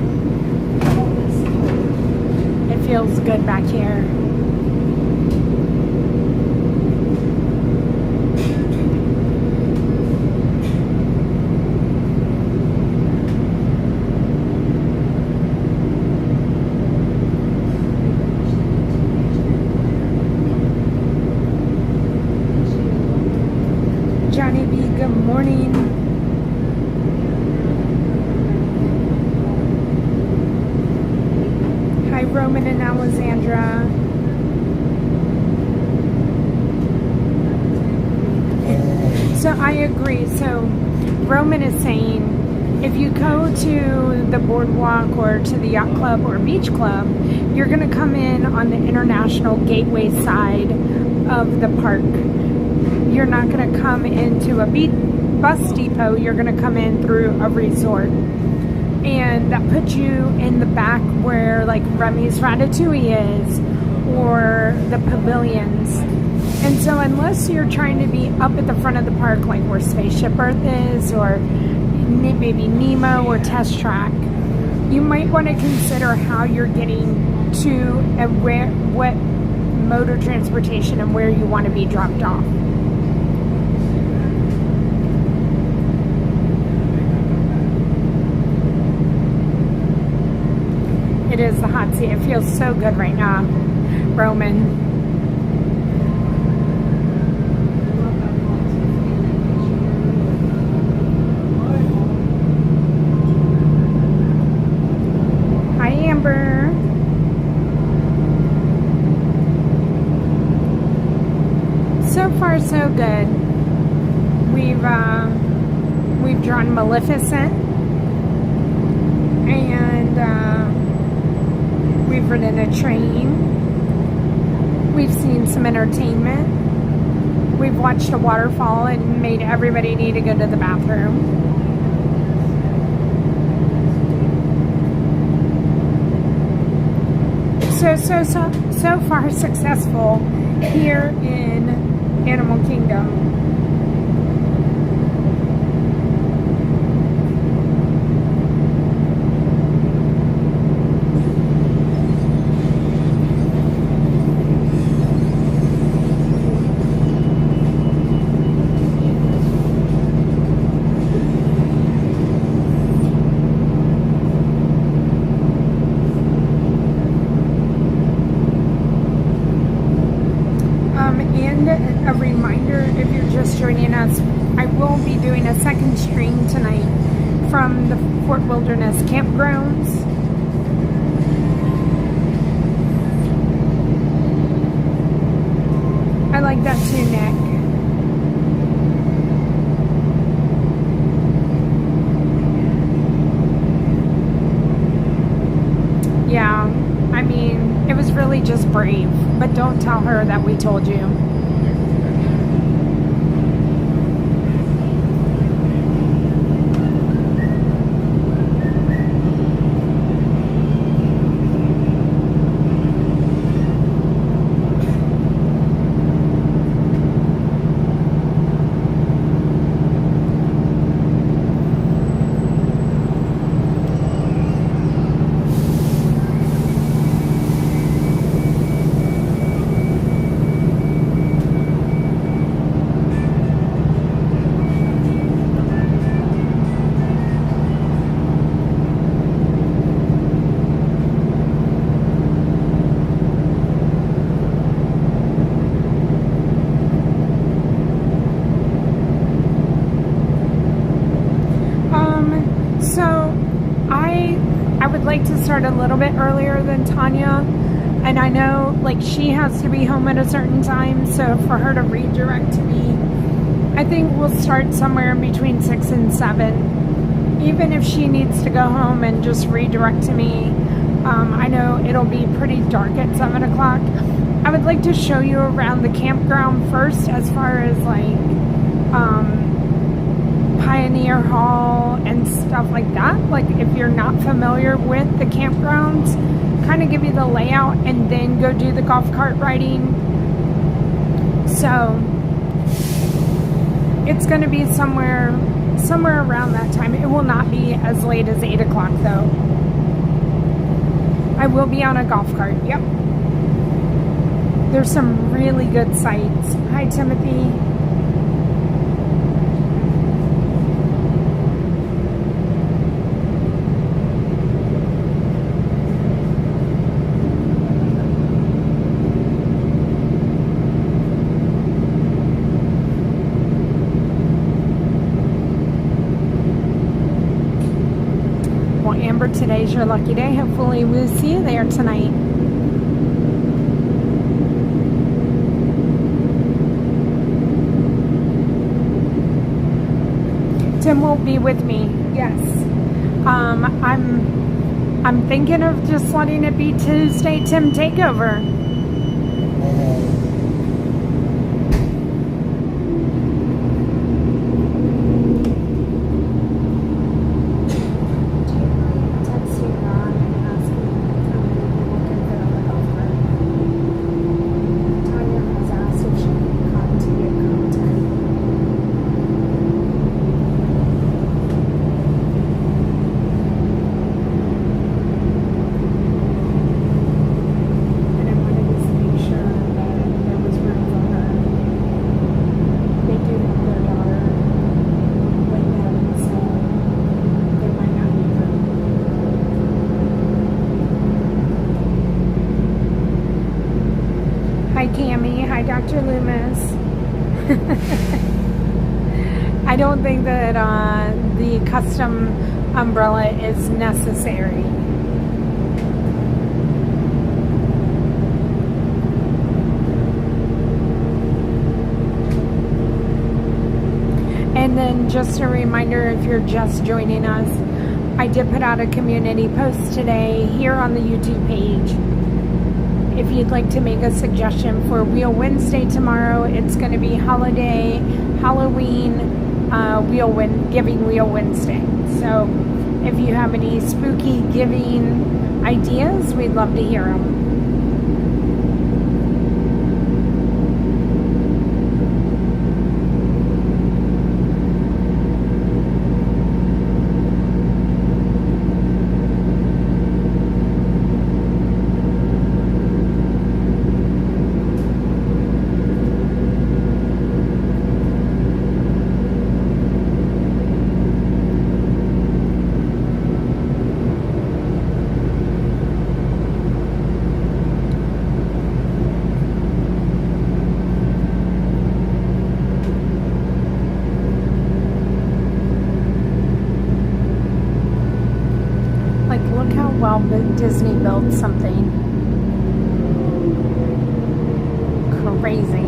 It feels good back here. Johnny B, good morning. Hi, Roman and Alexandra. So I agree. So Roman is saying if you go to the Boardwalk or to the Yacht Club or Beach Club, you're going to come in on the international gateway side of the park. You're not going to come into a bus depot. You're going to come in through a resort. And that puts you in the back where like Remy's Ratatouille is or the Pavilions. And so unless you're trying to be up at the front of the park like where Spaceship Earth is or maybe Nemo or Test Track, you might want to consider how you're getting to what mode of transportation and where you want to be dropped off. It is the hot seat. It feels so good right now, Roman. Hi, Amber. So far, so good. We've drawn Maleficent, and we've ridden a train. We've seen some entertainment. We've watched a waterfall and made everybody need to go to the bathroom. So far successful here in Animal Kingdom. And a reminder, if you're just joining us, I will be doing a second stream tonight from the Fort Wilderness campgrounds. I like that too, Nick. Yeah, I mean, it was really just brave, but don't tell her that we told you. I would like to start a little bit earlier than Tanya, and I know like she has to be home at a certain time, so for her to redirect to me, I think we'll start somewhere in between 6 and 7. Even if she needs to go home and just redirect to me, I know it'll be pretty dark at 7 o'clock. I would like to show you around the campground first, as far as like Pioneer Hall and stuff like that. Like if you're not familiar with the campgrounds, kind of give you the layout and then go do the golf cart riding. So it's going to be somewhere around that time. It will not be as late as 8 o'clock though. I will be on a golf cart. Yep. There's some really good sights. Hi, Timothy. Amber, today's your lucky day. Hopefully we'll see you there tonight. Tim will be with me. Yes. I'm thinking of just letting it be Tuesday Tim takeover. Dr. Loomis. I don't think that the custom umbrella is necessary. And then just a reminder, if you're just joining us, I did put out a community post today here on the YouTube page. If you'd like to make a suggestion for Wheel Wednesday tomorrow, it's going to be holiday, Halloween, giving Wheel Wednesday. So if you have any spooky giving ideas, we'd love to hear them. Disney built something crazy.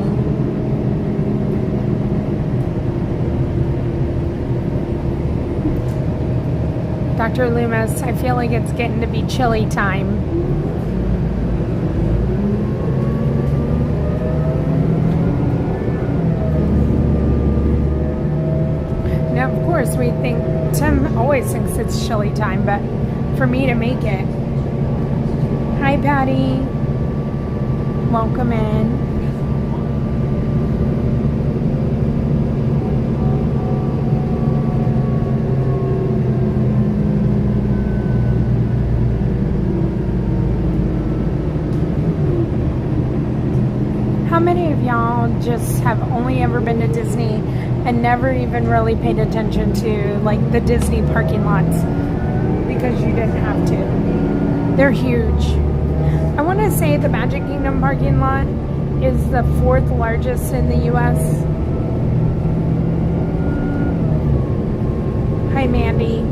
Dr. Loomis, I feel like it's getting to be chilly time. Now, of course, we think, Tim always thinks it's chilly time, but for me to make it. Hi, Patty. Welcome in. How many of y'all just have only ever been to Disney and never even really paid attention to like the Disney parking lots because you didn't have to? They're huge. I want to say the Magic Kingdom parking lot is the 4th largest in the US. Hi, Mandy.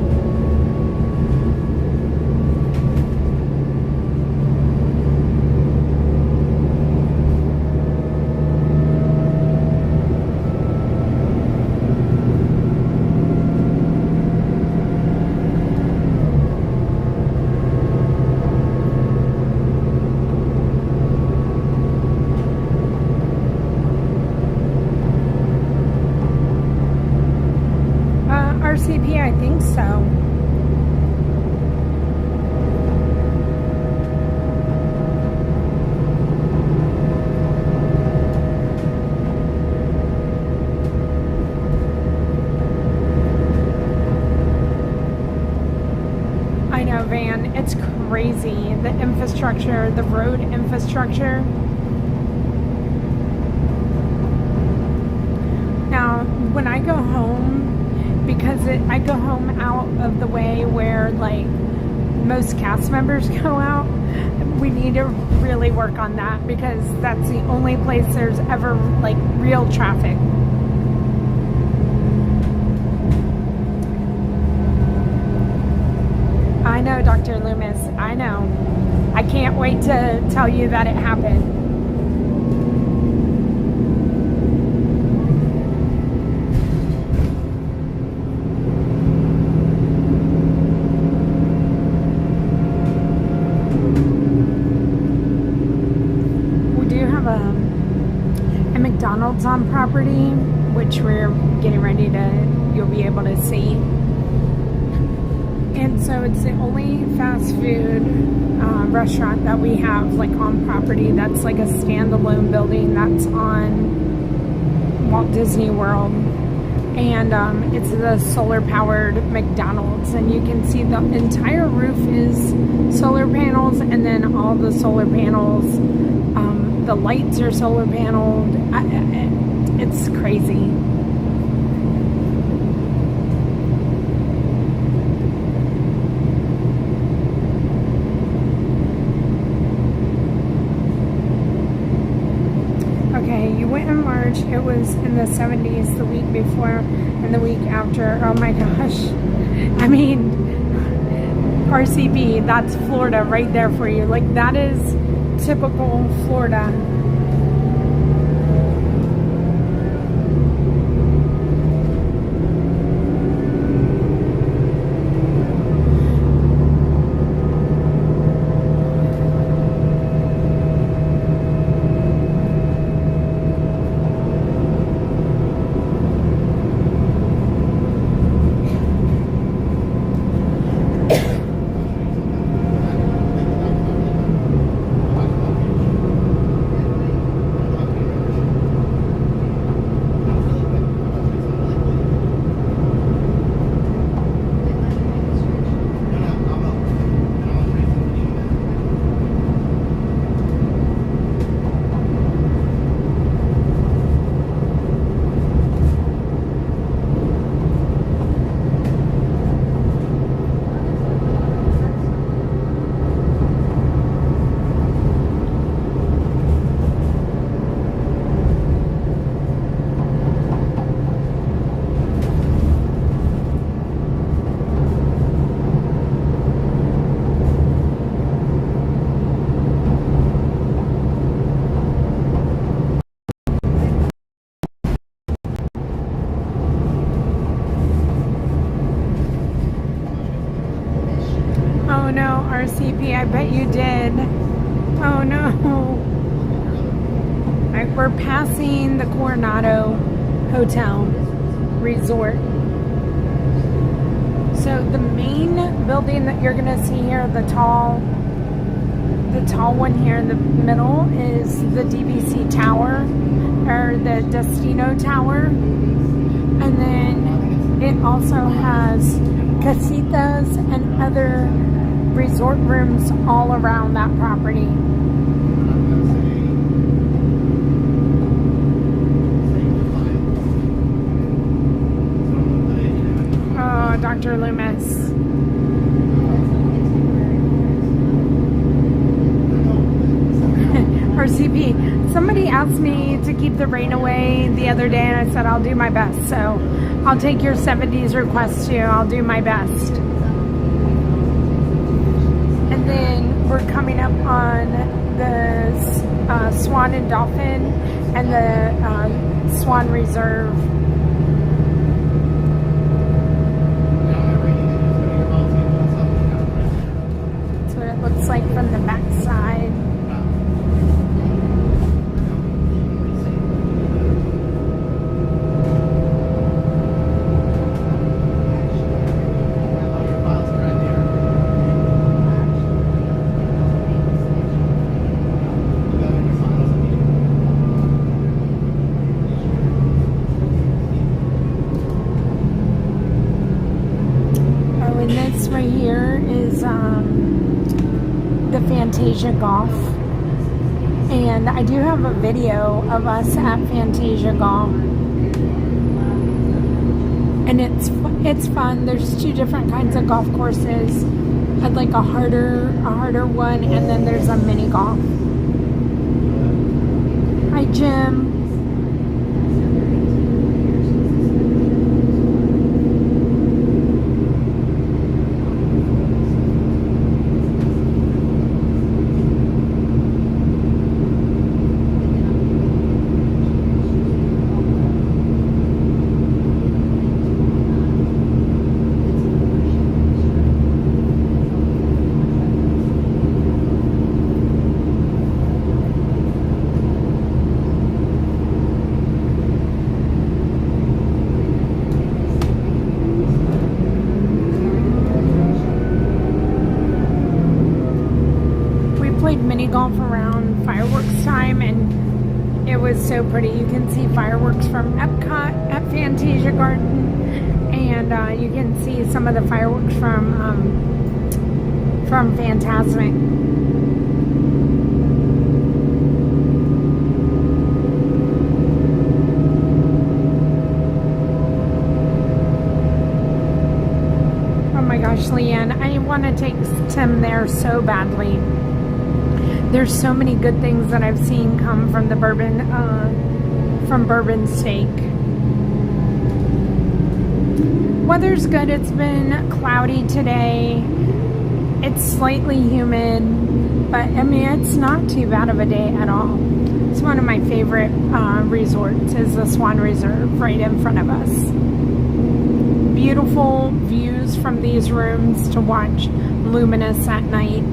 van. It's crazy. The infrastructure, the road infrastructure. Now, when I go home, because I go home out of the way where like most cast members go out, we need to really work on that, because that's the only place there's ever like real traffic. I know, Dr. Loomis, I know. I can't wait to tell you that it happened. A McDonald's on property, which we're getting ready to, you'll be able to see. And so it's the only fast food restaurant that we have like on property that's like a standalone building that's on Walt Disney World. And it's the solar powered McDonald's, and you can see the entire roof is solar panels, and then all the solar panels, the lights are solar paneled. It's crazy. Okay, you went in March. It was in the 70s the week before, and the week after. Oh my gosh. I mean, RCB, that's Florida right there for you. Like, that is typical Florida. Oh no, RCP, I bet you did. Oh no. We're passing the Coronado Hotel Resort. So the main building that you're gonna see here, the tall one here in the middle, is the DVC Tower, or the Destino Tower. And then it also has casitas and other resort rooms all around that property. Oh, Dr. Loomis. RCP, somebody asked me to keep the rain away the other day, and I said I'll do my best. So I'll take your 70s request too. I'll do my best. And then we're coming up on the Swan and Dolphin and the Swan Reserve. That's what it looks like from the back side. the Fantasia Golf. And I do have a video of us at Fantasia Golf. And it's fun. There's two different kinds of golf courses. I'd like a harder one, and then there's a mini golf. Hi, Jim. Golf around fireworks time, and it was so pretty. You can see fireworks from Epcot at Fantasia Garden, and you can see some of the fireworks from Fantasmic. Oh my gosh, Leanne, I want to take Tim there so badly. There's so many good things that I've seen come from the Bourbon Steak. Weather's good. It's been cloudy today. It's slightly humid, but I mean, it's not too bad of a day at all. It's one of my favorite resorts is the Swan Reserve right in front of us. Beautiful views from these rooms to watch Luminous at night.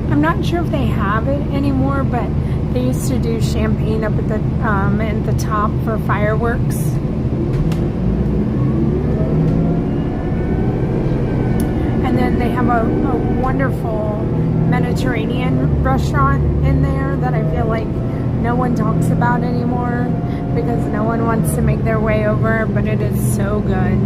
I'm not sure if they have it anymore, but they used to do champagne up at the top for fireworks. And then they have a wonderful Mediterranean restaurant in there that I feel like no one talks about anymore because no one wants to make their way over, but it is so good.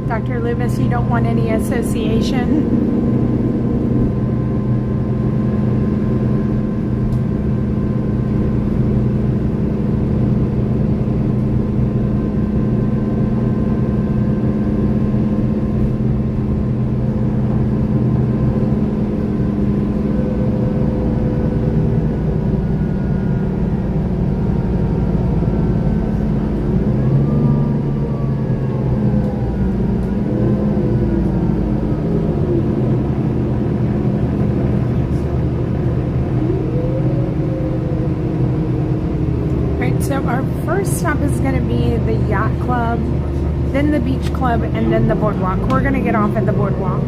Dr. Loomis, you don't want any association? So our first stop is going to be the Yacht Club, then the Beach Club, and then the Boardwalk. We're going to get off at the Boardwalk.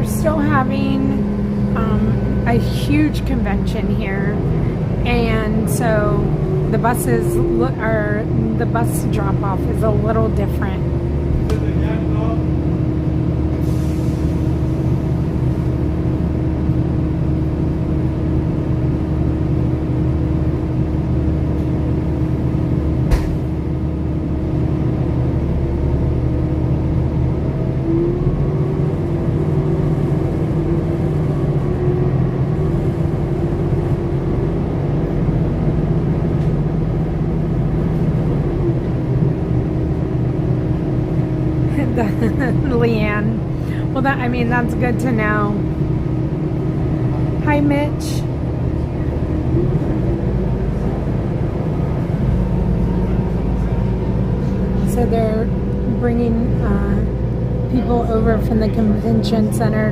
Still having a huge convention here, and so the buses or the bus drop off is a little different. Leanne. Well, that's good to know. Hi, Mitch. So they're bringing people over from the convention center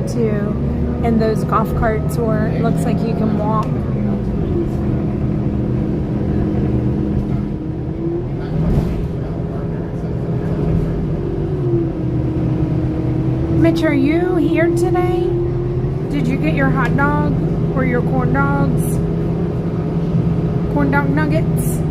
in those golf carts, or it looks like you can walk. Mitch, are you here today? Did you get your hot dog or your corn dogs? Corn dog nuggets?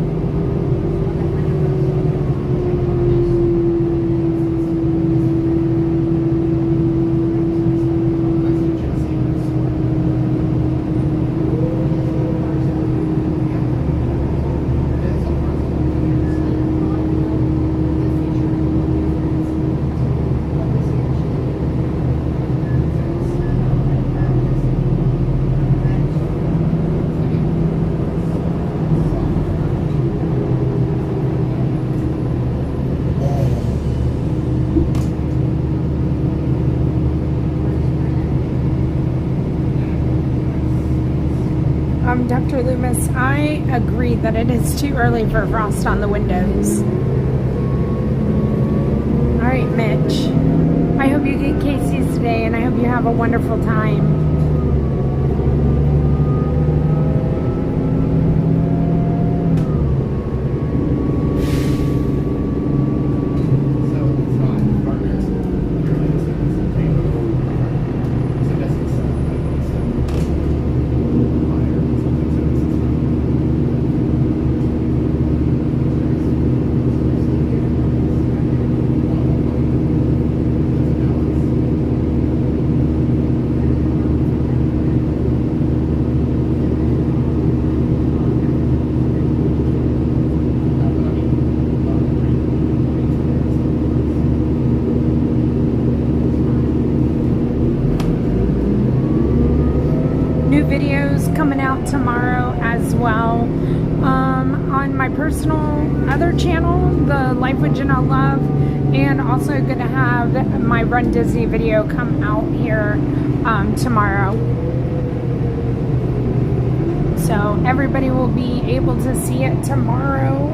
Dr. Loomis, I agree that it is too early for frost on the windows. All right, Mitch. I hope you get Casey's today, and I hope you have a wonderful time. Tomorrow as well on my personal other channel, the Life with Janel Love, and also going to have my Run Disney video come out here tomorrow, so everybody will be able to see it tomorrow.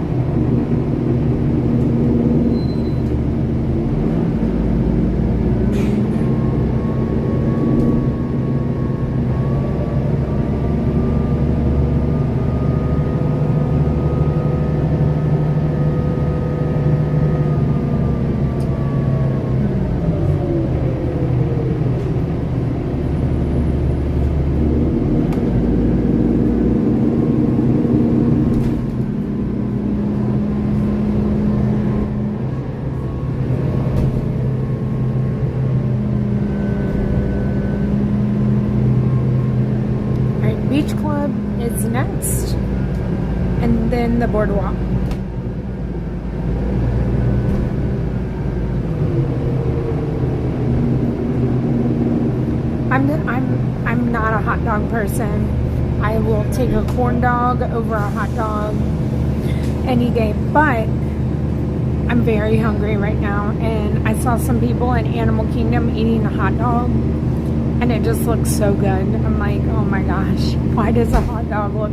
Beach Club is next, and then the Boardwalk. I'm not a hot dog person. I will take a corn dog over a hot dog any day, but I'm very hungry right now, and I saw some people in Animal Kingdom eating a hot dog, and it just looks so good. I'm like, oh my gosh, why does a hot dog look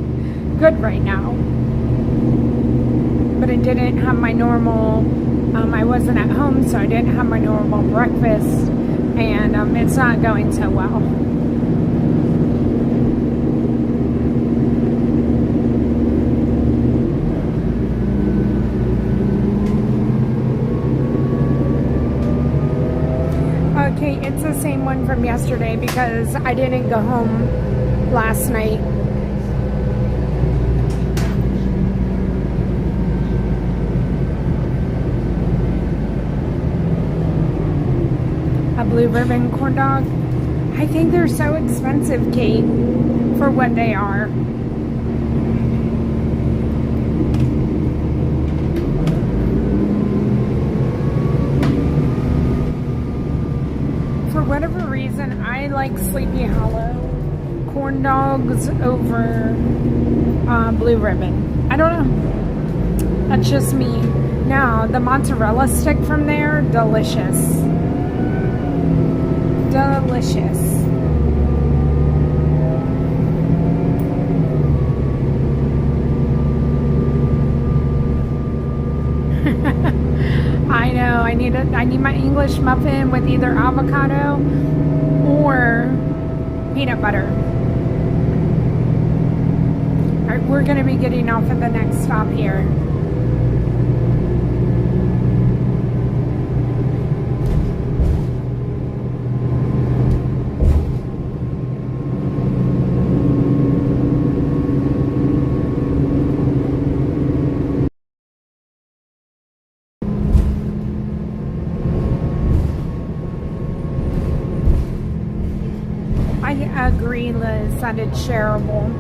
good right now? But I didn't have my normal, I wasn't at home, so I didn't have my normal breakfast, and it's not going so well. Okay, it's the same one from yesterday because I didn't go home last night. blue ribbon corn dog. I think they're so expensive, Kate, for what they are. For whatever reason, I like Sleepy Hollow corn dogs over blue ribbon. I don't know. That's just me. Now, the mozzarella stick from there, delicious. Delicious. I know. I need my English muffin with either avocado or peanut butter. All right, we're going to be getting off at the next stop here. I agree, Liz, that it's shareable.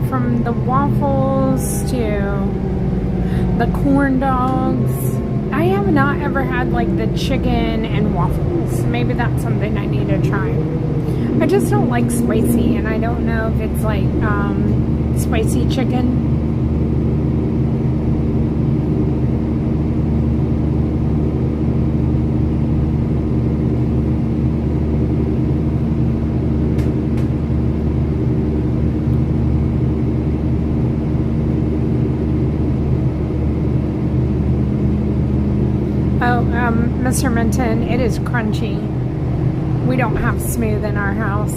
From the waffles to the corn dogs. I have not ever had like the chicken and waffles. Maybe that's something I need to try. I just don't like spicy, and I don't know if it's like spicy chicken. Mr. Minton, it is crunchy. We don't have smooth in our house.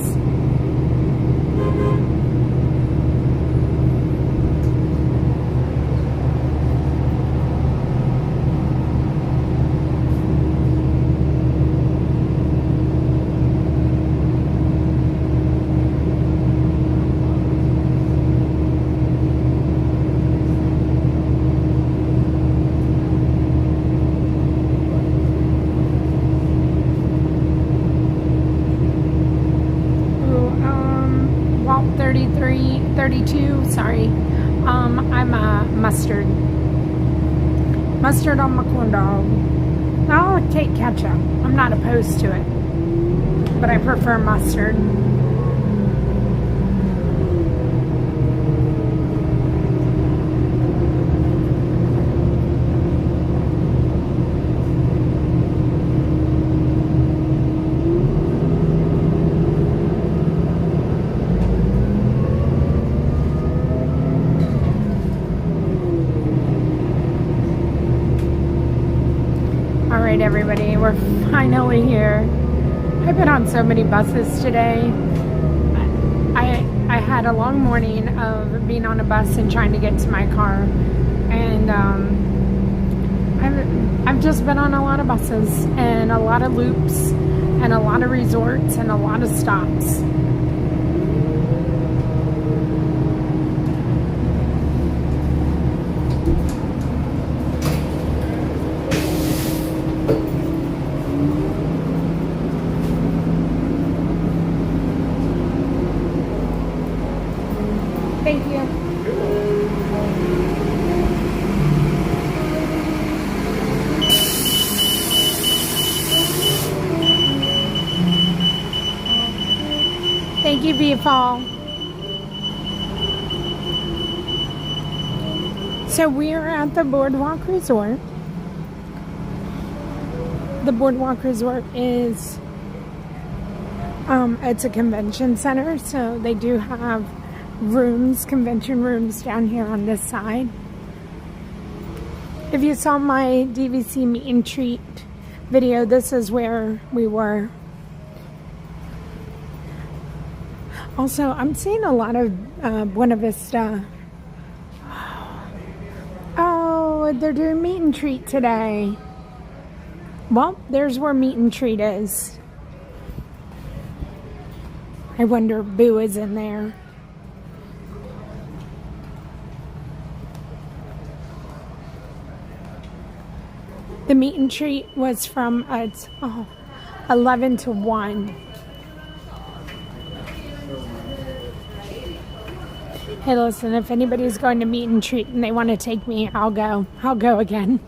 Walt 32, sorry. I'm mustard. Mustard on my corn dog. I'll take ketchup. I'm not opposed to it, but I prefer mustard. Alright everybody, we're finally here. I've been on so many buses today. I had a long morning of being on a bus and trying to get to my car, and I've just been on a lot of buses and a lot of loops and a lot of resorts and a lot of stops. Thank you. Thank you, Beautiful. So we are at the Boardwalk Resort. The Boardwalk Resort is, it's a convention center, so they do have rooms, convention rooms down here on this side. If you saw my DVC meet and treat video, this is where we were. Also, I'm seeing a lot of Buena Vista. Oh, they're doing meet and treat today. Well, there's where meet and treat is. I wonder if Boo is in there. The meet and treat was from 11 to 1. Hey, listen, if anybody's going to meet and treat and they want to take me, I'll go. I'll go again.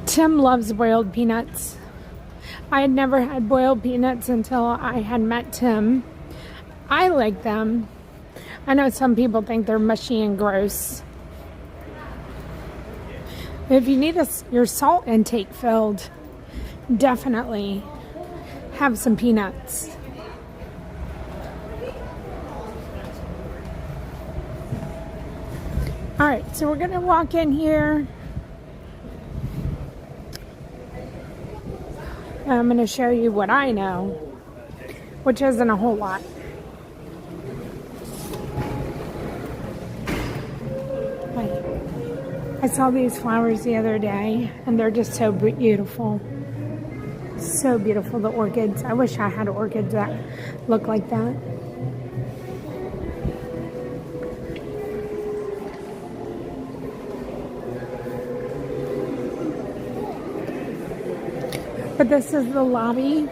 Tim loves boiled peanuts. I had never had boiled peanuts until I had met Tim. I like them. I know some people think they're mushy and gross. If you need your salt intake filled, definitely have some peanuts. Alright, so we're going to walk in here. I'm going to show you what I know, which isn't a whole lot. I saw these flowers the other day, and they're just so beautiful. So beautiful, the orchids. I wish I had orchids that look like that. But this is the lobby.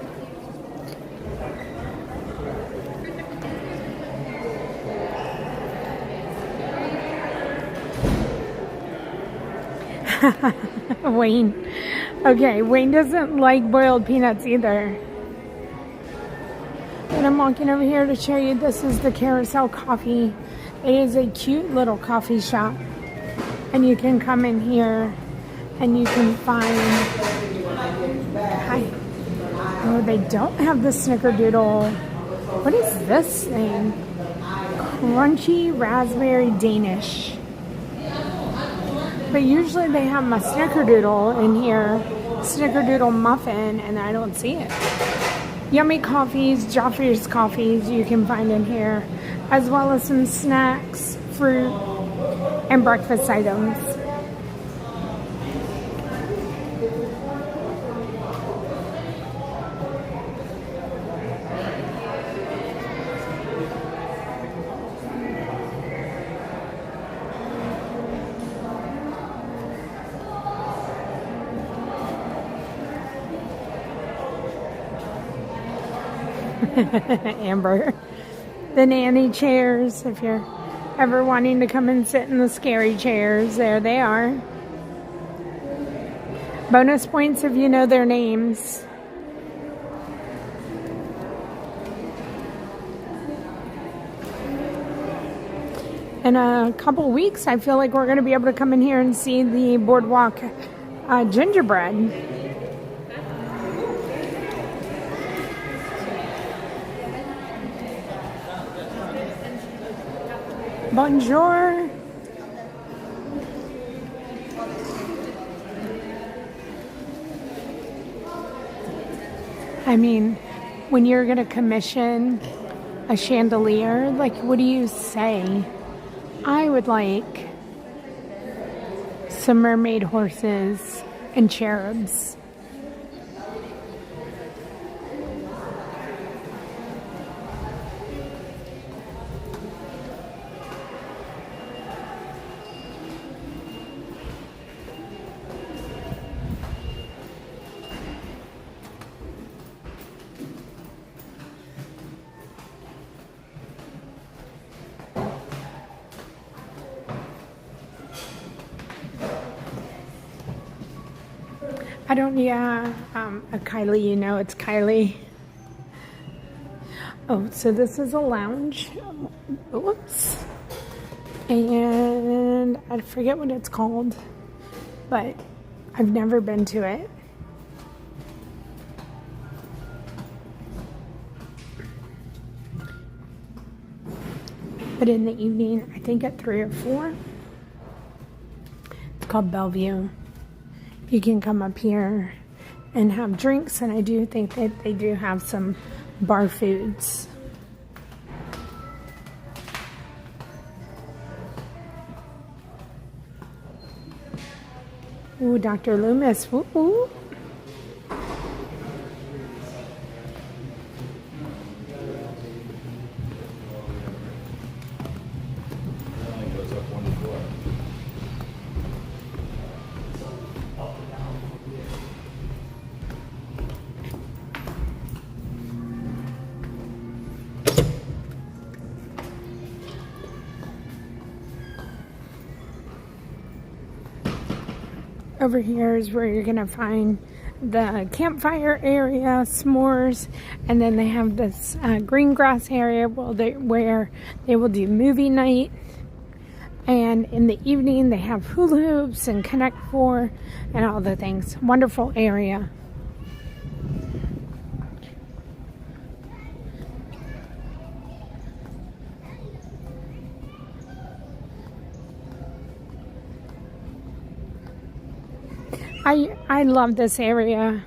Wayne. Okay, Wayne doesn't like boiled peanuts either. And I'm walking over here to show you this is the Carousel Coffee. It is a cute little coffee shop. And you can come in here and you can find... Hi. Oh, they don't have the snickerdoodle. What is this thing? Crunchy raspberry Danish. But usually they have my snickerdoodle in here, snickerdoodle muffin, and I don't see it. Yummy coffees, Joffrey's coffees you can find in here, as well as some snacks, fruit, and breakfast items. Amber. The nanny chairs, if you're ever wanting to come and sit in the scary chairs, there they are. Bonus points if you know their names. In a couple weeks, I feel like we're going to be able to come in here and see the Boardwalk gingerbread. Bonjour. I mean, when you're going to commission a chandelier, like, what do you say? I would like some mermaid horses and cherubs. I don't, a Kylie, you know it's Kylie. Oh, so this is a lounge. Oops. And I forget what it's called, but I've never been to it. But in the evening, I think at 3 or 4, it's called Bellevue. You can come up here and have drinks, and I do think that they do have some bar foods. Ooh, Dr. Loomis. Woo woo. Over here is where you're gonna find the campfire area, s'mores, and then they have this green grass area where they will do movie night. And in the evening, they have hula hoops and Connect 4 and all the things. Wonderful area. I love this area,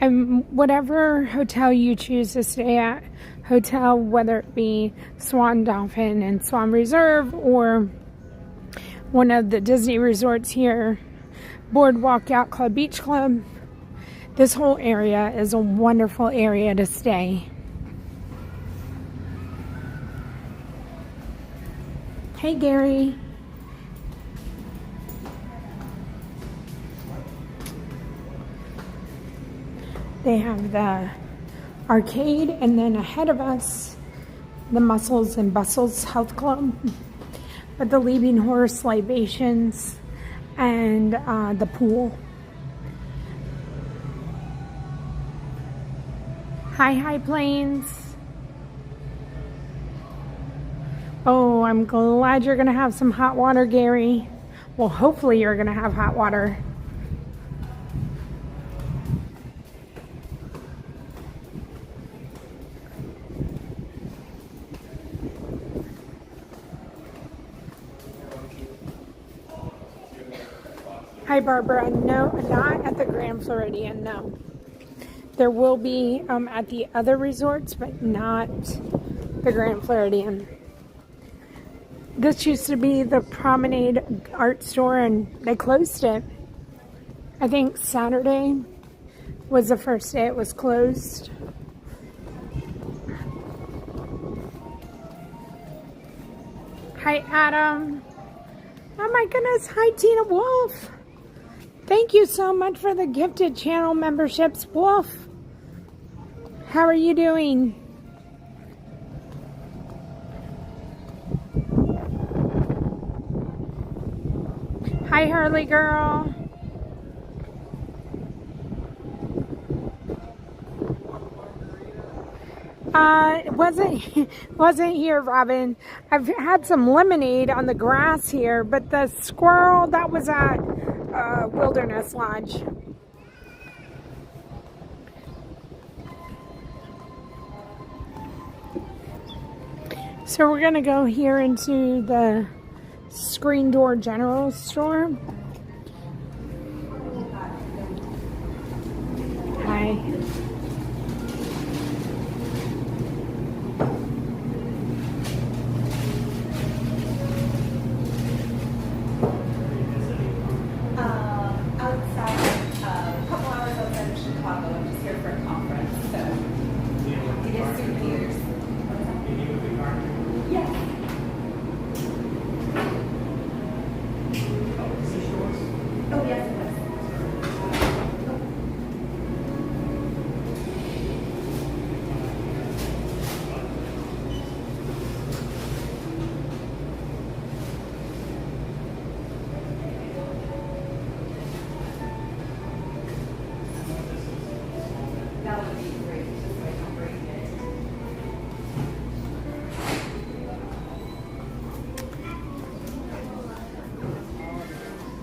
and whatever hotel you choose to stay at, whether it be Swan Dolphin and Swan Reserve or one of the Disney resorts here, Boardwalk, Yacht Club, Beach Club, this whole area is a wonderful area to stay. Hey Gary. They have the arcade, and then ahead of us, the Muscles and Bustles Health Club, with the Leaping Horse, libations, and the pool. Hi, High Plains. Oh, I'm glad you're gonna have some hot water, Gary. Well, hopefully you're gonna have hot water. Hi, Barbara. No, not at the Grand Floridian, no. There will be at the other resorts, but not the Grand Floridian. This used to be the Promenade Art Store, and they closed it. I think Saturday was the first day it was closed. Hi, Adam. Oh my goodness. Hi, Tina Wolf. Thank you so much for the gifted channel memberships, Wolf. How are you doing? Hi, Harley girl. Wasn't here, Robin. I've had some lemonade on the grass here, but the squirrel, that was at Wilderness Lodge. So we're gonna go here into the Screen Door General Store. Hi.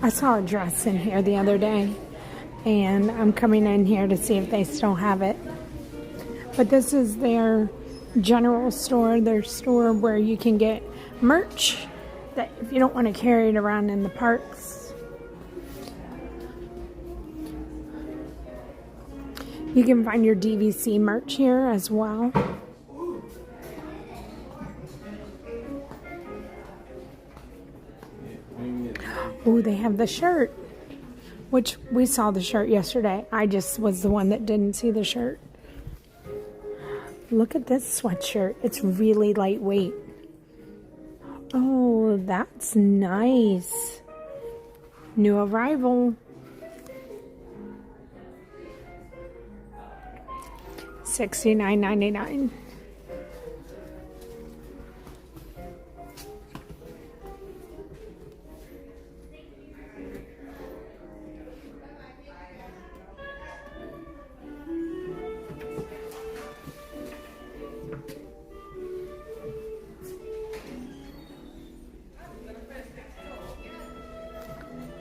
I saw a dress in here the other day, and I'm coming in here to see if they still have it. But this is their general store, their store where you can get merch that if you don't want to carry it around in the parks. You can find your DVC merch here as well. Oh, they have the shirt, which we saw the shirt yesterday. I just was the one that didn't see the shirt. Look at this sweatshirt. It's really lightweight. Oh, that's nice. New arrival. $69.99.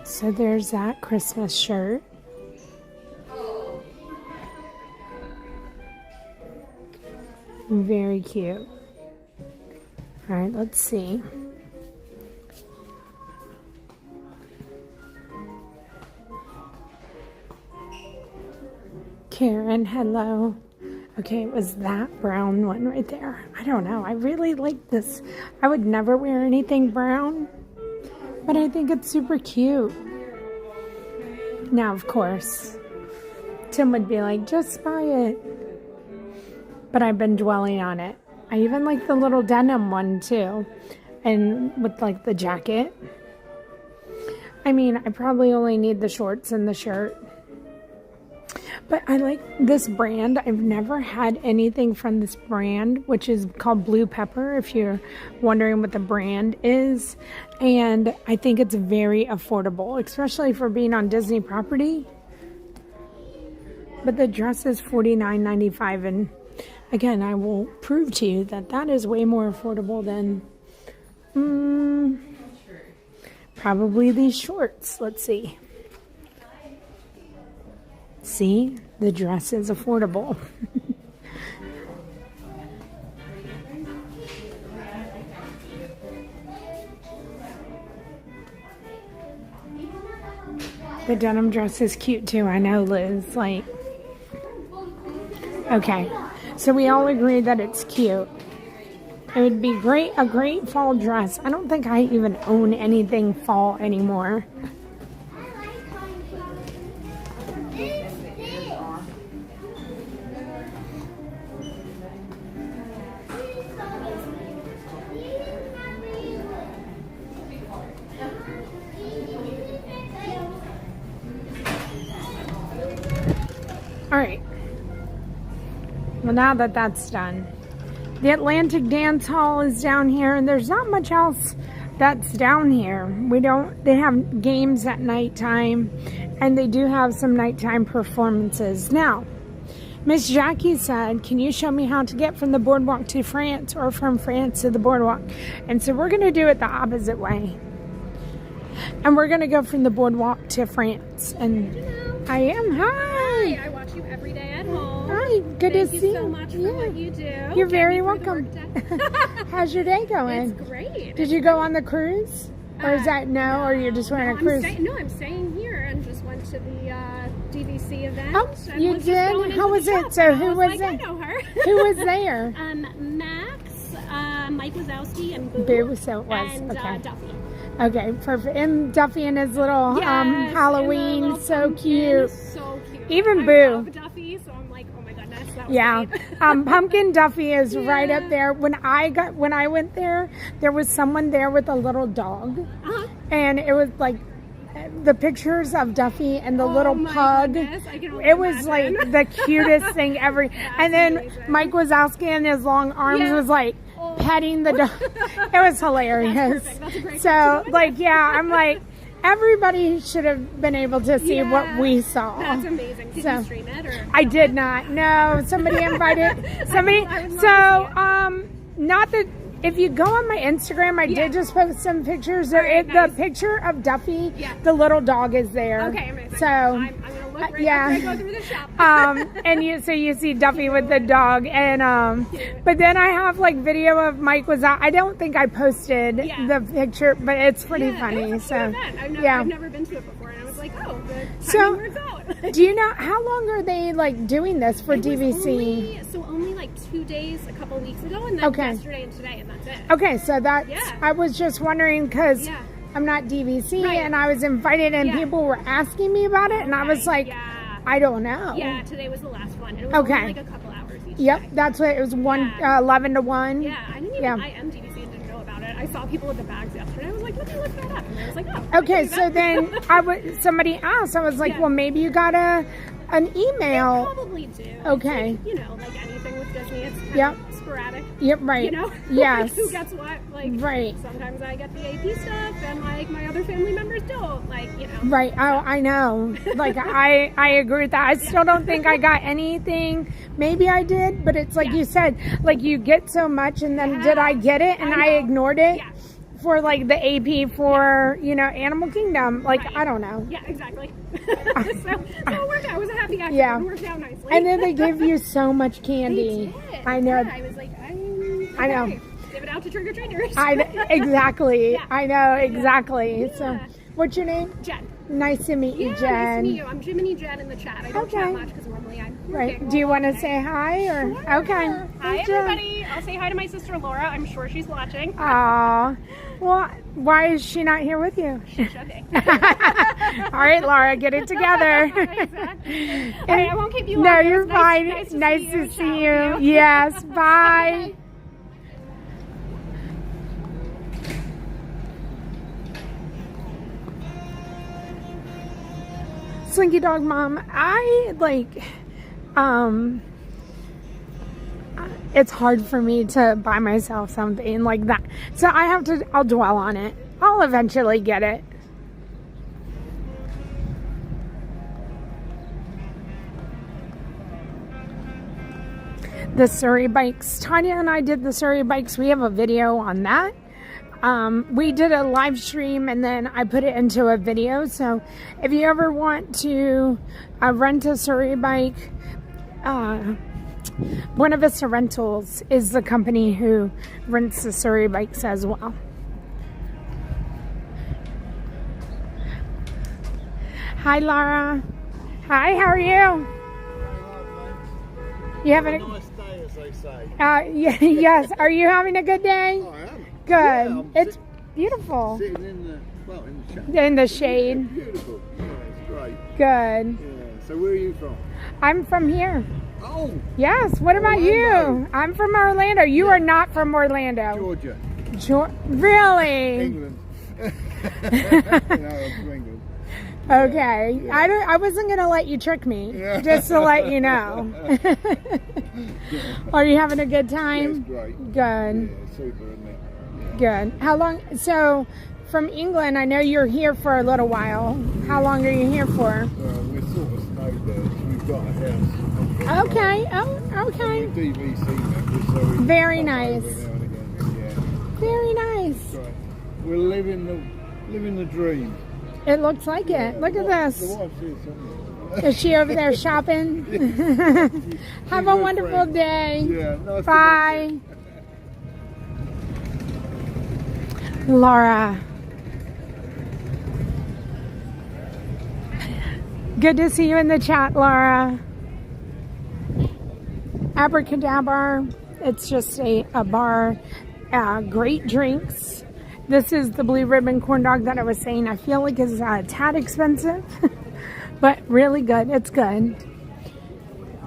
So there's that Christmas shirt. Very cute. All right, let's see. Karen, hello. Okay, it was that brown one right there. I don't know. I really like this. I would never wear anything brown, but I think it's super cute. Now, of course, Tim would be like, just buy it. But I've been dwelling on it. I even like the little denim one too. And with like the jacket. I mean, I probably only need the shorts and the shirt. But I like this brand. I've never had anything from this brand, which is called Blue Pepper, if you're wondering what the brand is. And I think it's very affordable, especially for being on Disney property. But the dress is $49.95, and again, I will prove to you that that is way more affordable than probably these shorts. Let's see. See, the dress is affordable. The denim dress is cute too. I know, Liz. Like, okay. So we all agree that it's cute. It would be great, a great fall dress. I don't think I even own anything fall anymore. All right. Well, now that that's done, the Atlantic Dance Hall is down here, and there's not much else that's down here. They have games at nighttime, and they do have some nighttime performances. Now, Miss Jackie said, can you show me how to get from the Boardwalk to France or from France to the Boardwalk? And so we're going to do it the opposite way. And we're going to go from the Boardwalk to France. And I am. Hi. I watch you every day at home. Hi. Good to see you. Thank you so much for what you do. You're very welcome. How's your day going? It's great. Did you go on the cruise? Or is that no? Or you're just wearing a cruise? I'm staying here and just went to the DVC event. Oh, you did? How was it? So who was there? I know her. Who was there? Max, Mike Wazowski, and Boo. Boo, so it was. And okay. Duffy. Okay, perfect. And Duffy and his little Halloween, little so cute. So cute. Even I Boo. love Duffy, so I'm like, oh my goodness, that was Yeah, great. Pumpkin Duffy is right up there. When I went there, there was someone there with a little dog, and it was like the pictures of Duffy and the little pug. It was like the cutest thing ever. And then Mike Wazowski in his long arms was like petting the dog. It was hilarious. That's a great so like, yeah, I'm like, everybody should have been able to see what we saw. That's amazing. Did you stream it? Or? I did not. No, somebody invited somebody. Not that. If you go on my Instagram, I did just post some pictures. The picture of Duffy, the little dog, is there. Okay, amazing. So I'm gonna look look right Yeah. after I go through the shop. And you see Duffy with the dog, and but then I have like video of Mike was out. I don't think I posted the picture, but it's pretty funny. It was a So cute event. I've never been to it before, and I was like, oh, the timing works out. Do you know how long are they like doing this for It was DVC? only like 2 days a couple weeks ago, and then yesterday and today, and that's it. Okay, so that's I was just wondering because I'm not DVC, and I was invited, and people were asking me about it, and I was like, I don't know. Yeah, today was the last one. And it was Okay. only like a couple hours each Yep, day. that's what it was. 11 to 1. Yeah, I didn't even. I am DVC and didn't know about it. I saw people with the bags yesterday. I was like, let me look that up. And I was like, oh. Okay, so then somebody asked. I was like, well, maybe you got an email. They probably do. Okay. It's like, you know, like anything with Disney, it's kind Yep. of sporadic. Yep, right. You know? Yes. Who gets what? Like, right. Sometimes I get the AP stuff, and like my other family members don't. Like, you know. Right. Oh, I know. Like I agree with that. I still don't think I got anything. Maybe I did, but it's like you said, like you get so much, and then did I get it and I ignored it for like the AP for Animal Kingdom? Like I don't know. Yeah, exactly. so it worked out. It was a happy accident. Yeah. It worked out nicely. And then they give you so much candy. They did. I know. Yeah, I was like, I know. Give it out to trick or treaters. Exactly. I know exactly. Yeah. So, what's your name? Jen. Nice to meet you, Jen. Nice to meet you. I'm Jiminy Jen in the chat. I don't chat much because normally I'm working. Right. Do you want to say hi or? Sure. Okay. Hi, everybody. I'll say hi to my sister Laura. I'm sure she's watching. Aw. Well, why is she not here with you? She should be. All right, Laura, get it together. Exactly. All right, I won't keep you No, long. you're It was fine. Nice to see you. Yes. Bye. Slinky Dog Mom, it's hard for me to buy myself something like that. So I'll dwell on it. I'll eventually get it. The Surrey bikes. Tanya and I did the Surrey bikes. We have a video on that. We did a live stream and then I put it into a video. So if you ever want to rent a Surrey bike, Buena Vista Rentals is the company who rents the Surrey bikes as well. Hi, Laura. Hi, how are you? You having a nice day, as they say. yes. Are you having a good day? I am. Good. Yeah, It's beautiful. Sitting in the shade. In the shade. Yeah, beautiful. Yeah, it's great. Good. Yeah. So where are you from? I'm from here. Oh. Yes. What about you? I'm from Orlando. You are not from Orlando. Georgia. Really? England. No, I'm from England. Okay. I wasn't gonna let you trick me. Just to let you know. Are you having a good time? Yeah, it's great. Good. Yeah, super, isn't it? Good. How long? So, from England, I know you're here for a little while. How long are you here for? We're sort of snowbirds. We've got a house. Okay. Oh, okay. We're DVC members, so we Very pop nice. over now and again. Yeah. Very nice. Right. We're living the dream. It looks like it. Look at this. The wife's here somewhere. Is she over there shopping? Have a wonderful day. Yeah, nice to Bye. Laura. Good to see you in the chat, Laura. Abracadabra. It's just a bar. Great drinks. This is the blue ribbon corn dog that I was saying. I feel like it's a tad expensive, but really good. It's good.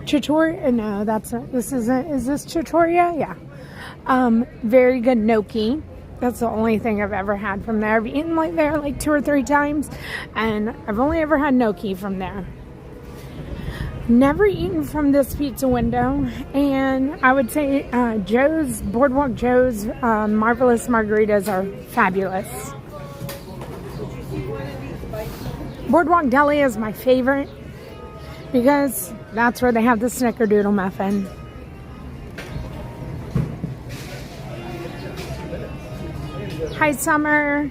Trattoria? No, that's not. Is this Trattoria? Yeah. Very good gnocchi. That's the only thing I've ever had from there. I've eaten there 2 or 3 times, and I've only ever had gnocchi from there. Never eaten from this pizza window, and I would say Boardwalk Joe's Marvelous Margaritas are fabulous. Boardwalk Deli is my favorite because that's where they have the Snickerdoodle muffin. Hi, Summer.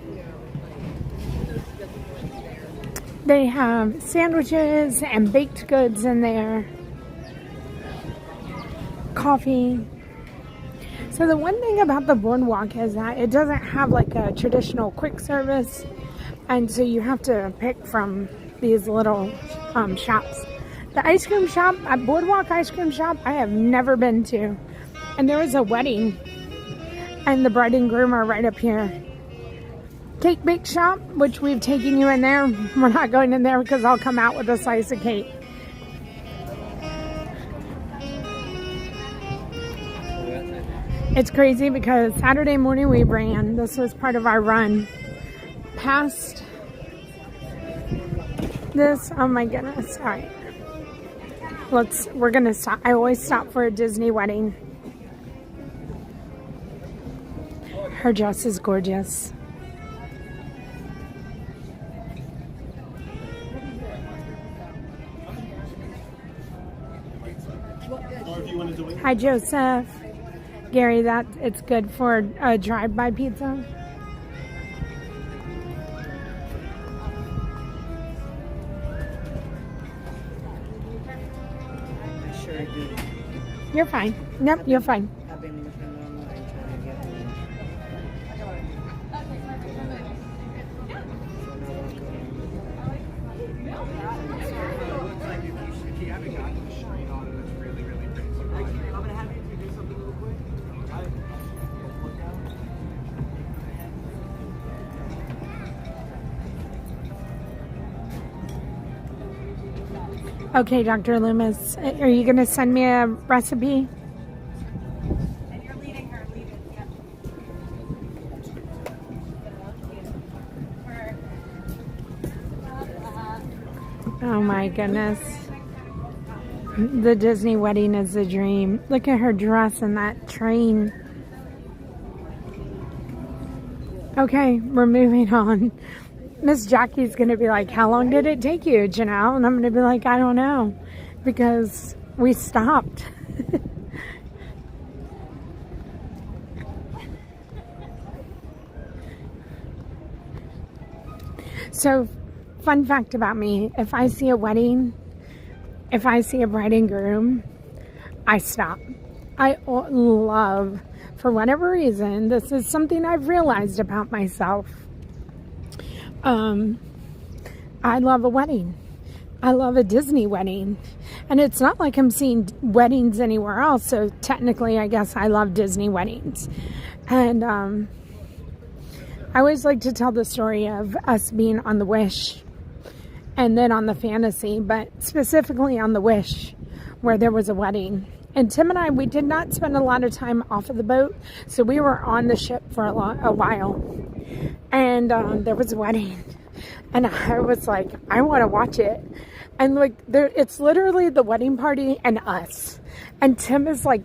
They have sandwiches and baked goods in there. Coffee. So the one thing about the Boardwalk is that it doesn't have like a traditional quick service. And so you have to pick from these little shops. The ice cream shop, at Boardwalk ice cream shop, I have never been to. And there was a wedding. And the bride and groom are right up here. Cake bake shop, which we've taken you in there. We're not going in there because I'll come out with a slice of cake. It's crazy because Saturday morning we ran. This was part of our run. Past this, oh my goodness. All right. We're gonna stop. I always stop for a Disney wedding. Her dress is gorgeous. Hi, Joseph. Gary, it's good for a drive-by pizza. I sure do. You're fine. Nope, you're fine. I've been looking online trying to get one. If you haven't gotten the screen on it, it's really, really pretty. I'm gonna have you do something real quick. Okay, Dr. Loomis, are you going to send me a recipe? And you're leading her, lead it, yeah. Oh my goodness. The Disney wedding is a dream. Look at her dress and that train. Okay, we're moving on. Miss Jackie's going to be like, how long did it take you, Janelle? And I'm going to be like, I don't know, because we stopped. So, fun fact about me, if I see a wedding, if I see a bride and groom, I stop. I love, for whatever reason, this is something I've realized about myself. I love a wedding. I love a Disney wedding. And it's not like I'm seeing weddings anywhere else, so technically I guess I love Disney weddings. And I always like to tell the story of us being on the Wish and then on the Fantasy, but specifically on the Wish where there was a wedding. And Tim and I, we did not spend a lot of time off of the boat, so we were on the ship for a while. And there was a wedding. And I was like, I want to watch it. And like, it's literally the wedding party and us. And Tim is like,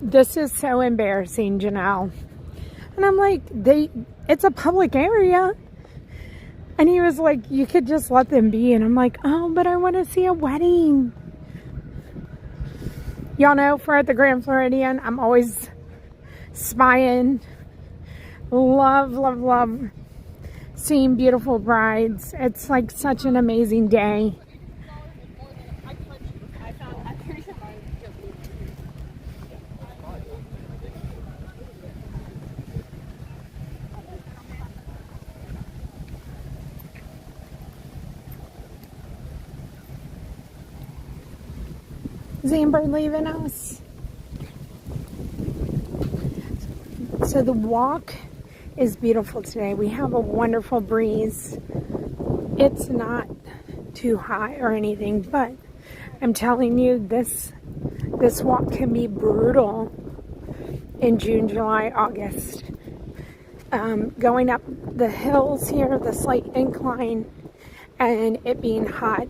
this is so embarrassing, Janelle. And I'm like, it's a public area. And he was like, you could just let them be. And I'm like, oh, but I want to see a wedding. Y'all know, if we're at the Grand Floridian, I'm always spying. Love, love, love seeing beautiful brides. It's like such an amazing day. Is Amber leaving us? So the walk is beautiful today. We have a wonderful breeze. It's not too hot or anything, but I'm telling you, this walk can be brutal in June, July, August. Going up the hills here, the slight incline, and it being hot.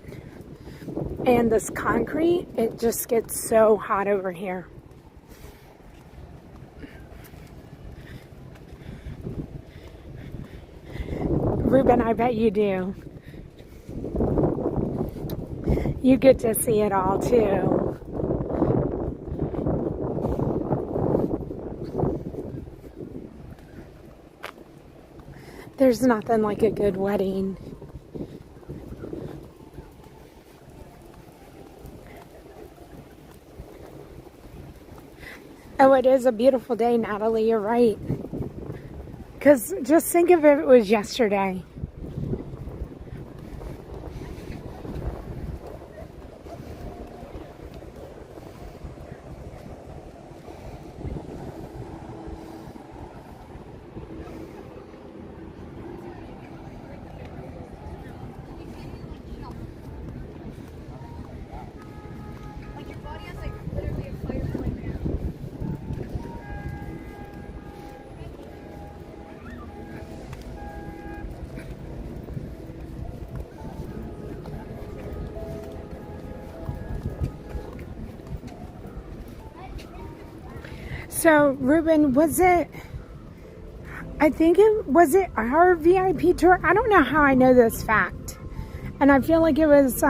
And this concrete, it just gets so hot over here. Ruben, I bet you do. You get to see it all too. There's nothing like a good wedding. Oh, it is a beautiful day, Natalie. You're right. Because just think of if it was yesterday. So, Ruben, was it our VIP tour? I don't know how I know this fact. And I feel like it was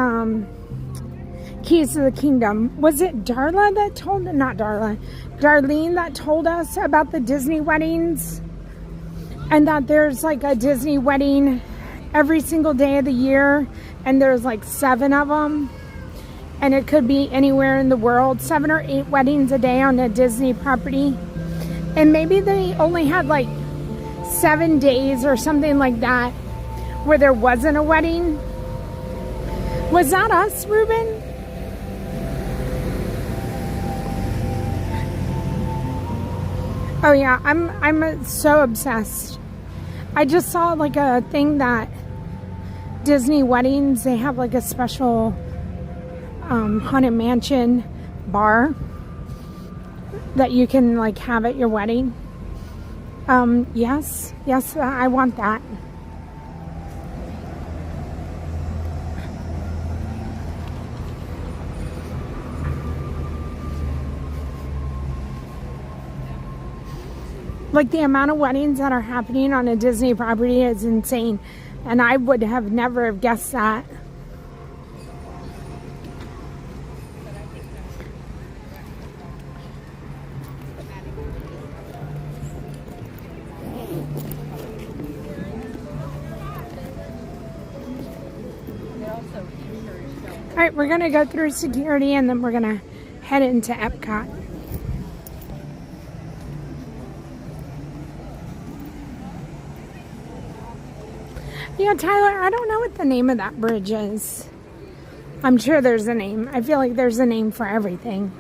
Keys to the Kingdom. Was it Darlene that told us about the Disney weddings? And that there's like a Disney wedding every single day of the year. And there's like 7 of them. And it could be anywhere in the world. 7 or 8 weddings a day on a Disney property. And maybe they only had like 7 days or something like that where there wasn't a wedding. Was that us, Ruben? Oh yeah, I'm so obsessed. I just saw like a thing that Disney weddings, they have like a special Haunted Mansion bar that you can like have at your wedding. Yes, I want that. Like the amount of weddings that are happening on a Disney property is insane. And I would have never guessed that. Alright, we're going to go through security and then we're going to head into Epcot. Yeah, Tyler, I don't know what the name of that bridge is. I'm sure there's a name. I feel like there's a name for everything.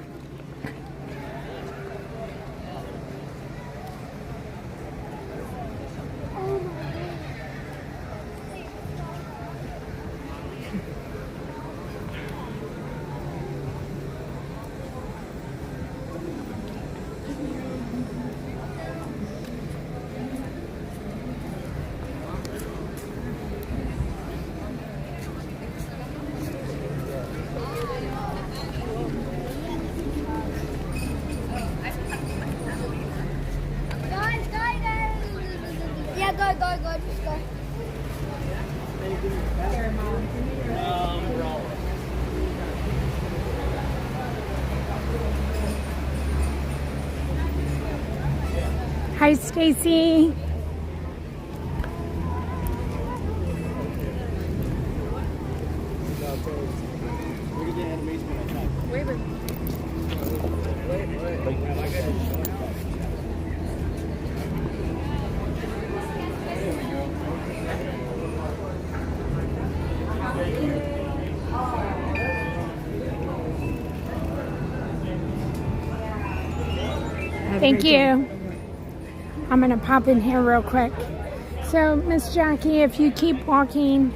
Hi, Stacy. Thank you. I'm going to pop in here real quick. So, Miss Jackie, if you keep walking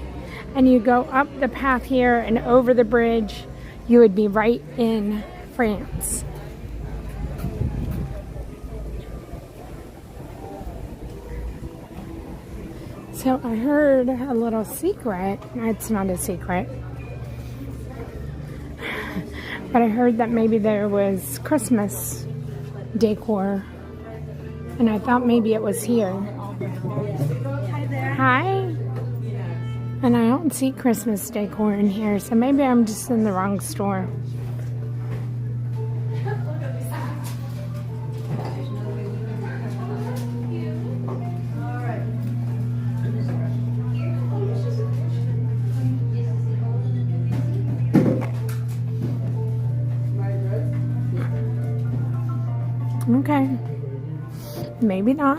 and you go up the path here and over the bridge, you would be right in France. So I heard a little secret. It's not a secret. But I heard that maybe there was Christmas decor. And I thought maybe it was here. Hi there. Hi. And I don't see Christmas decor in here, so maybe I'm just in the wrong store. Okay. Maybe not.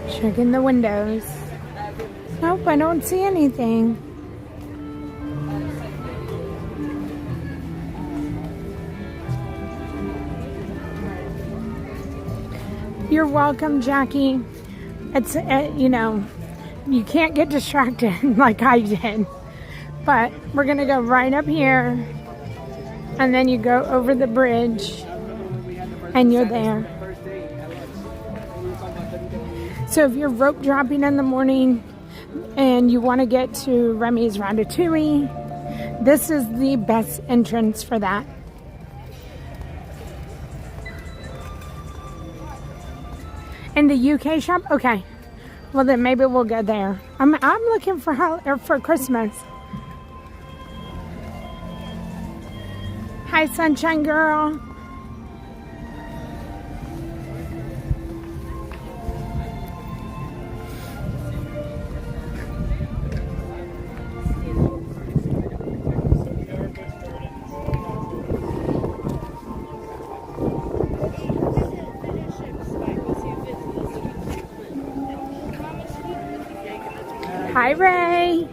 Checking the windows. Nope, I don't see anything. You're welcome, Jackie. It's, you know, you can't get distracted like I did. But we're going to go right up here. And then you go over the bridge. And you're there. So if you're rope dropping in the morning and you want to get to Remy's Ratatouille, this is the best entrance for that. In the UK shop? Okay. Well, then maybe we'll go there. I'm looking for Christmas. Hi, Sunshine Girl. Hi, Ray.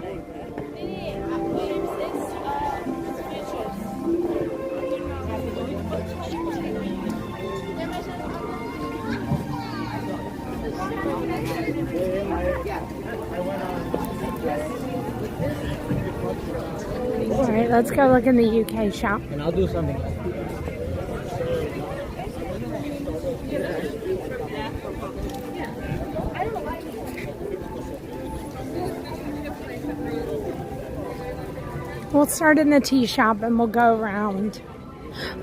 All right, let's go look in the UK shop. And I'll do something. We'll start in the tea shop and we'll go around.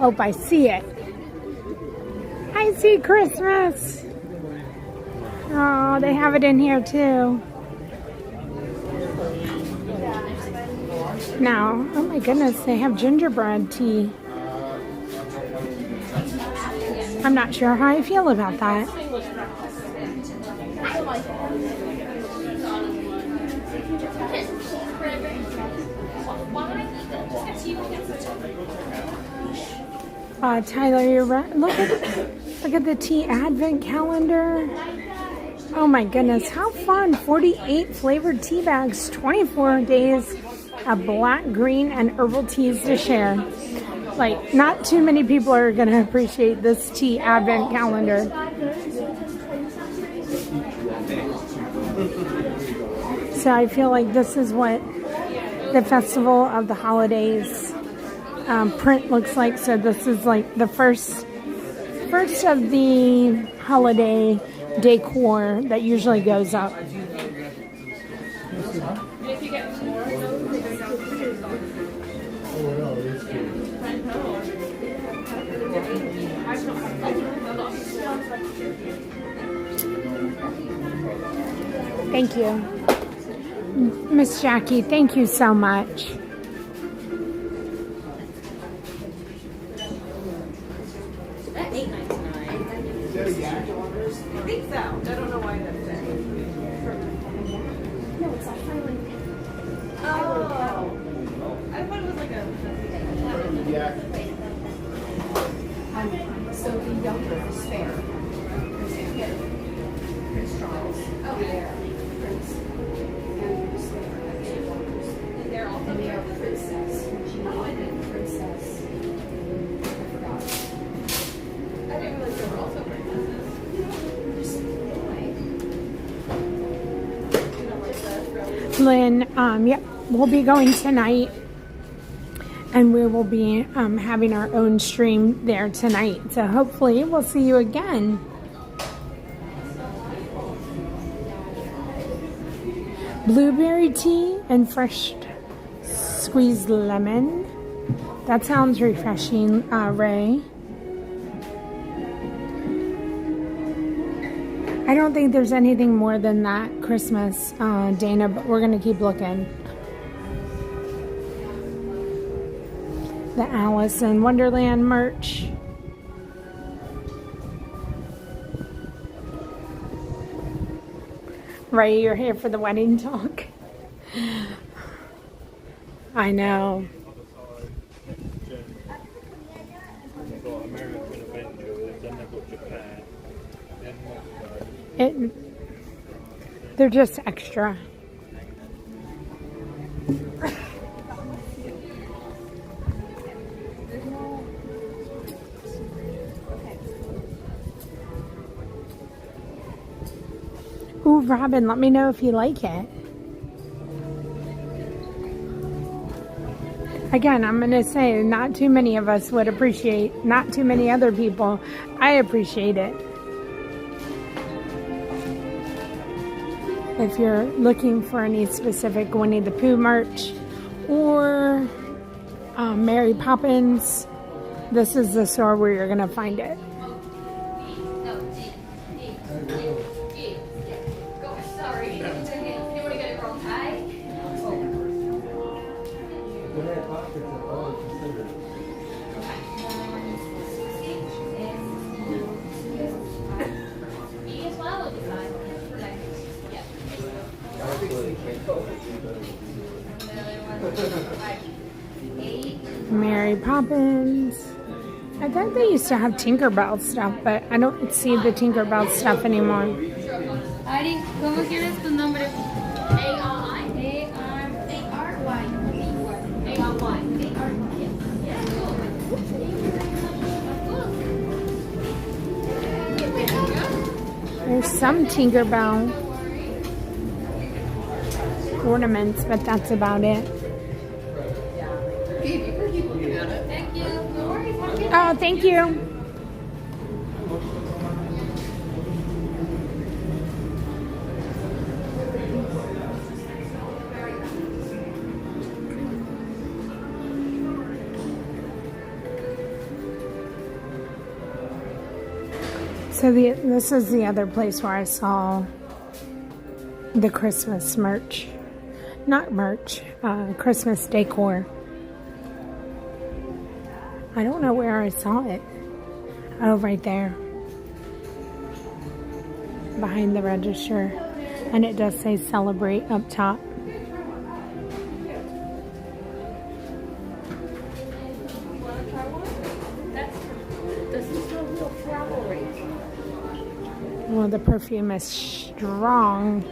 Oh, I see it. I see Christmas. Oh, they have it in here too. Now, oh my goodness, they have gingerbread tea. I'm not sure how I feel about that. Tyler, you're right. Look at the tea advent calendar. Oh my goodness, how fun. 48 flavored tea bags, 24 days of black, green, and herbal teas to share. Like, not too many people are going to appreciate this tea advent calendar. So I feel like this is what the Festival of the Holidays print looks like. So this is like the first of the holiday decor that usually goes up. Thank you, Miss Jackie. Thank you so much. That $8.99. I think so. I don't know why that's there. No, it's not Highland. Oh. I thought it was like a... Yeah. So the younger is fair. Prince Charles. Oh, there. Prince. And they're all and they are princess. And princess. I forgot. I didn't realize they were also princesses. Lynn, yep, we'll be going tonight. And we will be having our own stream there tonight. So hopefully we'll see you again. Blueberry tea and fresh squeezed lemon. That sounds refreshing, Ray. I don't think there's anything more than that Christmas, Dana, but we're going to keep looking. The Alice in Wonderland merch. Right, you're here for the wedding talk. I know. They're just extra. Ooh, Robin, let me know if you like it. Again, I'm going to say not too many of us would appreciate, not too many other people. I appreciate it. If you're looking for any specific Winnie the Pooh merch or Mary Poppins, this is the store where you're going to find it. Sorry. You want to get it wrong tie? Mary Poppins. I thought they used to have Tinkerbell stuff, but I don't see the Tinkerbell stuff anymore. Ari, ¿cómo quieres tu nombre? A-R-Y. A-R-Y. A-R-Y. There's some Tinkerbell ornaments, but that's about it. Thank you. Oh, thank you. So this is the other place where I saw the Christmas merch. Not merch, Christmas decor. I don't know where I saw it. Oh, right there. Behind the register. And it does say celebrate up top. Well, the perfume is strong.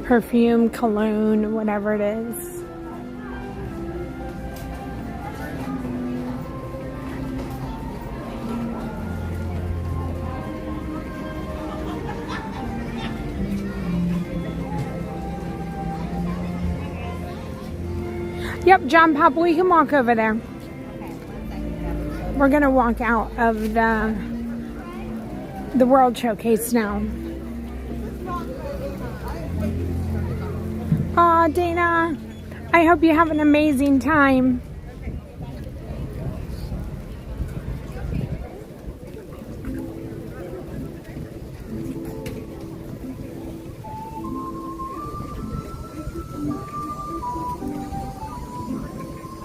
Perfume, cologne, whatever it is. Yep, John Pop, we can walk over there. We're gonna walk out of the World Showcase now. Aw, Dana, I hope you have an amazing time.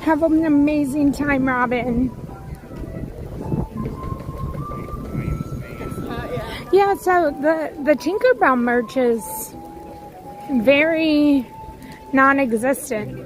Have an amazing time, Robin. Yeah, so the Tinkerbell merch is very non-existent.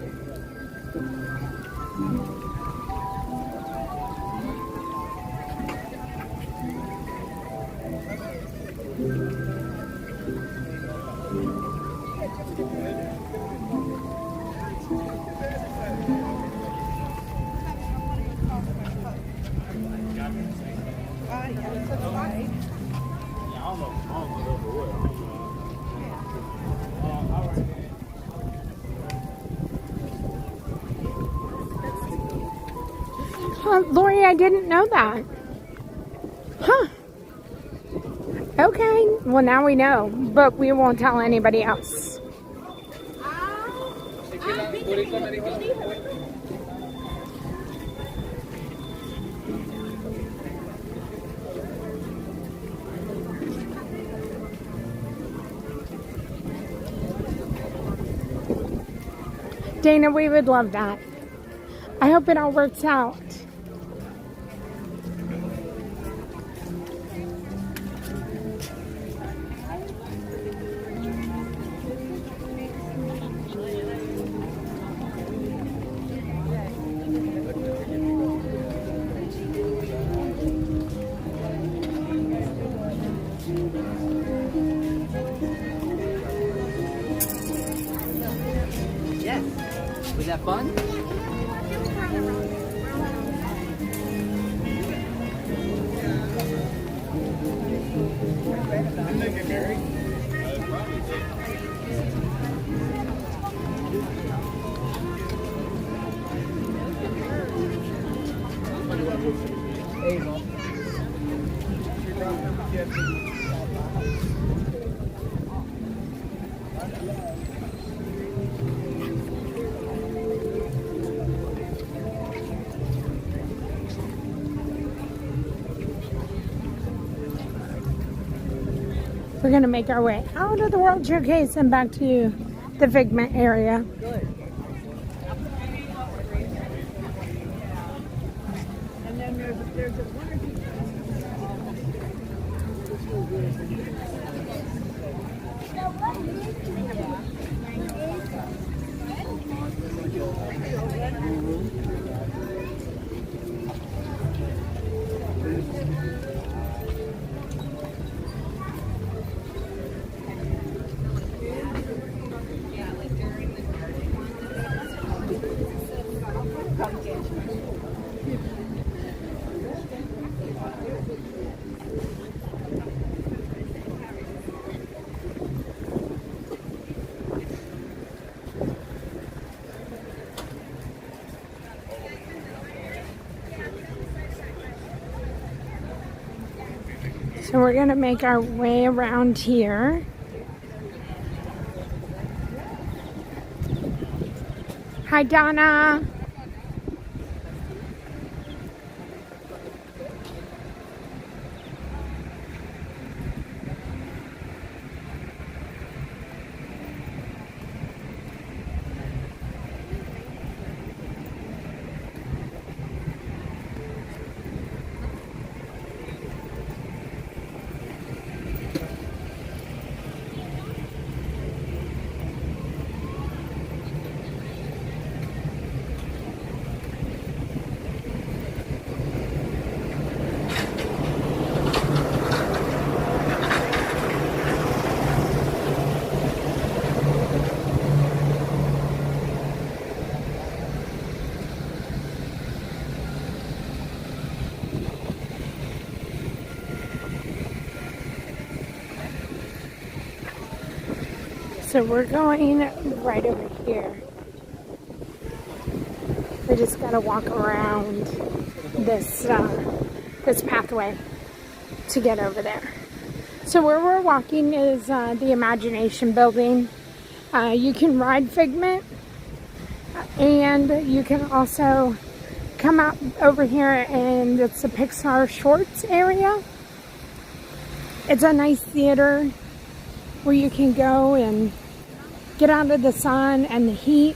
Lori, I didn't know that. Huh. Okay, well now we know, but we won't tell anybody else. Dana, we would love that. I hope it all works out. Yes. Was that fun? I'm thinking, Gary. We're gonna make our way out of the World Showcase and back to the Figment area. And then there's a one or two. So we're gonna make our way around here. Hi, Donna. So we're going right over here. We just gotta walk around this this pathway to get over there. So where we're walking is the Imagination Building. You can ride Figment, and you can also come out over here, and it's the Pixar Shorts area. It's a nice theater where you can go and get out of the sun and the heat,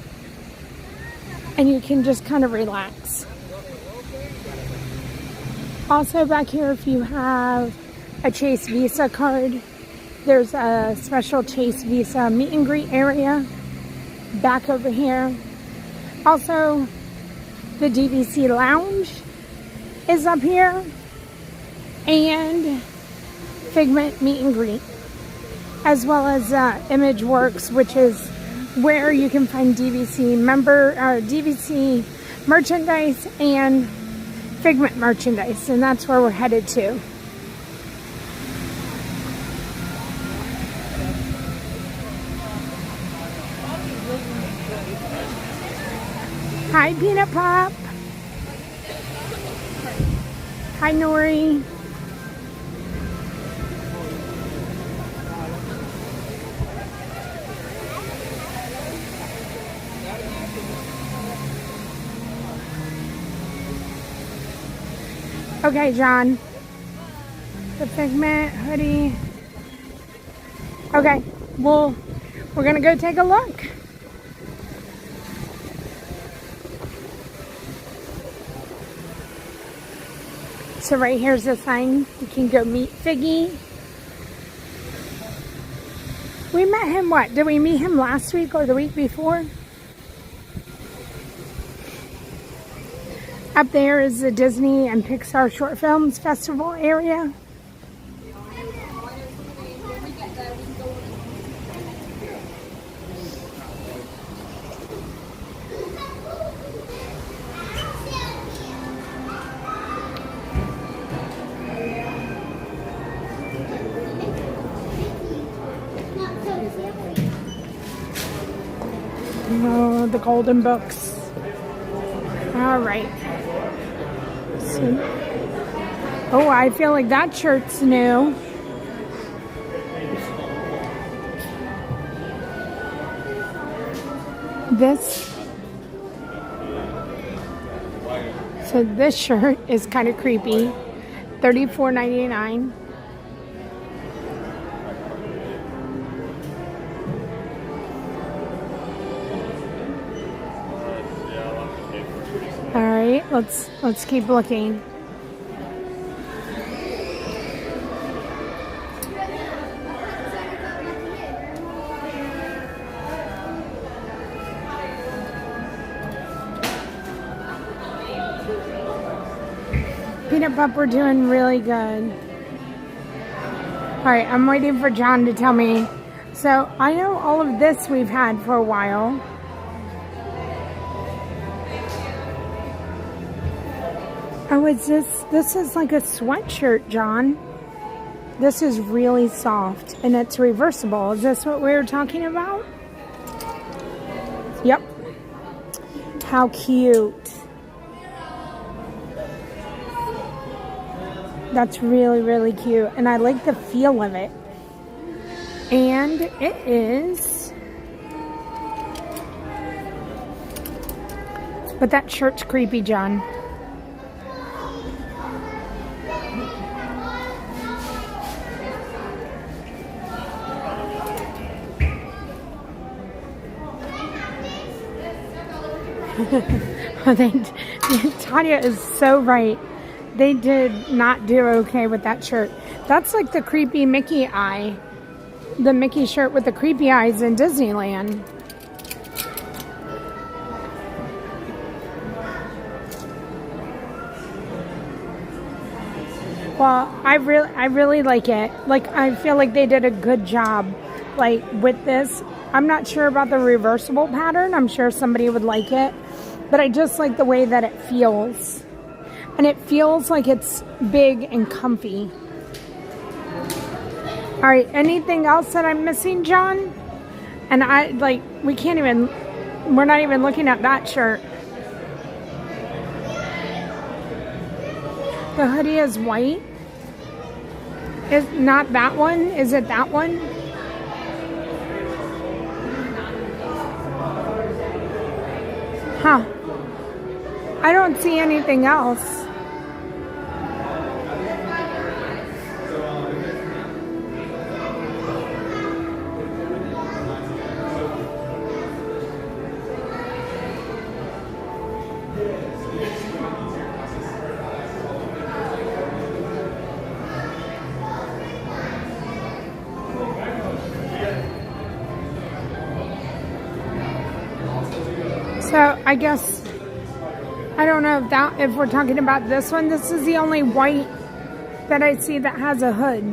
and you can just kind of relax. Also back here, if you have a Chase Visa card, there's a special Chase Visa meet and greet area back over here. Also, the DVC Lounge is up here, and Figment meet and greet, as well as Image Works, which is where you can find DVC DVC merchandise and Figment merchandise, and that's where we're headed to. Hi, Peanut Pop. Hi, Nori. Okay, John. The Figment hoodie. Okay, we're gonna go take a look. So right here's the sign. You can go meet Figgy. We met him, what? Did we meet him last week or the week before? Up there is the Disney and Pixar Short Films Festival area. Oh, the golden books. All right. Oh, I feel like that shirt's new. So this shirt is kind of creepy. $34.99. All right, let's keep looking. Peanut Pupper doing really good. All right, I'm waiting for John to tell me. So I know all of this we've had for a while. Oh, this is like a sweatshirt, John. This is really soft and it's reversible. Is this what we were talking about? Yep. How cute. That's really, really cute. And I like the feel of it. And it is... But that shirt's creepy, John. Tanya is so right. They did not do okay with that shirt. That's like the creepy Mickey eye. The Mickey shirt with the creepy eyes in Disneyland. Well, I really like it. Like, I feel like they did a good job, like, with this. I'm not sure about the reversible pattern. I'm sure somebody would like it. But I just like the way that it feels. And it feels like it's big and comfy. All right, anything else that I'm missing, John? And we're not even looking at that shirt. The hoodie is white. Is not that one? Is it that one? Huh. I don't see anything else. So I guess, I don't know if we're talking about this one. This is the only white that I see that has a hood.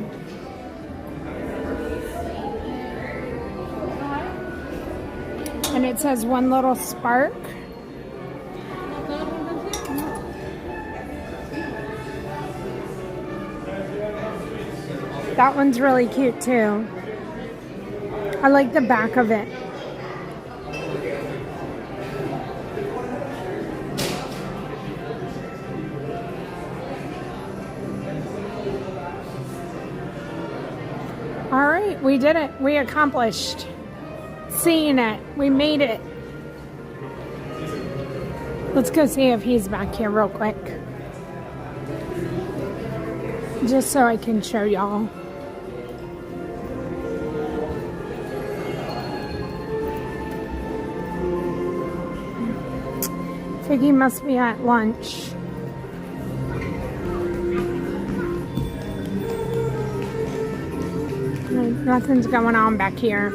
And it says one little spark. That one's really cute too. I like the back of it. All right, we did it. We accomplished seeing it. We made it. Let's go see if he's back here real quick. Just so I can show y'all. Figgy must be at lunch. Nothing's going on back here.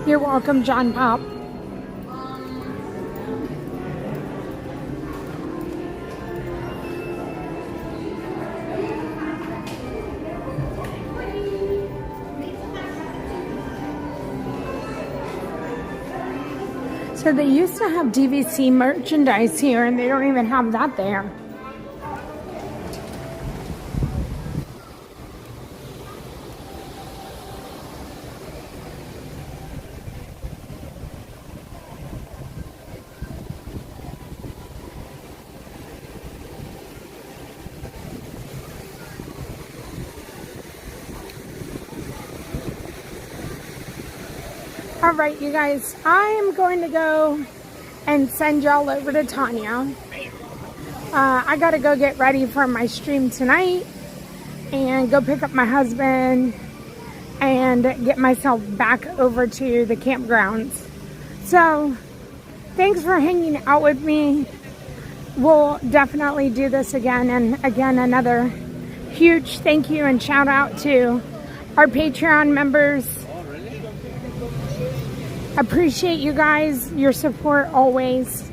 You're welcome, John Pop. So they used to have DVC merchandise here, and they don't even have that there. All right, you guys, I am going to go and send y'all over to Tanya. I got to go get ready for my stream tonight and go pick up my husband and get myself back over to the campgrounds. So, thanks for hanging out with me. We'll definitely do this again. And again, another huge thank you and shout out to our Patreon members. Appreciate you guys, your support always.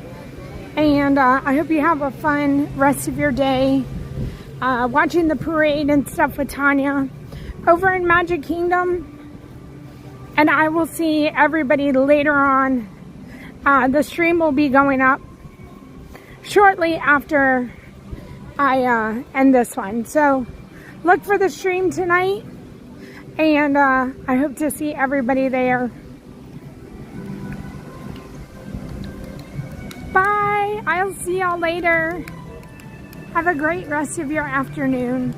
And I hope you have a fun rest of your day watching the parade and stuff with Tanya over in Magic Kingdom. And I will see everybody later on. The stream will be going up shortly after I end this one. So look for the stream tonight. And I hope to see everybody there. Bye. I'll see y'all later. Have a great rest of your afternoon.